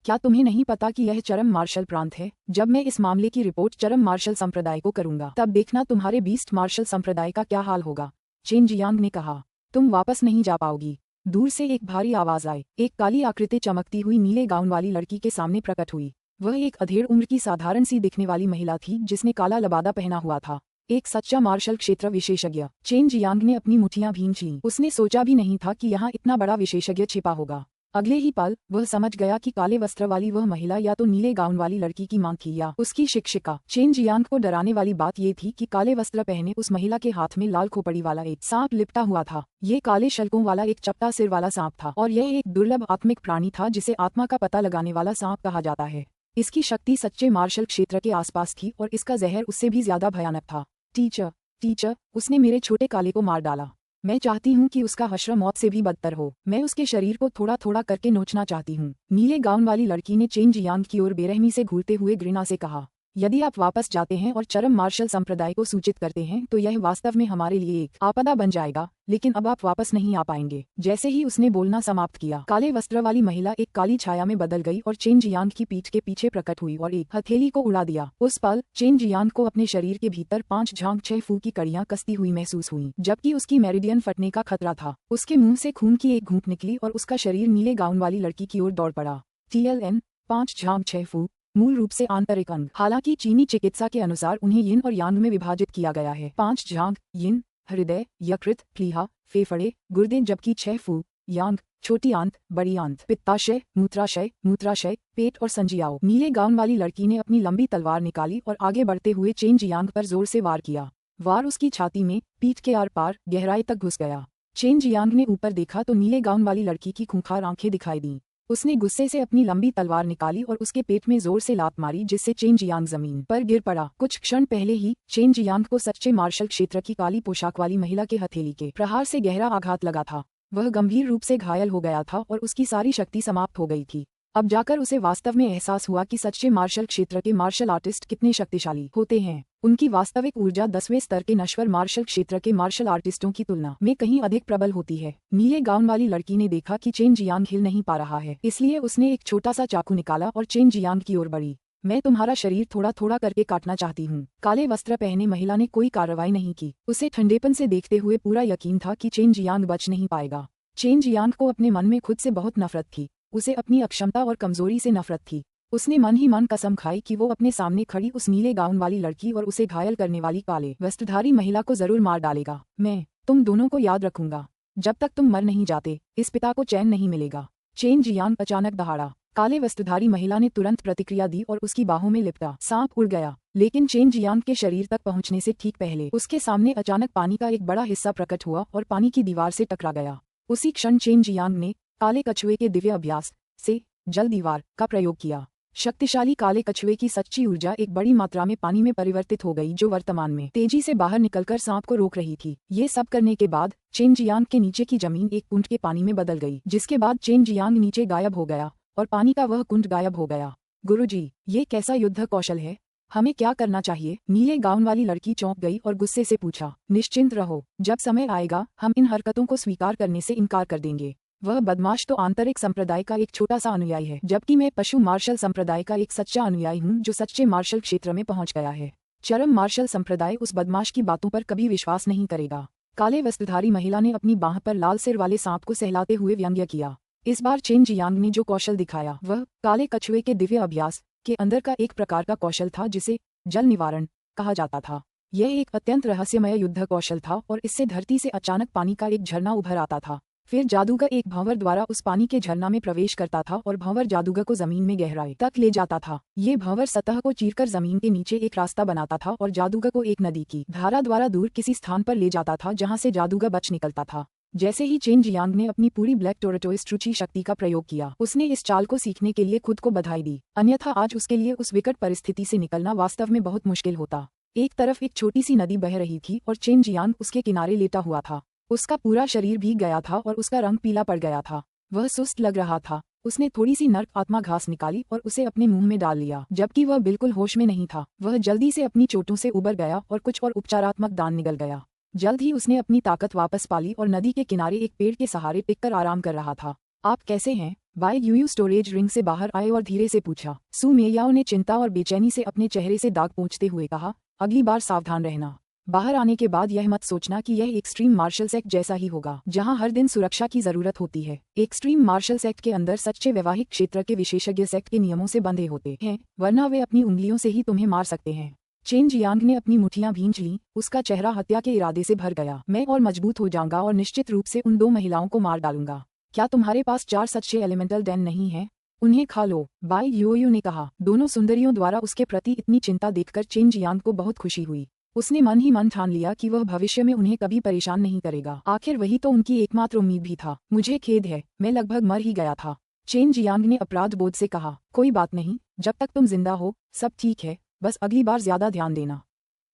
क्या तुम्हें नहीं पता कि यह चरम मार्शल प्रांत है? जब मैं इस मामले की रिपोर्ट चरम मार्शल संप्रदाय को करूंगा, तब देखना तुम्हारे बीस्ट मार्शल संप्रदाय का क्या हाल होगा। चेन जियांग ने कहा। तुम वापस नहीं जा पाओगी। दूर से एक भारी आवाज आई। एक काली आकृति चमकती हुई नीले गाउन वाली लड़की के सामने प्रकट हुई। वह एक अधेड़ उम्र की साधारण सी दिखने वाली महिला थी, जिसने काला लबादा पहना हुआ था। एक सच्चा मार्शल क्षेत्र विशेषज्ञ। चेन जियांग ने अपनी मुठियां भींच लीं। उसने सोचा भी नहीं था कि यहाँ इतना बड़ा विशेषज्ञ छिपा होगा। अगले ही पल वह समझ गया कि काले वस्त्र वाली वह महिला या तो नीले गाउन वाली लड़की की मां थी या उसकी शिक्षिका। चेन जियांग को डराने वाली बात ये थी कि काले वस्त्र पहने उस महिला के हाथ में लाल खोपड़ी वाला एक सांप लिपटा हुआ था। ये काले शल्कों वाला एक चपटा सिर वाला सांप था और यह एक दुर्लभ आत्मिक प्राणी था, जिसे आत्मा का पता लगाने वाला सांप कहा जाता है। इसकी शक्ति सच्चे मार्शल क्षेत्र के आसपास थी और इसका जहर उससे भी ज्यादा भयानक था। टीचर, उसने मेरे छोटे काले को मार डाला। मैं चाहती हूँ कि उसका हश्र मौत से भी बदतर हो। मैं उसके शरीर को थोड़ा थोड़ा करके नोचना चाहती हूँ। नीले गाउन वाली लड़की ने चेन जियांग की ओर बेरहमी से घूरते हुए घृणा से कहा। यदि आप वापस जाते हैं और चरम मार्शल संप्रदाय को सूचित करते हैं तो यह वास्तव में हमारे लिए एक आपदा बन जाएगा, लेकिन अब आप वापस नहीं आ पाएंगे। जैसे ही उसने बोलना समाप्त किया, काले वस्त्र वाली महिला एक काली छाया में बदल गई और चेन जियांग की पीठ के पीछे प्रकट हुई और एक हथेली को उड़ा दिया। उस पल चेन जियांग को अपने शरीर के भीतर 5 झांग 6 फू की कड़ियां कसती हुई महसूस हुई, जबकि उसकी मेरिडियन फटने का खतरा था। उसके मुंह से खून की एक घूंट निकली और उसका शरीर नीले गाउन वाली लड़की की ओर दौड़ पड़ा। TLN 5 झांग 6 फू मूल रूप से आंतरिक अंग। हालांकि चीनी चिकित्सा के अनुसार उन्हें यिन और यांग में विभाजित किया गया है। 5 झांग यिन हृदय, यकृत, प्लीहा, फेफड़े, गुर्दे, जबकि 6 फू यांग छोटी आंत, बड़ी आंत, पित्ताशय, मूत्राशय, पेट और संजियाओं। नीले गाउन वाली लड़की ने अपनी लंबी तलवार निकाली और आगे बढ़ते हुए चेन जियांग पर जोर से वार किया। वार उसकी छाती में, पीठ के आर पार गहराई तक घुस गया। चेन जियांग ने ऊपर देखा तो नीले गाउन वाली लड़की की खूंखार आंखें दिखाई दी। उसने गुस्से से अपनी लंबी तलवार निकाली और उसके पेट में जोर से लात मारी, जिससे चेन जियांग जमीन पर गिर पड़ा। कुछ क्षण पहले ही चेन जियांग को सच्चे मार्शल क्षेत्र की काली पोशाक वाली महिला के हथेली के प्रहार से गहरा आघात लगा था। वह गंभीर रूप से घायल हो गया था और उसकी सारी शक्ति समाप्त हो गई थी। अब जाकर उसे वास्तव में एहसास हुआ कि सच्चे मार्शल क्षेत्र के मार्शल आर्टिस्ट कितने शक्तिशाली होते हैं। उनकी वास्तविक ऊर्जा 10वें स्तर के नश्वर मार्शल क्षेत्र के मार्शल आर्टिस्टों की तुलना में कहीं अधिक प्रबल होती है। नीले गाउन वाली लड़की ने देखा कि चेन जियांग हिल नहीं पा रहा है, इसलिए उसने एक छोटा सा चाकू निकाला और चेन जियांग की ओर बढ़ी। मैं तुम्हारा शरीर थोड़ा थोड़ा करके काटना चाहती हूँ। काले वस्त्र पहने महिला ने कोई कार्रवाई नहीं की। उसे ठंडेपन से देखते हुए पूरा यकीन था कि चेन जियांग बच नहीं पाएगा। चेन जियांग को अपने मन में खुद से बहुत नफरत थी। उसे अपनी अक्षमता और कमजोरी से नफरत थी। उसने मन ही मन कसम खाई कि वो अपने सामने खड़ी उस नीले गाउन वाली लड़की और उसे घायल करने वाली काले वस्त्रधारी महिला को जरूर मार डालेगा। मैं तुम दोनों को याद रखूंगा। जब तक तुम मर नहीं जाते इस पिता को चैन नहीं मिलेगा। चेन जियांग अचानक दहाड़ा। काले वस्त्रधारी महिला ने तुरंत प्रतिक्रिया दी और उसकी बाहों में लिपटा सांप उड़ गया। लेकिन चेन जियांग के शरीर तक पहुंचने से ठीक पहले उसके सामने अचानक पानी का एक बड़ा हिस्सा प्रकट हुआ और पानी की दीवार से टकरा गया। उसी क्षण चेन जियांग ने काले कछुए के दिव्य अभ्यास से जल दीवार का प्रयोग किया। शक्तिशाली काले कछुए की सच्ची ऊर्जा एक बड़ी मात्रा में पानी में परिवर्तित हो गई, जो वर्तमान में तेजी से बाहर निकलकर सांप को रोक रही थी। ये सब करने के बाद चेन जियांग के नीचे की जमीन एक कुंड के पानी में बदल गई, जिसके बाद चेन जियांग नीचे गायब हो गया और पानी का वह कुंड गायब हो गया। गुरुजी, ये कैसा युद्ध कौशल है? हमें क्या करना चाहिए? नीले गाउन वाली लड़की चौंक गई और गुस्से से पूछा। निश्चिंत रहो, जब समय आएगा हम इन हरकतों को स्वीकार करने से इनकार कर देंगे। वह बदमाश तो आंतरिक संप्रदाय का एक छोटा सा अनुयायी है, जबकि मैं पशु मार्शल संप्रदाय का एक सच्चा अनुयायी हूँ जो सच्चे मार्शल क्षेत्र में पहुँच गया है। चरम मार्शल संप्रदाय उस बदमाश की बातों पर कभी विश्वास नहीं करेगा। काले वस्त्रधारी महिला ने अपनी बाह पर लाल सिर वाले सांप को सहलाते हुए व्यंग्य किया। इस बार चेन जियांग ने जो कौशल दिखाया वह काले कछुए के दिव्य अभ्यास के अंदर का एक प्रकार का कौशल था, जिसे जल निवारण कहा जाता था। यह एक अत्यंत रहस्यमय युद्ध कौशल था और इससे धरती से अचानक पानी का एक झरना उभर आता था। फिर जादूगर एक भंवर द्वारा उस पानी के झरना में प्रवेश करता था और भंवर जादूगर को जमीन में गहराई तक ले जाता था। ये भंवर सतह को चीरकर जमीन के नीचे एक रास्ता बनाता था और जादूगर को एक नदी की धारा द्वारा दूर किसी स्थान पर ले जाता था, जहां से जादूगर बच निकलता था। जैसे ही चेन जियांग ने अपनी पूरी ब्लैक टोरटोइस रुचि शक्ति का प्रयोग किया, उसने इस चाल को सीखने के लिए खुद को बधाई दी। अन्यथा आज उसके लिए उस विकट परिस्थिति से निकलना वास्तव में बहुत मुश्किल होता। एक तरफ एक छोटी सी नदी बह रही थी और चेन जियांग उसके किनारे लेटा हुआ था। उसका पूरा शरीर भीग गया था और उसका रंग पीला पड़ गया था। वह सुस्त लग रहा था। उसने थोड़ी सी नर्क आत्मा घास निकाली और उसे अपने मुंह में डाल लिया, जबकि वह बिल्कुल होश में नहीं था। वह जल्दी से अपनी चोटों से उबर गया और कुछ और उपचारात्मक दान निकल गया। जल्द ही उसने अपनी ताकत वापस पाली और नदी के किनारे एक पेड़ के सहारे टिककर आराम कर रहा था। आप कैसे हैं? बाय यूयू स्टोरेज रिंग से बाहर आए और धीरे से पूछा। सू मेयाओ ने चिंता और बेचैनी से अपने चेहरे से दाग पोंछते हुए कहा, अगली बार सावधान रहना। बाहर आने के बाद यह मत सोचना कि यह एक्सट्रीम मार्शल सेक्ट जैसा ही होगा, जहां हर दिन सुरक्षा की जरूरत होती है। एक्सट्रीम मार्शल सेक्ट के अंदर सच्चे वैवाहिक क्षेत्र के विशेषज्ञ सेक्ट के नियमों से बंधे होते हैं, वरना वे अपनी उंगलियों से ही तुम्हें मार सकते हैं। चेन जियांग ने अपनी मुठ्ठियां भींच लीं, उसका चेहरा हत्या के इरादे से भर गया। मैं और मजबूत हो जाऊंगा और निश्चित रूप से उन 2 महिलाओं को मार डालूंगा। क्या तुम्हारे पास 4 सच्चे एलिमेंटल डैन नहीं है? उन्हें खा लो, बाय यूयू ने कहा। दोनों सुंदरियों द्वारा उसके प्रति इतनी चिंता देखकर चेन जियांग को बहुत खुशी हुई। उसने मन ही मन ठान लिया कि वह भविष्य में उन्हें कभी परेशान नहीं करेगा। आखिर वही तो उनकी एकमात्र उम्मीद भी था। मुझे खेद है, मैं लगभग मर ही गया था। चेन जियांग ने अपराध बोध से कहा। कोई बात नहीं, जब तक तुम जिंदा हो सब ठीक है, बस अगली बार ज्यादा ध्यान देना,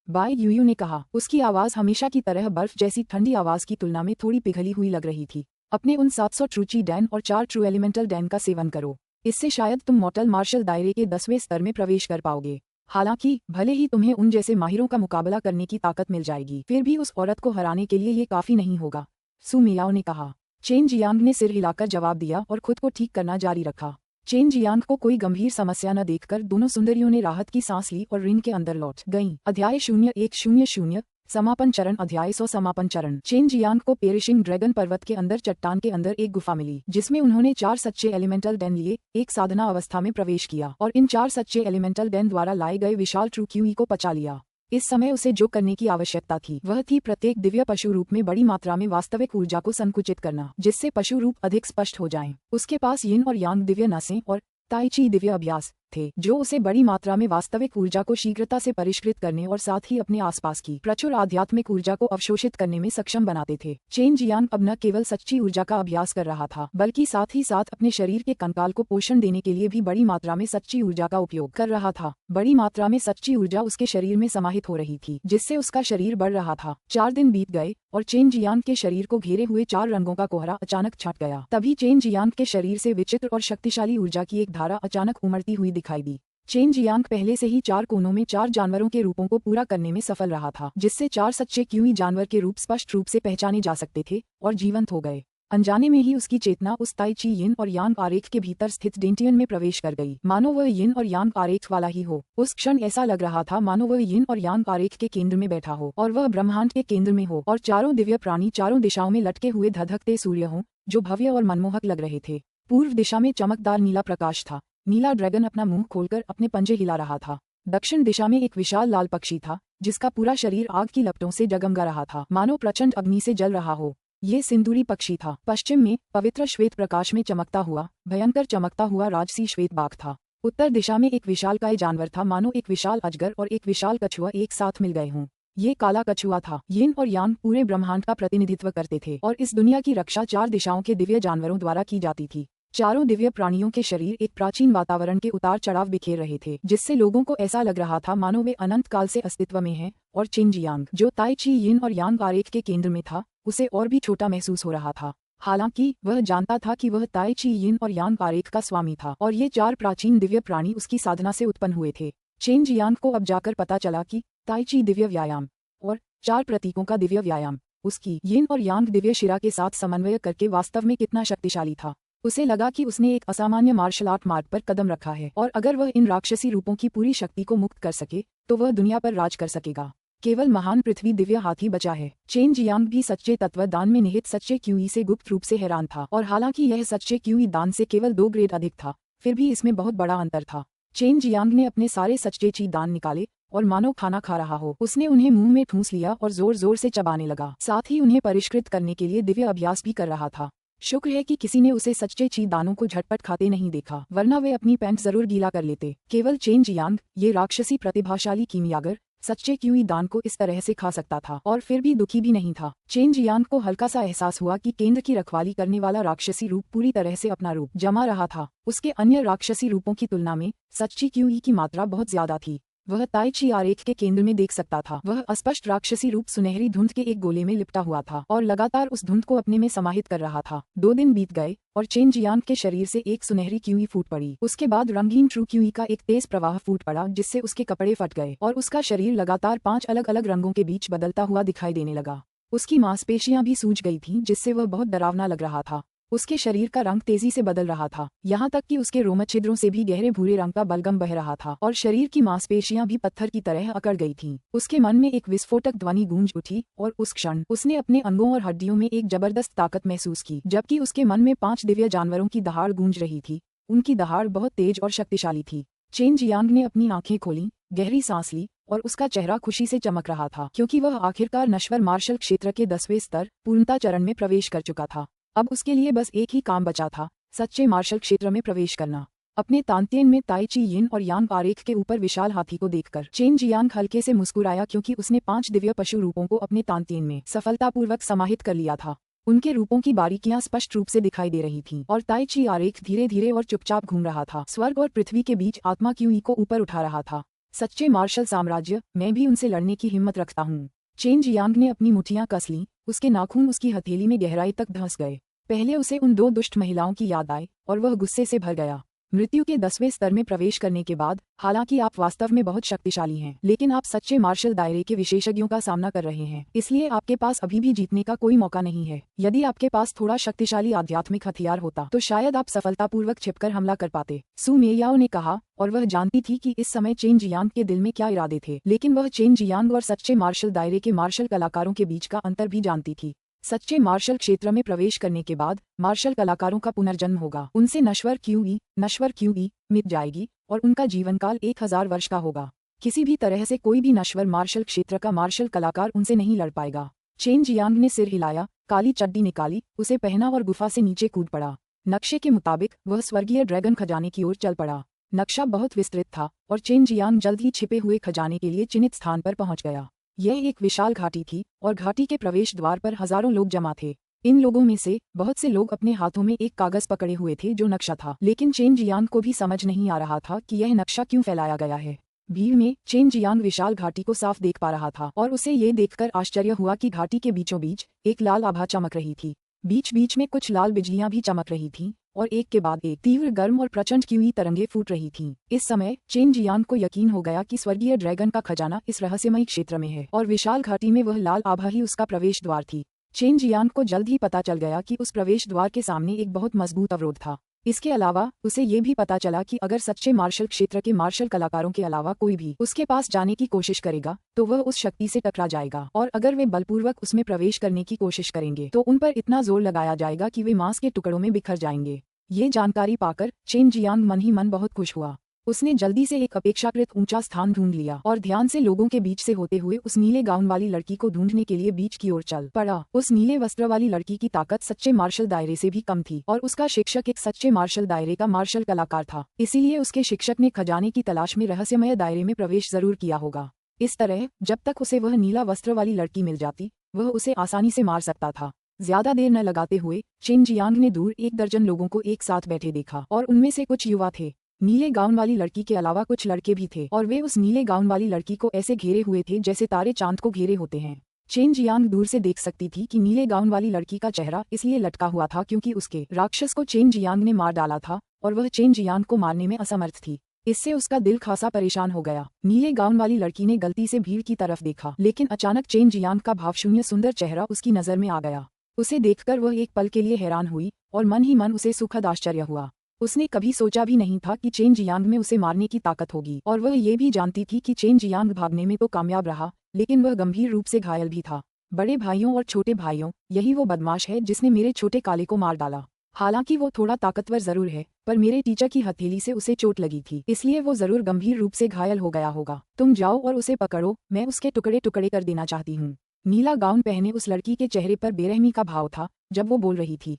बाय यूयू ने कहा। उसकी आवाज हमेशा की तरह बर्फ जैसी ठंडी आवाज की तुलना में थोड़ी पिघली हुई लग रही थी। अपने उन 700 ट्रूची डैन और 4 ट्रू एलिमेंटल डैन का सेवन करो। इससे शायद तुम मॉर्टल मार्शल दायरे के 10वें स्तर में प्रवेश कर पाओगे। हालांकि भले ही तुम्हें उन जैसे माहिरों का मुकाबला करने की ताकत मिल जाएगी, फिर भी उस औरत को हराने के लिए ये काफी नहीं होगा, सू मियाओ ने कहा। चेन जियांग ने सिर हिलाकर जवाब दिया और खुद को ठीक करना जारी रखा। चेन जियांग को कोई गंभीर समस्या न देखकर दोनों सुंदरियों ने राहत की सांस ली और रिंग के अंदर लौट गईं। अध्याय 0100 समापन चरण। अध्याय 100 समापन चरण। चेन जियांग को पेरिशिंग ड्रैगन पर्वत के अंदर चट्टान के अंदर एक गुफा मिली, जिसमें उन्होंने 4 सच्चे एलिमेंटल डैन लिए, एक साधना अवस्था में प्रवेश किया और इन 4 सच्चे एलिमेंटल डैन द्वारा लाए गए विशाल ट्रू क्यूई को पचा लिया। इस समय उसे जो करने की आवश्यकता थी वह थी प्रत्येक दिव्य पशु रूप में बड़ी मात्रा में वास्तविक ऊर्जा को संकुचित करना, जिससे पशु रूप अधिक स्पष्ट हो जाएं। उसके पास यिन और यांग दिव्य नसें और ताई ची दिव्य अभ्यास थे, जो उसे बड़ी मात्रा में वास्तविक ऊर्जा को शीघ्रता से परिष्कृत करने और साथ ही अपने आसपास की प्रचुर आध्यात्मिक ऊर्जा को अवशोषित करने में सक्षम बनाते थे। चेन जियांग अब न केवल सच्ची ऊर्जा का अभ्यास कर रहा था, बल्कि साथ ही साथ अपने शरीर के कंकाल को पोषण देने के लिए भी बड़ी मात्रा में सच्ची ऊर्जा का उपयोग कर रहा था। बड़ी मात्रा में सच्ची ऊर्जा उसके शरीर में समाहित हो रही थी, जिससे उसका शरीर बढ़ रहा था। 4 दिन बीत गए और चेन जियांग के शरीर को घेरे हुए 4 रंगों का कोहरा अचानक छट गया। तभी चेन जियांग के शरीर से विचित्र और शक्तिशाली ऊर्जा की एक धारा अचानक उमड़ती हुई दिखाई दी। चेन जियांग पहले से ही 4 कोनों में 4 जानवरों के रूपों को पूरा करने में सफल रहा था, जिससे 4 सच्चे क्यूई जानवर के रूप स्पष्ट रूप से पहचाने जा सकते थे और जीवंत हो गए। अनजाने में ही उसकी चेतना उस ताई ची यिन और यांग आरेख के भीतर स्थित डेंटियन में प्रवेश कर गई, मानो वह यिन और यांग आरेख वाला ही हो। उस क्षण ऐसा लग रहा था मानो वह यिन और यांग आरेख के केंद्र में बैठा हो और वह ब्रह्मांड के केंद्र में हो और चारों दिव्य प्राणी चारों दिशाओं में लटके हुए धधकते सूर्य हों जो भव्य और मनमोहक लग रहे थे। पूर्व दिशा में चमकदार नीला प्रकाश था। नीला ड्रैगन अपना मुंह खोलकर अपने पंजे हिला रहा था। दक्षिण दिशा में एक विशाल लाल पक्षी था जिसका पूरा शरीर आग की लपटों से जगमगा रहा था, मानो प्रचंड अग्नि से जल रहा हो। ये सिंदूरी पक्षी था। पश्चिम में पवित्र श्वेत प्रकाश में चमकता हुआ भयंकर चमकता हुआ राजसी श्वेत बाघ था। उत्तर दिशा में एक विशालकाय जानवर था, मानो एक विशाल अजगर और एक विशाल कछुआ एक साथ मिल गए हों। ये काला कछुआ था। यिन और यांग पूरे ब्रह्मांड का प्रतिनिधित्व करते थे और इस दुनिया की रक्षा चार दिशाओं के दिव्य जानवरों द्वारा की जाती थी। चारों दिव्य प्राणियों के शरीर एक प्राचीन वातावरण के उतार चढ़ाव बिखेर रहे थे, जिससे लोगों को ऐसा लग रहा था मानो वे अनंत काल से अस्तित्व में हैं। और चेन जियांग जो ताई ची यिन और यांग आरेख के केंद्र में था, उसे और भी छोटा महसूस हो रहा था। हालांकि वह जानता था कि वह ताई ची यिन और यांग आरेख का स्वामी था और ये चार प्राचीन दिव्य प्राणी उसकी साधना से उत्पन्न हुए थे। चेन जियांग को अब जाकर पता चला कि ताई ची दिव्य व्यायाम और चार प्रतीकों का दिव्य व्यायाम उसकी यिन और यांग दिव्य शिरा के साथ समन्वय करके वास्तव में कितना शक्तिशाली था। उसे लगा कि उसने एक असामान्य मार्शल आर्ट मार्ग पर कदम रखा है और अगर वह इन राक्षसी रूपों की पूरी शक्ति को मुक्त कर सके तो वह दुनिया पर राज कर सकेगा। केवल महान पृथ्वी दिव्य हाथी बचा है। चेन जियांग भी सच्चे तत्व दान में निहित सच्चे क्यूई से गुप्त रूप से हैरान था और हालांकि यह सच्चे क्यूई दान से केवल 2 ग्रेड अधिक था, फिर भी इसमें बहुत बड़ा अंतर था। चेन जियांग ने अपने सारे सच्चे ची दान निकाले और मानो खाना खा रहा हो उसने उन्हें मुंह में ठूंस लिया और जोर जोर से चबाने लगा। साथ ही उन्हें परिष्कृत करने के लिए दिव्य अभ्यास भी कर रहा था। शुक्र है कि किसी ने उसे सच्चे ची दानों को झटपट खाते नहीं देखा, वरना वे अपनी पैंट जरूर गीला कर लेते। केवल चेन जियांग, ये राक्षसी प्रतिभाशाली कीमियागर, सच्चे क्यूई दान को इस तरह से खा सकता था और फिर भी दुखी भी नहीं था। चेन जियांग को हल्का सा एहसास हुआ कि केंद्र की रखवाली करने वाला राक्षसी रूप पूरी तरह से अपना रूप जमा रहा था। उसके अन्य राक्षसी रूपों की तुलना में सच्ची क्यूई की मात्रा बहुत ज्यादा थी। वह ताई ची आरेख के केंद्र में देख सकता था। वह अस्पष्ट राक्षसी रूप सुनहरी धुंध के एक गोले में लिपटा हुआ था और लगातार उस धुंध को अपने में समाहित कर रहा था। 2 दिन बीत गए और चेन जियांग के शरीर से एक सुनहरी क्यूई फूट पड़ी। उसके बाद रंगीन ट्रू क्यूई का एक तेज प्रवाह फूट पड़ा जिससे उसके कपड़े फट गए और उसका शरीर लगातार 5 अलग अलग रंगों के बीच बदलता हुआ दिखाई देने लगा। उसकी मांसपेशियां भी सूज गई थीं, जिससे वह बहुत डरावना लग रहा था। उसके शरीर का रंग तेजी से बदल रहा था, यहाँ तक कि उसके रोम छिद्रों से भी गहरे भूरे रंग का बलगम बह रहा था और शरीर की मांसपेशियां भी पत्थर की तरह अकड़ गई थीं। उसके मन में एक विस्फोटक ध्वनि गूंज उठी और उस क्षण उसने अपने अंगों और हड्डियों में एक जबरदस्त ताकत महसूस की, जबकि उसके मन में 5 दिव्य जानवरों की दहाड़ गूंज रही थी। उनकी दहाड़ बहुत तेज और शक्तिशाली थी। चेन जियांग ने अपनी आंखें खोली, गहरी सांस ली और उसका चेहरा खुशी से चमक रहा था, क्योंकि वह आखिरकार नश्वर मार्शल क्षेत्र के 10वें स्तर पूर्णता चरण में प्रवेश कर चुका था। अब उसके लिए बस एक ही काम बचा था, सच्चे मार्शल क्षेत्र में प्रवेश करना। अपने तानतेन में ताई ची यिन और यांग आरेख के ऊपर विशाल हाथी को देखकर चेन जियांग हल्के से मुस्कुराया, क्योंकि उसने 5 दिव्य पशु रूपों को अपने तानतेन में सफलतापूर्वक समाहित कर लिया था। उनके रूपों की बारीकियां स्पष्ट रूप से दिखाई दे रही थीं और ताई ची आरेख धीरे धीरे और चुपचाप घूम रहा था। स्वर्ग और पृथ्वी के बीच आत्मा क्यूई को ऊपर उठा रहा था। सच्चे मार्शल साम्राज्य, मैं भी उनसे लड़ने की हिम्मत रखता हूँ। चेन जियांग ने अपनी मुठियां कस लीं, उसके नाखून उसकी हथेली में गहराई तक धंस गए। पहले उसे उन 2 दुष्ट महिलाओं की याद आई और वह गुस्से से भर गया। मृत्यु के 10वें स्तर में प्रवेश करने के बाद हालांकि आप वास्तव में बहुत शक्तिशाली हैं, लेकिन आप सच्चे मार्शल दायरे के विशेषज्ञों का सामना कर रहे हैं, इसलिए आपके पास अभी भी जीतने का कोई मौका नहीं है। यदि आपके पास थोड़ा शक्तिशाली आध्यात्मिक हथियार होता तो शायद आप सफलतापूर्वक छिपकर हमला कर पाते, सू मेयाओ ने कहा। और वह जानती थी कि इस समय चेन जियांग के दिल में क्या इरादे थे, लेकिन वह चेन जियांग और सच्चे मार्शल दायरे के मार्शल कलाकारों के बीच का अंतर भी जानती थी। सच्चे मार्शल क्षेत्र में प्रवेश करने के बाद मार्शल कलाकारों का पुनर्जन्म होगा। उनसे नश्वर क्यूई मिट जाएगी और उनका जीवनकाल 1000 वर्ष का होगा। किसी भी तरह से कोई भी नश्वर मार्शल क्षेत्र का मार्शल कलाकार उनसे नहीं लड़ पाएगा। चेन जियांग ने सिर हिलाया, काली चड्डी निकाली, उसे पहना और गुफा से नीचे कूद पड़ा। नक्शे के मुताबिक वह स्वर्गीय ड्रैगन खजाने की ओर चल पड़ा। नक्शा बहुत विस्तृत था और चेन जियांग जल्द ही छिपे हुए खजाने के लिए चिन्हित स्थान पर पहुंच गया। यह एक विशाल घाटी थी और घाटी के प्रवेश द्वार पर हजारों लोग जमा थे। इन लोगों में से बहुत से लोग अपने हाथों में एक कागज पकड़े हुए थे जो नक्शा था, लेकिन चेन जियांग को भी समझ नहीं आ रहा था कि यह नक्शा क्यों फैलाया गया है। भीड़ में चेन जियांग विशाल घाटी को साफ देख पा रहा था और उसे ये देखकर आश्चर्य हुआ कि घाटी के बीचों बीच एक लाल आभा चमक रही थी। बीच बीच में कुछ लाल बिजलियां भी चमक रही थीं और एक के बाद एक तीव्र गर्म और प्रचंड क्यूई तरंगे फूट रही थीं। इस समय चेन जियांग को यकीन हो गया कि स्वर्गीय ड्रैगन का खजाना इस रहस्यमयी क्षेत्र में है और विशाल घाटी में वह लाल आभा ही उसका प्रवेश द्वार थी। चेन जियांग को जल्द ही पता चल गया कि उस प्रवेश द्वार के सामने एक बहुत मजबूत अवरोध था। इसके अलावा उसे ये भी पता चला कि अगर सच्चे मार्शल क्षेत्र के मार्शल कलाकारों के अलावा कोई भी उसके पास जाने की कोशिश करेगा तो वह उस शक्ति से टकरा जाएगा, और अगर वे बलपूर्वक उसमें प्रवेश करने की कोशिश करेंगे तो उन पर इतना जोर लगाया जाएगा कि वे मांस के टुकड़ों में बिखर जाएंगे। ये जानकारी पाकर चेन जियांग मन ही मन बहुत खुश हुआ। उसने जल्दी से एक अपेक्षाकृत ऊंचा स्थान ढूंढ लिया और ध्यान से लोगों के बीच से होते हुए उस नीले गाउन वाली लड़की को ढूंढने के लिए बीच की ओर चल पड़ा। उस नीले वस्त्र वाली लड़की की ताकत सच्चे मार्शल दायरे से भी कम थी और उसका शिक्षक एक सच्चे मार्शल दायरे का मार्शल कलाकार था, इसीलिए उसके शिक्षक ने खजाने की तलाश में रहस्यमय दायरे में प्रवेश जरूर किया होगा। इस तरह जब तक उसे वह नीला वस्त्र वाली लड़की मिल जाती वह उसे आसानी से मार सकता था। ज्यादा देर न लगाते हुए चेन जियांग ने दूर 1 दर्जन लोगों को एक साथ बैठे देखा और उनमें से कुछ युवा थे। नीले गाउन वाली लड़की के अलावा कुछ लड़के भी थे और वे उस नीले गाउन वाली लड़की को ऐसे घेरे हुए थे जैसे तारे चांद को घेरे होते हैं। चेन जियांग दूर से देख सकती थी कि नीले गाउन वाली लड़की का चेहरा इसलिए लटका हुआ था क्योंकि उसके राक्षस को चेन जियांग ने मार डाला था और वह चेन जियांग को मारने में असमर्थ थी। इससे उसका दिल खासा परेशान हो गया। नीले गाउन वाली लड़की ने गलती से भीड़ की तरफ देखा, लेकिन अचानक चेन जियांग का भावशून्य सुंदर चेहरा उसकी नजर में आ गया। उसे देखकर वह एक पल के लिए हैरान हुई और मन ही मन उसे सुखद आश्चर्य हुआ। उसने कभी सोचा भी नहीं था कि चेन जियांग में उसे मारने की ताकत होगी, और वह ये भी जानती थी कि चेन जियांग भागने में तो कामयाब रहा लेकिन वह गंभीर रूप से घायल भी था। बड़े भाइयों और छोटे भाइयों, यही वो बदमाश है जिसने मेरे छोटे काले को मार डाला। हालांकि वो थोड़ा ताकतवर जरूर है, पर मेरे टीचर की हथेली से उसे चोट लगी थी, इसलिए वो जरूर गंभीर रूप से घायल हो गया होगा। तुम जाओ और उसे पकड़ो, मैं उसके टुकड़े टुकड़े कर देना चाहती हूँ। नीला गाउन पहने उस लड़की के चेहरे पर बेरहमी का भाव था जब वो बोल रही थी।